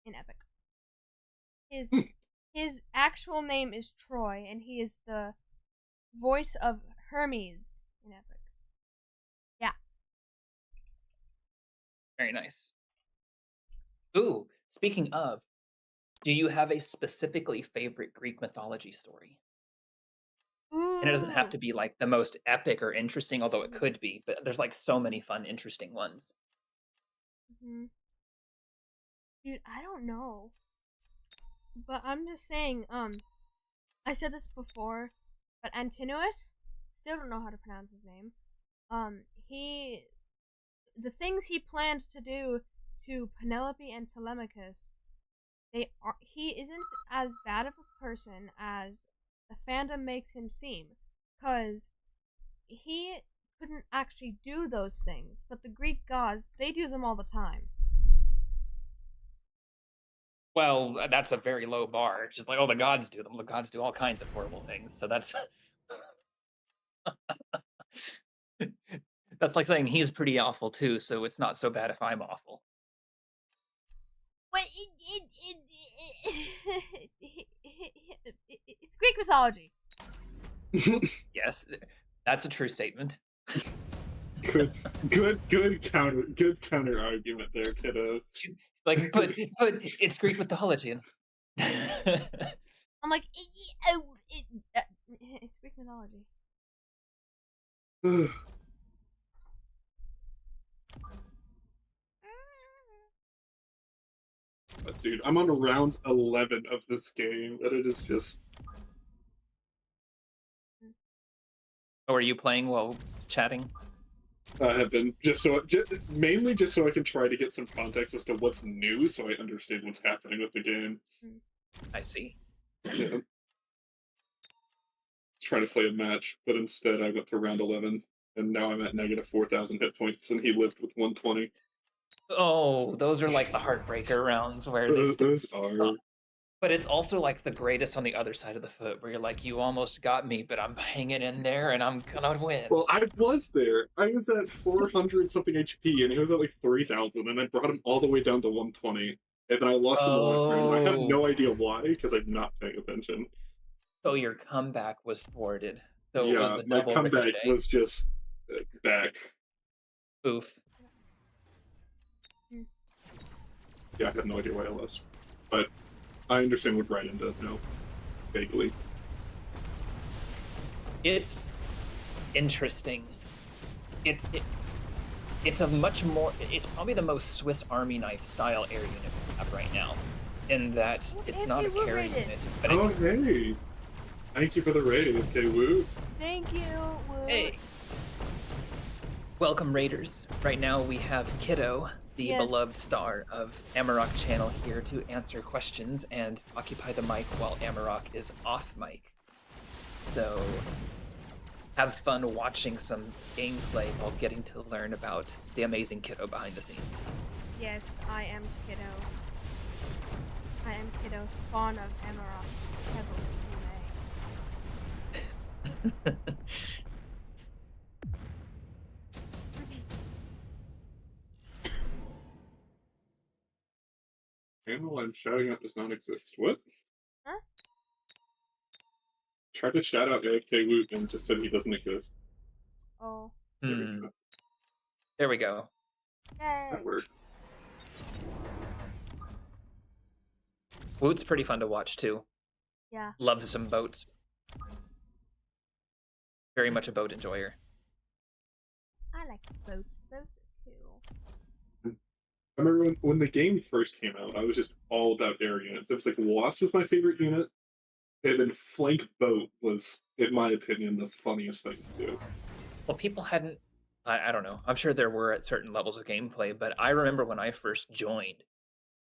In Epic. His actual name is Troy, and he is the voice of Hermes in Epic. Yeah. Very nice. Ooh, speaking of, do you have a specifically favorite Greek mythology story? Ooh. And it doesn't have to be like the most epic or interesting, although it could be, but there's like so many fun, interesting ones. Dude, I don't know. But I'm just saying, I said this before, but Antinous, still don't know how to pronounce his name. The things he planned to do to Penelope and Telemachus, he isn't as bad of a person as the fandom makes him seem, cause he couldn't actually do those things, but the Greek gods, they do them all the time. Well, that's a very low bar. It's just like, oh, the gods do them. The gods do all kinds of horrible things. So that's that's like saying he's pretty awful too. So it's not so bad if I'm awful. But it's Greek mythology. Yes, that's a true statement. Good counter argument there, Kiddo. Like, but it's Greek mythology. I'm like, it's Greek mythology. But dude, I'm on round 11 of this game, and it is just. Oh, are you playing while chatting? I have been mainly just so I can try to get some context as to what's new, so I understand what's happening with the game. I see. Yeah. Trying to play a match, but instead I went to round 11, and now I'm at negative 4,000 hit points, and he lived with 120. Oh, those are like the heartbreaker rounds where Those are. But it's also like the greatest on the other side of the foot, where you're like, you almost got me, but I'm hanging in there, and I'm gonna win. Well, I was there. I was at 400 something HP, and he was at like 3,000, and I brought him all the way down to 120, and then I lost in the last round. I have no idea why, because I'm not paying attention. So your comeback was thwarted. So yeah, it was the my double comeback ricochet. was just back. Oof. Yeah, I have no idea why I lost, but I understand what Raiden does now. vaguely. It's interesting. It's a much more. It's probably the most Swiss Army knife style air unit we have right now, in that Well, it's if not a you were carry rated. unit, but Oh, it, hey. Thank you for the raid, okay, woo. Thank you. Woo. hey, welcome Raiders. Right now we have Kiddo, the Yes. beloved star of Amaroq channel, here to answer questions and occupy the mic while Amaroq is off mic. So have fun watching some gameplay while getting to learn about the amazing Kiddo behind the scenes. Yes, I am Kiddo. I am Kiddo, spawn of Amaroq. Channel I'm shouting out does not exist. What? Huh? Tried to shout out AFK Woot and just said he doesn't exist. Oh. There we go. There we go. Yay. That worked. Woot's pretty fun to watch too. Yeah. Loves some boats. Very much a boat enjoyer. I like boats. Boats are cool. I remember when the game first came out, I was just all about air units. It was like Wasp was my favorite unit, and then Flank Boat was, in my opinion, the funniest thing to do. Well, people hadn't. I don't know. I'm sure there were at certain levels of gameplay, but I remember when I first joined,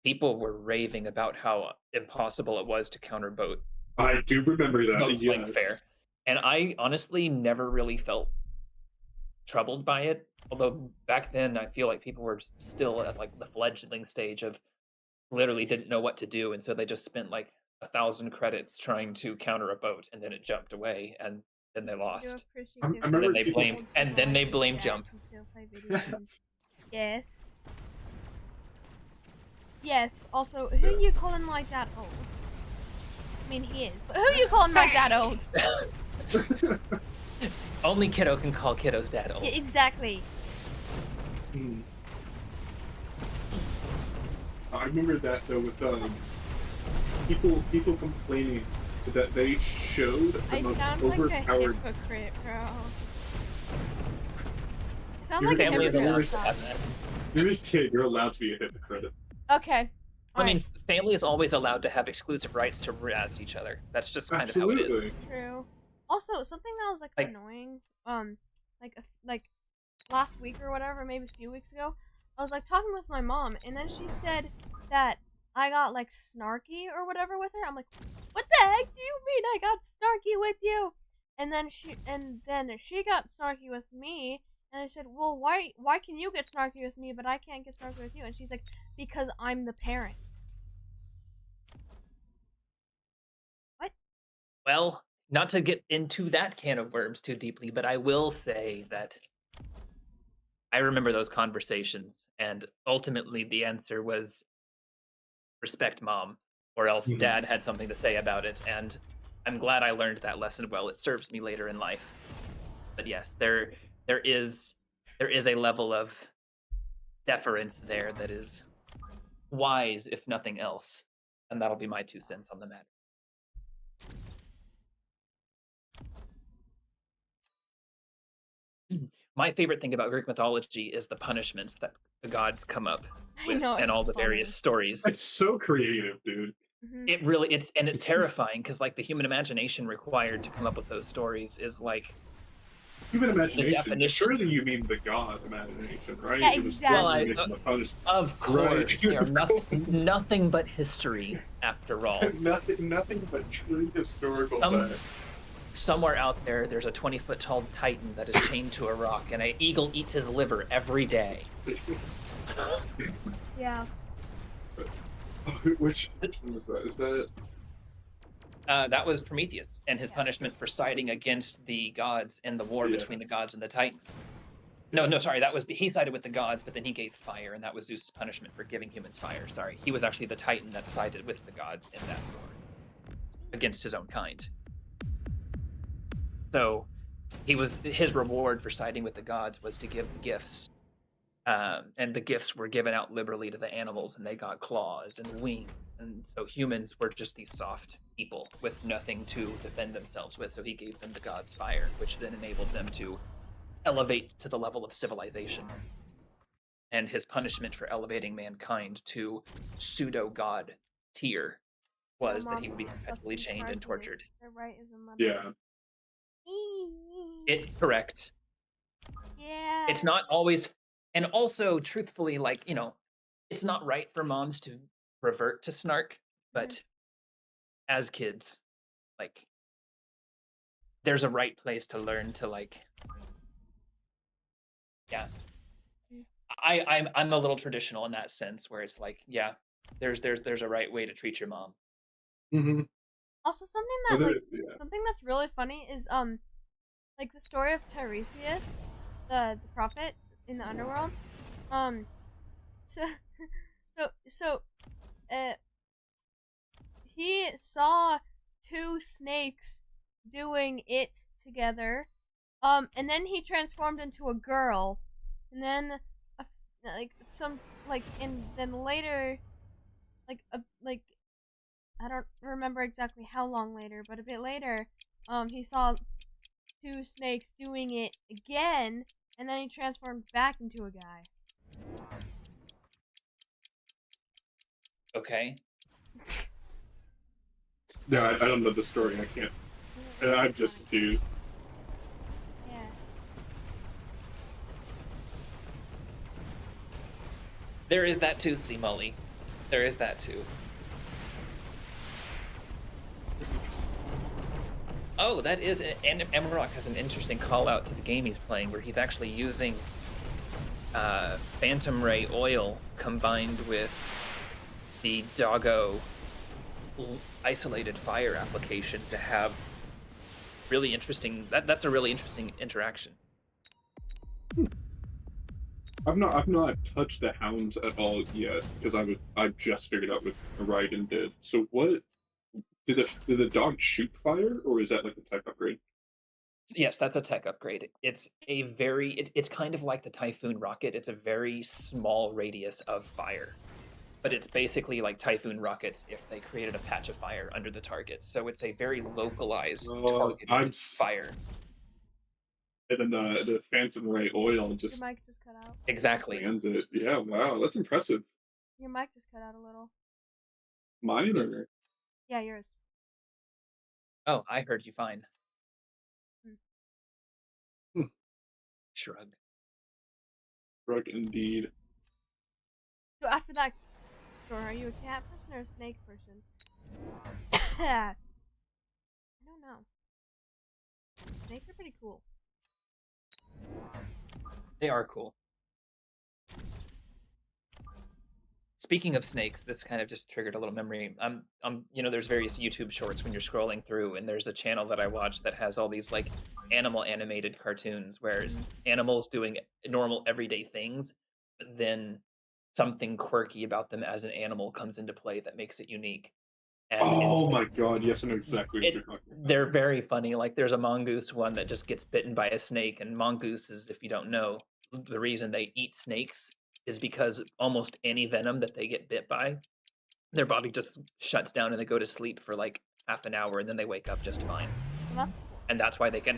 people were raving about how impossible it was to counter boat. I do remember that. Boat Flank Yes. Fair. And I honestly never really felt troubled by it. Although back then I feel like people were still at like the fledgling stage of literally didn't know what to do, and so they just spent like 1,000 credits trying to counter a boat, and then it jumped away, and then they lost. I And remember then they people- blamed, and then they blame jump. Yes. Also, who you calling my dad old? I mean, he is, but who you calling my dad old? Only Kiddo can call Kiddo's dad old. Yeah, exactly. Hmm. I remember that though with people complaining that they showed the I most sound like a overpowered. hypocrite, bro. I sound Your like a family is hypocrite. allowed hypocrite. to have that. You're his kid. You're allowed to be a hypocrite. Okay. I mean, family is always allowed to have exclusive rights to razz each other. That's just kind of how it is. Absolutely. True. Also, something that was like annoying, like last week or whatever, maybe a few weeks ago, I was like talking with my mom, and then she said that I got like snarky or whatever with her. I'm like, what the heck do you mean I got snarky with you? And then she got snarky with me, and I said, well, why can you get snarky with me, but I can't get snarky with you? And she's like, because I'm the parent. What? Well, not to get into that can of worms too deeply, but I will say that I remember those conversations, and ultimately the answer was respect mom, or else Mhm. dad had something to say about it, and I'm glad I learned that lesson well. It serves me later in life. But yes, there is a level of deference there that is wise, if nothing else, and that'll be my 2 cents on the matter. My favorite thing about Greek mythology is the punishments that the gods come up I with know, and it's all the funny. various stories. It's so creative, dude. Mhm. It really it's terrifying because like the human imagination required to come up with those stories is like Human imagination. definitions. Surely you mean the god imagination, right? Yeah, It was exactly. Well, making the punishment. of course they are Of nothing but history after all. nothing but true historical Um, fact. Somewhere out there, there's a 20-foot tall titan that is chained to a rock, and an eagle eats his liver every day. Yeah. Which one was that? Is that That was Prometheus and his punishment for siding against the gods in the war between the Yes. gods and the titans. No, sorry, that was he sided with the gods, but then he gave fire, and that was Zeus' punishment for giving humans fire. Sorry, he was actually the titan that sided with the gods in that war against his own kind. So his reward for siding with the gods was to give the gifts, and the gifts were given out liberally to the animals, and they got claws and wings, and so humans were just these soft people with nothing to defend themselves with, so he gave them the god's fire, which then enabled them to elevate to the level of civilization. And his punishment for elevating mankind to pseudo-god tier was that he would be perpetually chained and tortured. Right is a mother. Yeah. Correct. Yeah. It's not always, and also, truthfully, like, you know, it's not right for moms to revert to snark, but as kids, like, there's a right place to learn to, like, yeah. I'm a little traditional in that sense, where it's like, yeah, there's a right way to treat your mom. Mm-hmm. Also, something that's really funny is like the story of Tiresias, the prophet in the underworld. He saw two snakes doing it together, and then he transformed into a girl, and then then later, I don't remember exactly how long later, but a bit later, he saw two snakes doing it again, and then he transformed back into a guy. Okay. No, I don't know the story. I can't. I'm just confused. Yeah. There is that too, C. Mully. There is that too. Oh, that is, and Amaroq has an interesting call out to the game he's playing, where he's actually using Phantom Ray oil combined with the Doggo isolated fire application to have really interesting. That's a really interesting interaction. I've not touched the hounds at all yet because I just figured out what Raiden did. So what did the dog shoot fire, or is that like a tech upgrade? Yes, that's a tech upgrade. It's it's kind of like the Typhoon rocket. It's a very small radius of fire, but it's basically like Typhoon rockets if they created a patch of fire under the target. So it's a very localized targeted fire. And then the Phantom Ray oil just Your mic just cut out. Exactly. expands it. Yeah, wow, that's impressive. Your mic just cut out a little. Mine or? Yeah, yours. Oh, I heard you fine. Hmm. Shrug. Shrug indeed. So after that story, are you a cat person or a snake person? I don't know. Snakes are pretty cool. They are cool. Speaking of snakes, this kind of just triggered a little memory. You know, there's various YouTube shorts when you're scrolling through, and there's a channel that I watch that has all these like animal animated cartoons, where animals doing normal everyday things, but then something quirky about them as an animal comes into play that makes it unique. And oh my god, yes, I know exactly what you're talking about. They're very funny. Like there's a mongoose one that just gets bitten by a snake, and mongooses, if you don't know, the reason they eat snakes is because almost any venom that they get bit by, their body just shuts down and they go to sleep for like half an hour, and then they wake up just fine. Well, that's cool. And that's why they can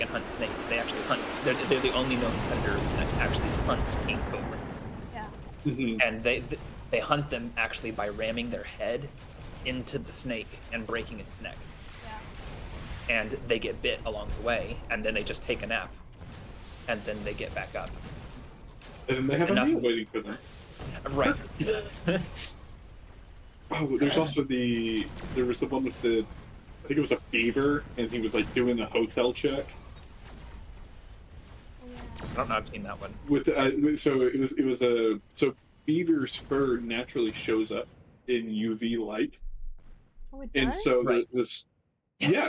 hunt snakes. They actually hunt. They're the only known predator that actually hunts king cobra. Yeah. And they hunt them actually by ramming their head into the snake and breaking its neck. Yeah. And they get bit along the way, and then they just take a nap, and then they get back up. And they have a meal waiting for them. Right. Oh, there's also there was the one with I think it was a beaver, and he was like doing a hotel check. Oh, yeah. I don't know. I've seen that one. So beaver's fur naturally shows up in UV light. Oh, it does? And so Right.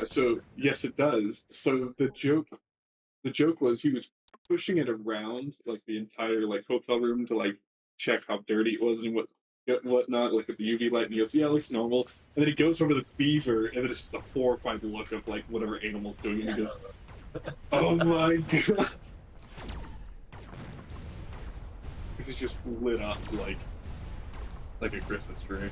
So yes, it does. So the joke was he was pushing it around like the entire like hotel room to like check how dirty it was and whatnot, like with the UV light, and he goes, yeah, it looks normal. And then he goes over the beaver, and then it's just a horrified look of like whatever animal's doing, and he goes, oh my god. Because it's just lit up like a Christmas tree.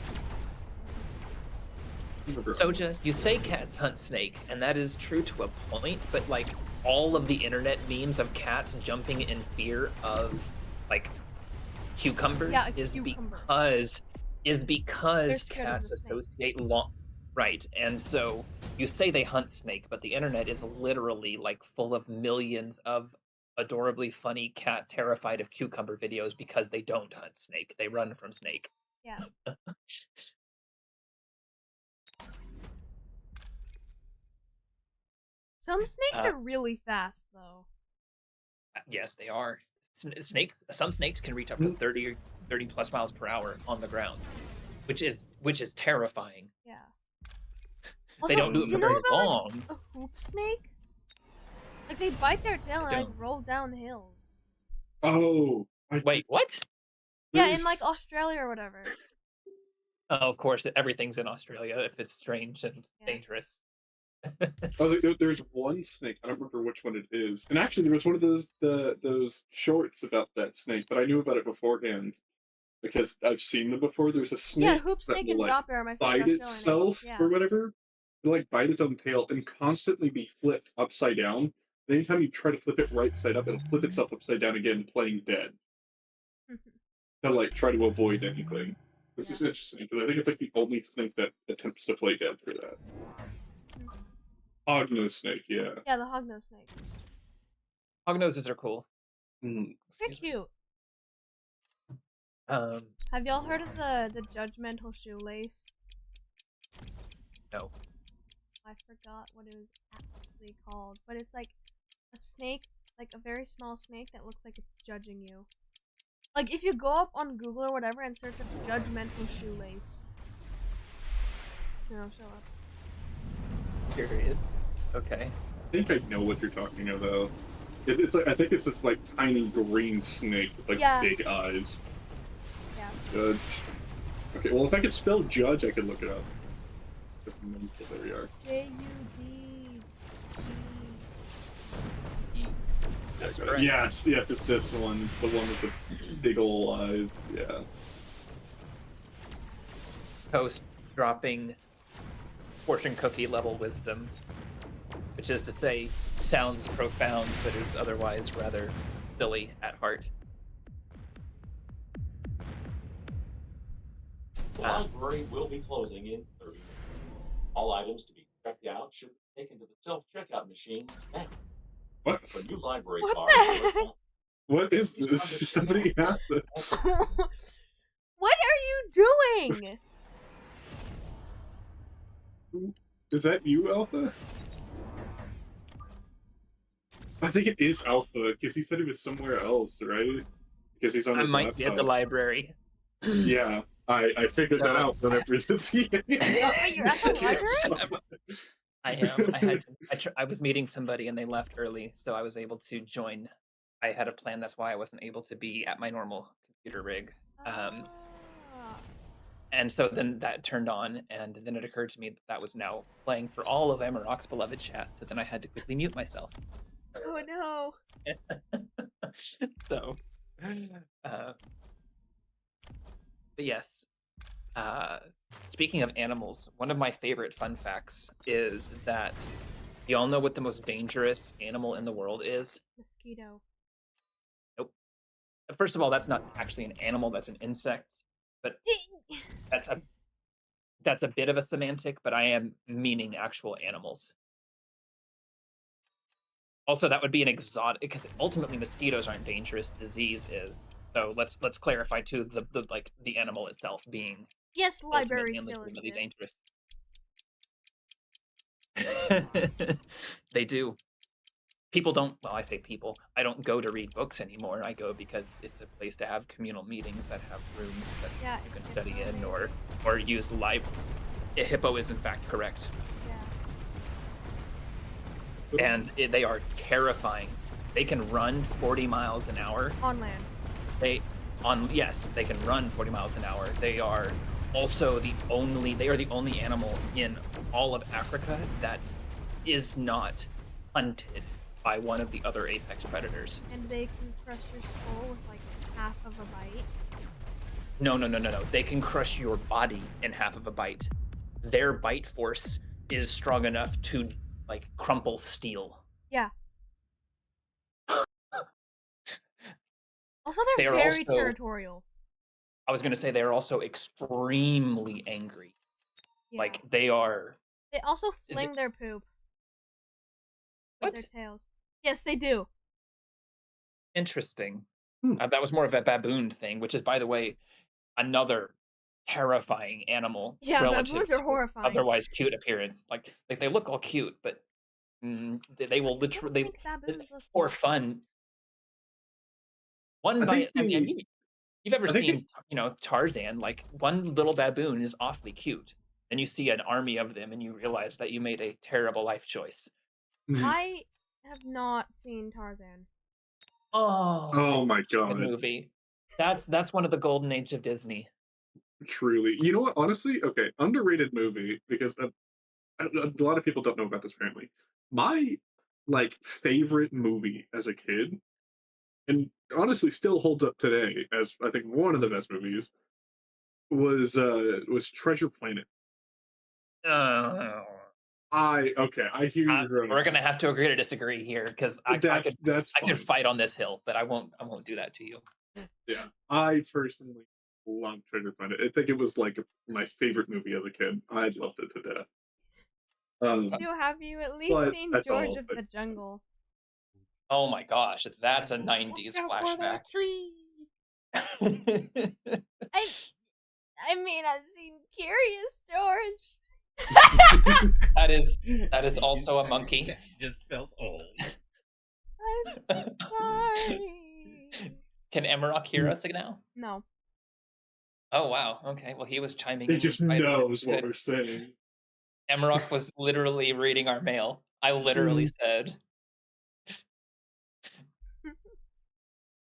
Soja, you say cats hunt snake, and that is true to a point, but like all of the internet memes of cats jumping in fear of like cucumbers Yeah, a is cucumber. because They're scared of cats the snake. associate long right, and so you say they hunt snake, but the internet is literally like full of millions of adorably funny cat terrified of cucumber videos because they don't hunt snake, they run from snake. Yeah. Some snakes are really fast, though. Yes, they are. Snakes. Some snakes can reach up to 30 plus miles per hour on the ground, which is terrifying. Yeah. They don't do it for very long. Like, a hoop snake? Like they bite their tail and like roll down hills. Oh. Wait, what? Yeah, in like Australia or whatever. Oh, of course, everything's in Australia if it's strange and dangerous. There's one snake. I don't remember which one it is. And actually, there was one of those shorts about that snake, but I knew about it beforehand because I've seen them before. There's a snake. Yeah, hoop snake and drop bear are my favorite. Bite itself or whatever. It'll like bite its own tail and constantly be flipped upside down. And anytime you try to flip it right side up, it'll flip itself upside down again, playing dead. To like try to avoid anything. This is interesting because I think it's like the only snake that attempts to play dead for that. Hognose snake, yeah. Yeah, the hognose snake. Hognoses are cool. They're cute. Have y'all heard of the judgmental shoelace? No. I forgot what it was actually called, but it's like a snake, like a very small snake that looks like it's judging you. Like if you go up on Google or whatever and search up judgmental shoelace. No, show up. Here it is. Okay. I think I know what you're talking about. It's like I think it's this like tiny green snake with like big eyes. Yeah. Judge. Okay, well if I could spell judge, I could look it up. There we are. J-U-D-G. That's right. Yes, it's this one. It's the one with the big ol' eyes. Yeah. Toast dropping fortune cookie level wisdom, which is to say, sounds profound but is otherwise rather silly at heart. The library will be closing in 30 minutes. All items to be checked out should be taken to the self-checkout machine now. What? For new library What cards. the heck? What is this? Somebody have this. What are you doing? Is that you, Alpha? I think it is Alpha, because he said he was somewhere else, right? Because he's on his might be at the library. Yeah, I figured that out whenever the Wait, you're at the library? I am. I was meeting somebody and they left early, so I was able to join. I had a plan, that's why I wasn't able to be at my normal computer rig. And so then that turned on, and then it occurred to me that was now playing for all of Amaroq's beloved chat, so then I had to quickly mute myself. Oh no. So, but yes, speaking of animals, one of my favorite fun facts is that y'all know what the most dangerous animal in the world is? Mosquito. Nope. First of all, that's not actually an animal, that's an insect. But that's a bit of a semantic, but I am meaning actual animals. Also, that would be an exotic, because ultimately mosquitoes aren't dangerous, disease is. So let's clarify too the animal itself being yes, library still legitimately dangerous. They do. People don't, well, I say people, I don't go to read books anymore. I go because it's a place to have communal meetings that have rooms that you can study in or use live. Hippo is in fact correct. Yeah. And they are terrifying. They can run 40 miles an hour. On land. Yes, they can run 40 miles an hour. They are also the only animal in all of Africa that is not hunted by one of the other apex predators. And they can crush your skull with like half of a bite? No. They can crush your body in half of a bite. their bite force is strong enough to like crumple steel. Yeah. Also, They they're are very also, territorial. I was gonna say they're also extremely angry. Yeah. Like they are. They also fling their poop with What? their tails. Yes, they do. Interesting. Hmm. That was more of a baboon thing, which is, by the way, another terrifying animal Yeah, relative baboons are to horrifying. otherwise cute appearance. Like they look all cute, but they will I don't literally, think baboons look for cute. fun. One I by, think I mean, the you've ever I think seen, Tarzan? Like one little baboon is awfully cute. Then you see an army of them, and you realize that you made a terrible life choice. I have not seen Tarzan. Oh, Oh it's my such a good god, movie. That's one of the golden age of Disney. truly. You know what? Honestly, okay, underrated movie because a lot of people don't know about this apparently. My like favorite movie as a kid, and honestly still holds up today as I think one of the best movies, was Treasure Planet. Uh, I hear you growing we're up. gonna have to agree to disagree here because I That's I could fine. fight on this hill, but I won't do that to you. Yeah, I personally love Treasure Planet. I think it was like my favorite movie as a kid. I loved it to death. Have you at least But seen that's all George I'll of say. the Jungle? Oh my gosh, that's a '90s Watch out for flashback. that tree. I mean, I've seen Curious George. that is also a monkey. Jack just felt old. I'm sorry. Can Amaroq hear us now? No. Oh wow. Okay. Well, he was chiming He in. just right knows what good. we're saying. Amaroq was literally reading our mail. I literally said.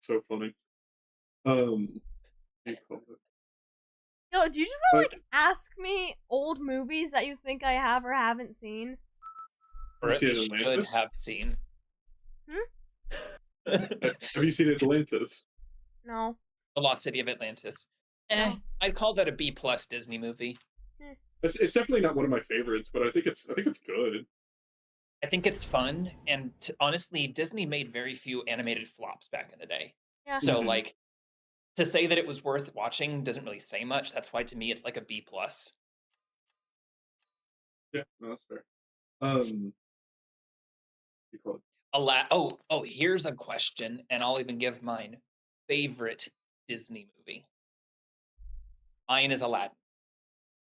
So funny. What do you call it? Yo, do you just want to ask me old movies that you think I have or haven't seen? Or Have at you least seen should Atlantis? have seen. Have you seen Atlantis? No. The Lost City of Atlantis. I'd call that a B+ Disney movie. It's definitely not one of my favorites, but I think it's good. I think it's fun, and honestly, Disney made very few animated flops back in the day. Yeah. So like, to say that it was worth watching doesn't really say much. That's why to me it's like a B+. Yeah, no, that's fair. What do you call it? Oh, here's a question, and I'll even give mine. Favorite Disney movie? Mine is Aladdin.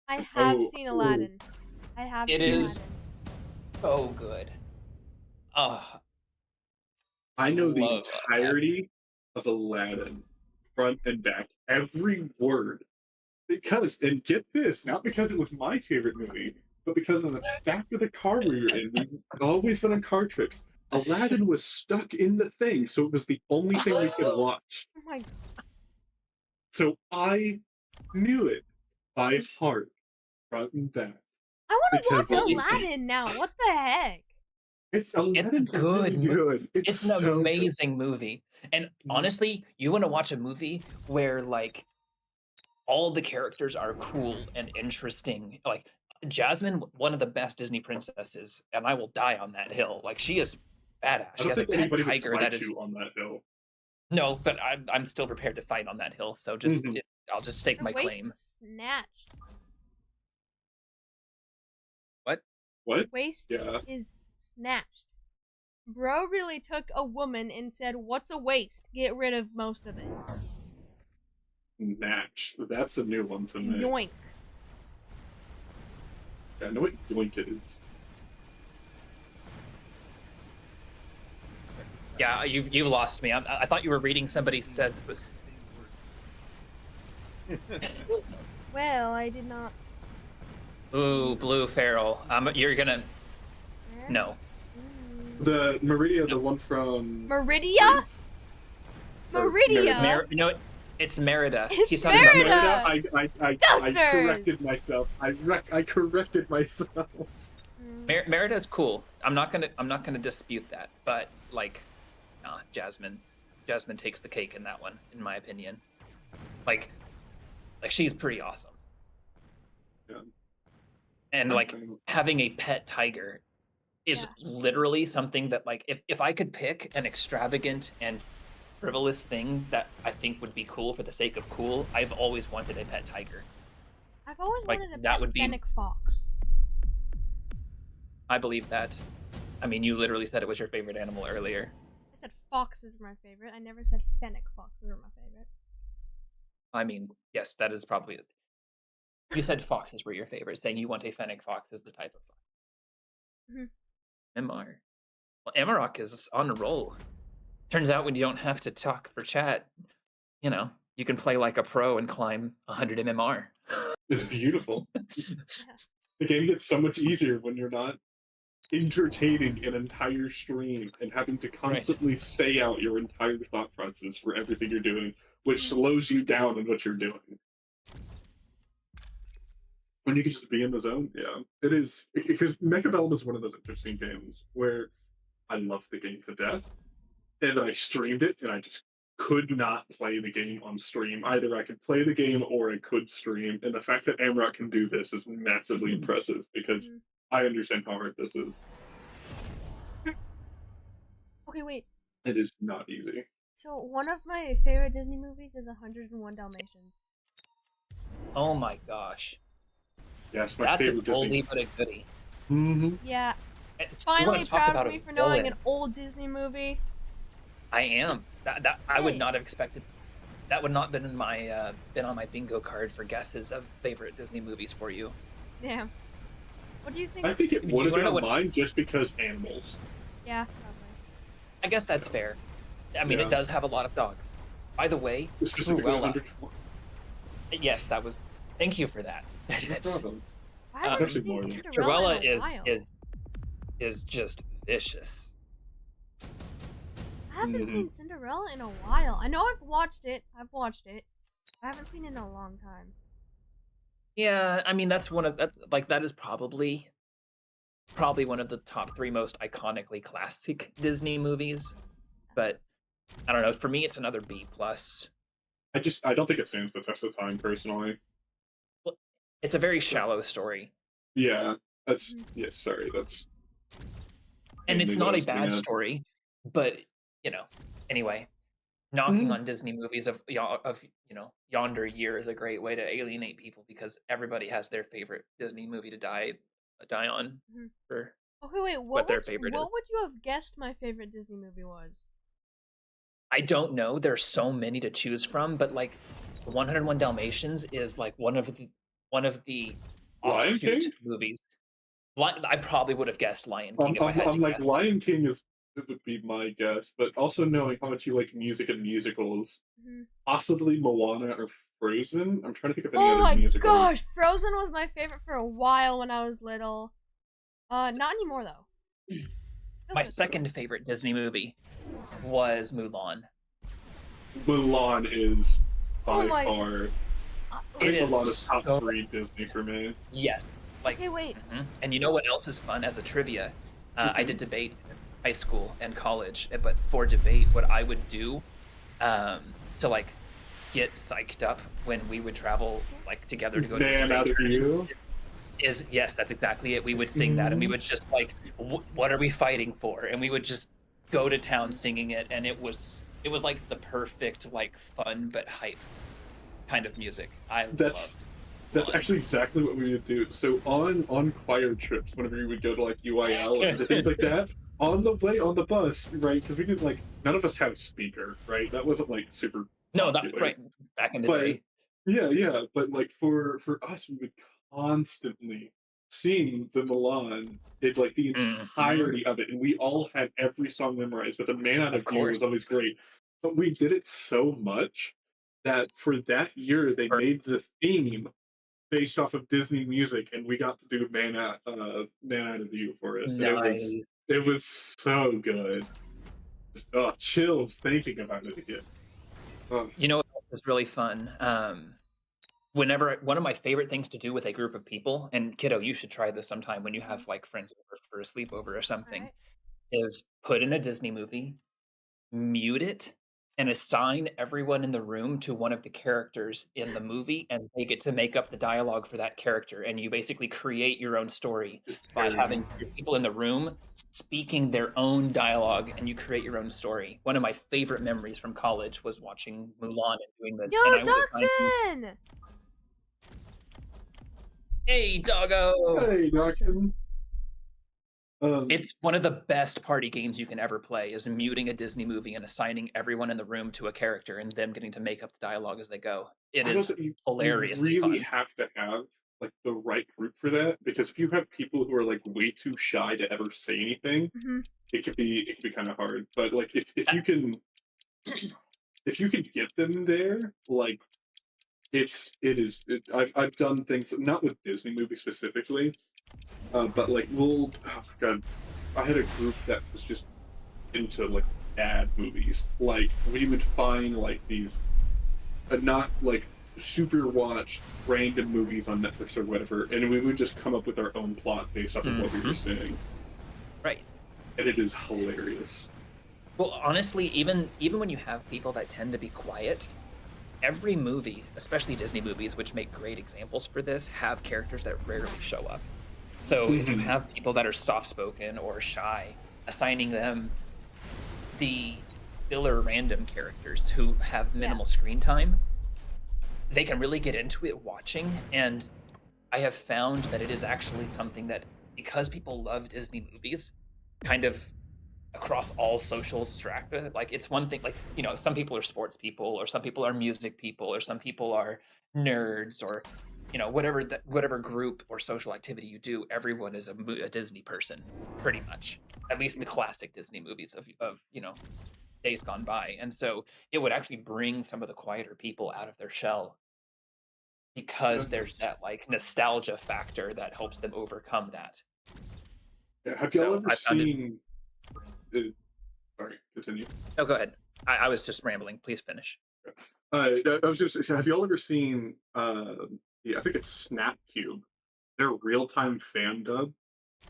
I have seen Aladdin. I have It seen is Aladdin. so good. I know the love entirety of Aladdin, front and back, every word. Because, and get this, not because it was my favorite movie, but because on the back of the car we were in, we always went on car trips. Aladdin was stuck in the thing, so it was the only thing we could watch. Oh my god. So I knew it by heart, front and back. I want Because to watch it was- Aladdin now. What the heck? It's Aladdin's good. really good. It's an so amazing movie. And honestly, you want to watch a movie where like all the characters are cool and interesting. Like Jasmine, one of the best Disney princesses, and I will die on that hill. Like she is badass. I She don't has a think pet anybody would tiger fight that is you on that hill. no, but I'm still prepared to fight on that hill. So just I'll just stake Her my waist claim. is snatched. What? Waist Yeah. is snatched. Bro really took a woman and said, "What's a waist? Get rid of most of it." Natch. That's a new one to me. Yoink. I know what yoink is. Yeah, you lost me. I thought you were reading somebody said. Well, I did not. Ooh, Blue Feral. You're gonna no. The Meridia, the one from Meridia? Meridia? No, it's Merida. It's He's talking about Merida! I Ghosters! corrected myself. I corrected myself. Merida is cool. I'm not gonna dispute that. But like, nah, Jasmine takes the cake in that one, in my opinion. Like she's pretty awesome. Yeah. And like Okay. having a pet tiger is Yeah. literally something that like if I could pick an extravagant and frivolous thing that I think would be cool for the sake of cool, I've always wanted a pet tiger. I've always Like wanted a that pet would be, fennec fox. I believe that. I mean, you literally said it was your favorite animal earlier. I said foxes were my favorite. I never said fennec foxes were my favorite. I mean, yes, that is probably it. You said foxes were your favorite, saying you want a fennec fox as the type of fox. Mhm. MR. Well, Amaroq is on a roll. Turns out when you don't have to talk for chat, you know, you can play like a pro and climb 100 MMR. It's beautiful. Yeah. The game gets so much easier when you're not entertaining an entire stream and having to constantly say out your entire thought process for everything you're doing, which slows you down in what you're doing. When you can just be in the zone, yeah. It is, because Mechabellum is one of those interesting games where I love the game to death, and then I streamed it, and I just could not play the game on stream. Either I could play the game or I could stream, and the fact that Amrock can do this is massively impressive because Mhm. I understand how hard this is. Okay, wait. It is not easy. So one of my favorite Disney movies is 101 Dalmatians. Oh my gosh. Yes, my That's an favorite Disney. oldie but a goodie. Mm-hmm. Yeah. And you Finally wanna talk proud about of a me for knowing villain. an old Disney movie. I am. That I would Hey. not have expected. That would not been in my been on my bingo card for guesses of favorite Disney movies for you. Damn. What do you think? I think it You would have wanna been know on what's- mine just because animals. Yeah, probably. I guess that's fair. I mean, Yeah. it does have a lot of dogs. By the way, Specifically Cruella. 100. Yes, that was. Thank you for that. No problem. I haven't Actually, seen more than- Cinderella Cruella in a while. is just vicious. I haven't Mhm. seen Cinderella in a while. I know I've watched it. I haven't seen it in a long time. Yeah, I mean that's one of that. Like that is probably one of the top 3 most iconically classic Disney movies. But I don't know. For me, it's another B plus. I don't think it stands the test of time personally. It's a very shallow story, Yeah, that's Mhm. yes. Sorry, that's. and it's mainly what not I a was getting bad at. story. But you know, anyway, knocking Mhm. on Disney movies of yonder year is a great way to alienate people because everybody has their favorite Disney movie to die on Mhm. for Okay, wait. what their favorite What is. would you have guessed my favorite Disney movie was? I don't know. There's so many to choose from, but like 101 Dalmatians is like one of the Lion offshoot King? movies. I probably would have guessed Lion King if I had I'm to like guess. Lion King is it would be my guess, but also knowing how much you like music and musicals, Mhm. possibly Moana or Frozen. I'm trying to think of any Oh other my musicals. gosh, Frozen was my favorite for a while when I was little. Not anymore though. Still My good. second favorite Disney movie was Mulan. Mulan is Oh by my- far. I It think is Mulan is top so- 3 Disney for me. Yes, like. Okay, wait. And you know what else is fun as a trivia? I Mhm. did debate in high school and college, but for debate, what I would do to like get psyched up when we would travel like together to go to Man debate out of tournaments you. is yes, that's exactly it. We would sing that, and we would just like, what are we fighting for? And we would just go to town singing it, and it was like the perfect like fun but hype kind of music. That's loved actually exactly what we would do. So on choir trips, whenever we would go to like UIL and things like that, on the way on the bus, right? Because we didn't like none of us had a speaker, right? That wasn't like super. No, that's popular. right. Back in the But day. yeah. But like for us, we would constantly sing the Milan. It's like the entirety of it, and we all had every song memorized. But the Man Out Of of You course. was always great. But we did it so much that for that year they made the theme based off of Disney music, and we got to do Man Out of You for it. And Nice. it was so good. Oh, chills thinking about it again. Oh. You know what else is really fun? Whenever one of my favorite things to do with a group of people, and kiddo, you should try this sometime when you have like friends over for a sleepover or something, Alright. is put in a Disney movie, mute it, and assign everyone in the room to one of the characters in the movie, and they get to make up the dialogue for that character. And you basically create your own story Just by parody. having people in the room speaking their own dialogue, and you create your own story. One of my favorite memories from college was watching Mulan and doing this, Yo, and I was assigned. Dachshund! Hey, doggo! Hey, Dachshund. It's one of the best party games you can ever play, is muting a Disney movie and assigning everyone in the room to a character and them getting to make up the dialogue as they go. It is you hilariously really fun. have to have like the right group for that, because if you have people who are like way too shy to ever say anything, it could be kind of hard. But like if you can get them there, like I've done things not with Disney movies specifically, but like oh god, I had a group that was just into like bad movies. Like we would find like these not like super watched random movies on Netflix or whatever, and we would just come up with our own plot based off of what we were seeing. Right. And it is hilarious. Well, honestly, even when you have people that tend to be quiet, every movie, especially Disney movies, which make great examples for this, have characters that rarely show up. So if you have people that are soft-spoken or shy, assigning them the filler random characters who have minimal screen time, they can really get into it watching. And I have found that it is actually something that, because people love Disney movies, kind of across all social strata, like it's one thing, like, you know, some people are sports people, or some people are music people, or some people are nerds, or, you know, whatever group or social activity you do, everyone is a Disney person, pretty much. At least the classic Disney movies of you know, days gone by. And so it would actually bring some of the quieter people out of their shell, because there's that like nostalgia factor that helps them overcome that. Yeah, have y'all ever seen? Sorry, continue. No, go ahead. I was just rambling. Please finish. I was just. Have y'all ever seen? Yeah, I think it's Snapcube. Their real-time fan dub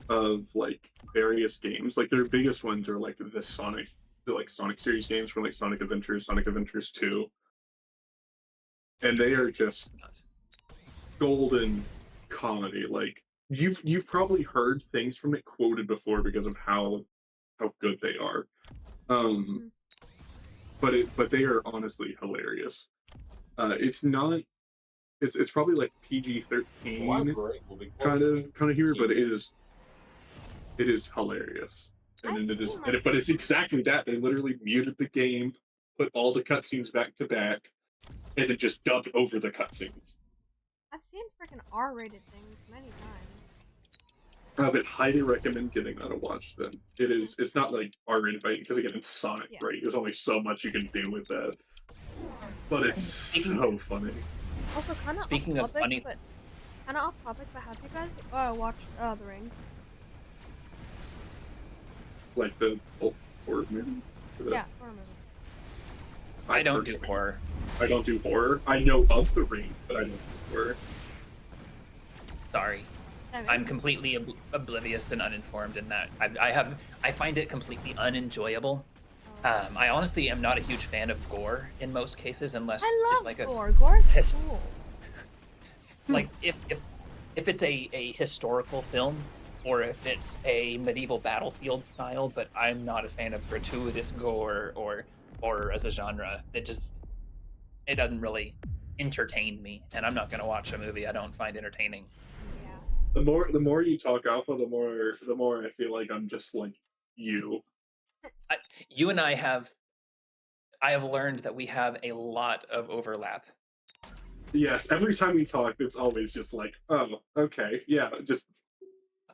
of like various games. Like their biggest ones are like the Sonic series games from like Sonic Adventures 2, and they are just golden comedy. Like you've probably heard things from it quoted before because of how good they are. But they are honestly hilarious. It's not. It's probably like PG-13 kind of humor, but it is hilarious. And but it's exactly that. They literally muted the game, put all the cutscenes back to back, and then just dubbed over the cutscenes. I've seen freaking R-rated things many times. I would highly recommend giving that a watch. Then it's not like R-rated fighting, because again it's Sonic, right? There's only so much you can do with that, but it's so funny. Also, kind of Speaking of funny, but kind of off topic. But have you guys watched The Ring? Like the horror movie? Yeah, horror movie. I don't do horror. I don't do horror. I know of The Ring, but I don't do horror. Sorry. I'm completely oblivious and uninformed in that. I find it completely unenjoyable. I honestly am not a huge fan of gore in most cases, unless it's like gore. Gore's cool. Like if it's a historical film, or if it's a medieval battlefield style, but I'm not a fan of gratuitous gore or as a genre. It doesn't really entertain me, and I'm not gonna watch a movie I don't find entertaining. The more you talk, Alpha, the more I feel like I'm just like you. You and I have learned that we have a lot of overlap. Yes, every time we talk, it's always just like, oh, okay, yeah, just.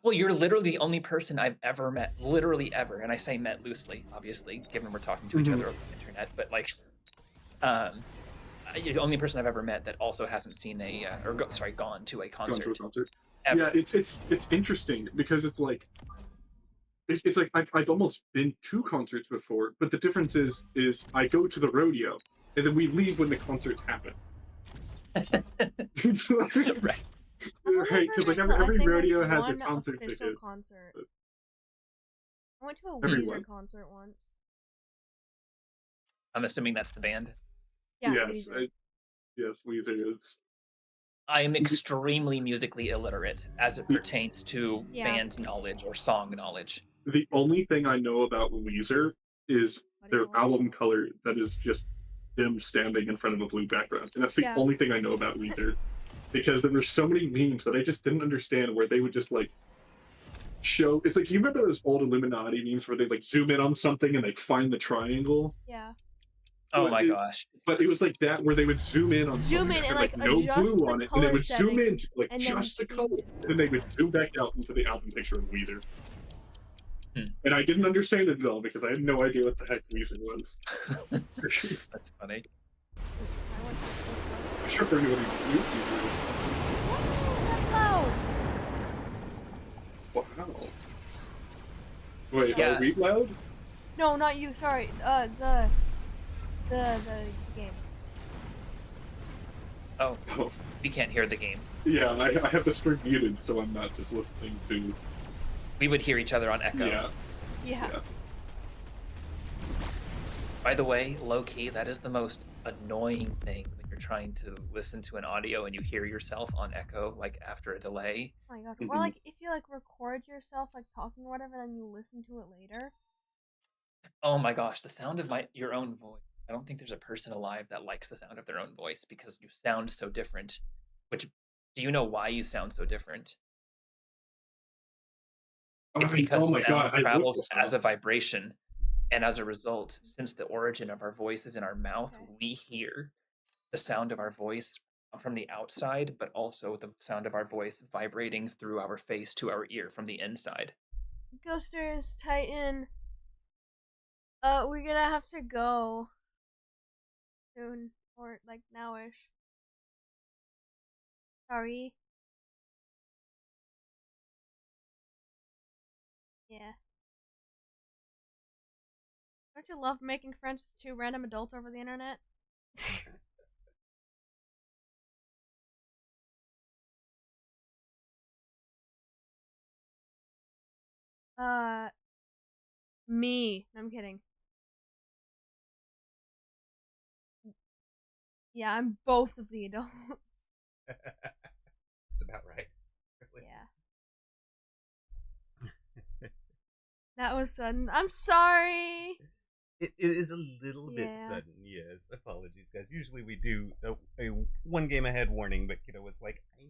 Well, you're literally the only person I've ever met, literally ever, and I say met loosely, obviously, given we're talking to each other over the internet, but like, you're the only person I've ever met that also hasn't seen gone to a concert. Gone to a concert. Ever. Yeah, it's interesting because it's like I've almost been to concerts before, but the difference is I go to the rodeo and then we leave when the concerts happen. Right. Right, because like every rodeo has a concert ticket. Concert. I went to a Weezer concert once. I'm assuming that's the band. Yeah, yes, Weezer. yes, Weezer is. I am extremely musically illiterate as it The- pertains to Yeah. band knowledge or song knowledge. The only thing I know about Weezer is their album color that is just them standing in front of a blue background. And that's the Yeah. only thing I know about Weezer. Because there were so many memes that I just didn't understand where they would just like show. It's like, you remember those old Illuminati memes where they like zoom in on something and like find the triangle? Yeah. Oh But my it- gosh. But it was like that where they would zoom in on Zoom something in that and had, like no adjust blue the on it, and they color would zoom in to settings, like and then just the change color, it. and then they would zoom back out into the album picture of Weezer. Hmm. And I didn't understand it at all because I had no idea what the heck Weezer was. That's funny. I'm sure for anybody who knew Weezer was. That's loud. Wow. Wait, Yeah. are we loud? No, not you. Sorry. The game. Oh, Oh, we can't hear the game. yeah, I have the string muted, so I'm not just listening to. We would hear each other on echo. Yeah. Yeah. Yeah. By the way, low key, that is the most annoying thing when you're trying to listen to an audio and you hear yourself on echo, like after a delay. Oh my god. Mhm. Or like if you like record yourself like talking or whatever, then you listen to it later. Oh my gosh, the sound of your own voice. I don't think there's a person alive that likes the sound of their own voice because you sound so different. Which, do you know why you sound so different? It's because Oh my god, sound I looked travels this as a up. vibration, and as a result, since the origin of our voice is in our mouth, Okay. we hear the sound of our voice from the outside, but also the sound of our voice vibrating through our face to our ear from the inside. Ghosters, Titan. We're gonna have to go soon, or like nowish. Sorry. Yeah. Don't you love making friends with two random adults over the internet? Me. No, I'm kidding. Yeah, I'm both of the adults. That's about right. Really. Yeah. That was sudden. I'm sorry. It is a little bit Yeah. sudden, yes. Apologies, guys. Usually we do a one game ahead warning, but Kiddo was like, I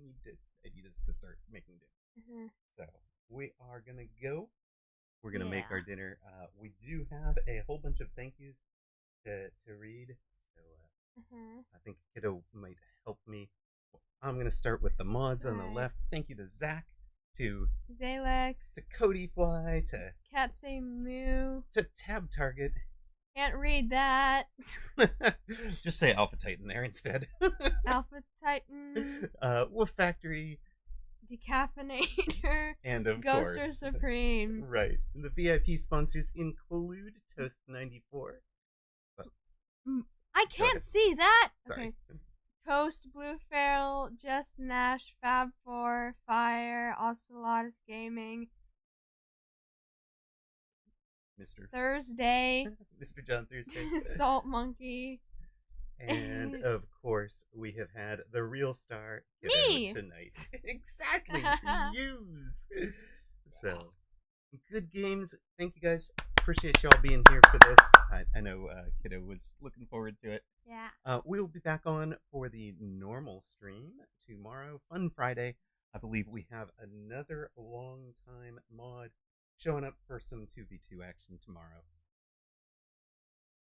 need us to start making dinner. Mhm. So we are gonna go. We're gonna make Yeah. our dinner. We do have a whole bunch of thank yous to read. So I think Kiddo might help me. I'm gonna start with the mods on the Alright. left. Thank you to Zach, to Zalex. Cody Fly, Cat say moo. to Tab Target. Can't read that. Just say Alpha Titan there instead. Alpha Titan. Wolf Factory, Decaffeinator. and of Ghoster course, Supreme. right. The VIP sponsors include Toast94. I Go can't ahead. see that. Sorry. Okay. Toast, Blue Feral, Just Nash, Fab4, Fire, Ocelotus Gaming, Mr. Thursday, Mr. John Thursday. Salt Monkey. And of course, we have had the real star Kiddo Me! tonight. Exactly. Use. So, good games. Thank you guys. Appreciate y'all being here for this. I know Kiddo was looking forward to it. Yeah. We will be back on for the normal stream tomorrow, Fun Friday. I believe we have another long time mod showing up for some 2v2 action tomorrow.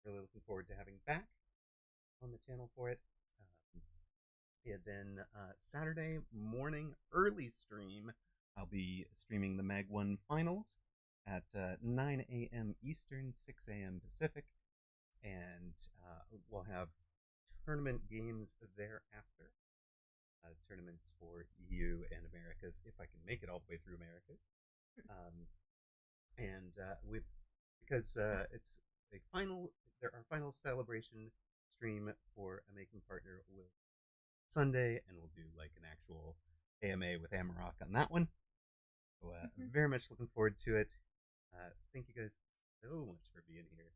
Really looking forward to having back on the channel for it. And then Saturday morning early stream, I'll be streaming the Mag 1 finals at 9 a.m. Eastern, 6 a.m. Pacific, and we'll have tournament games thereafter. Tournaments for EU and Americas, if I can make it all the way through Americas. And because it's a our final celebration stream for a making partner will Sunday, and we'll do like an actual AMA with Amaroq on that one. So very much looking forward to it. Thank you guys so much for being here.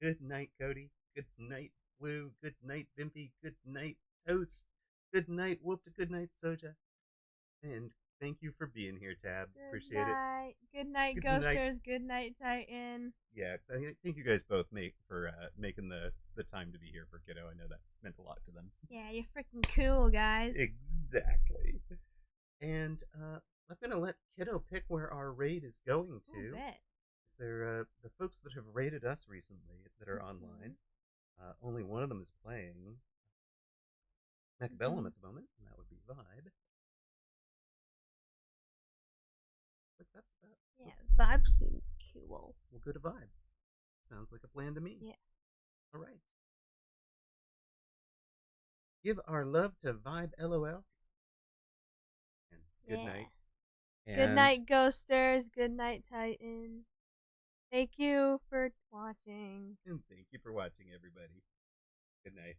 Good night, Cody. Good night, Blue. Good night, Bimpy. Good night, Toast. Good night, Whoopta. Good night, Soja. And thank you for being here, Tab. Appreciate it. Good night, Good night. Ghosters. Good night, Titan. Yeah, thank you guys both for making the time to be here for Kiddo. I know that meant a lot to them. Yeah, you're freaking cool, guys. Exactly. And I'm gonna let Kiddo pick where our raid is going to. Ooh, bet. They're the folks that have raided us recently that are online. Only one of them is playing Mechabellum at the moment, and that would be Vibe. But that's about. Yeah, Vibe seems cool. We'll go to Vibe. Sounds like a plan to me. Yeah. All right. Give our love to Vibe LOL. And good night. Good night, Ghosters. Good night, Titan. Thank you for watching. And thank you for watching, everybody. Good night.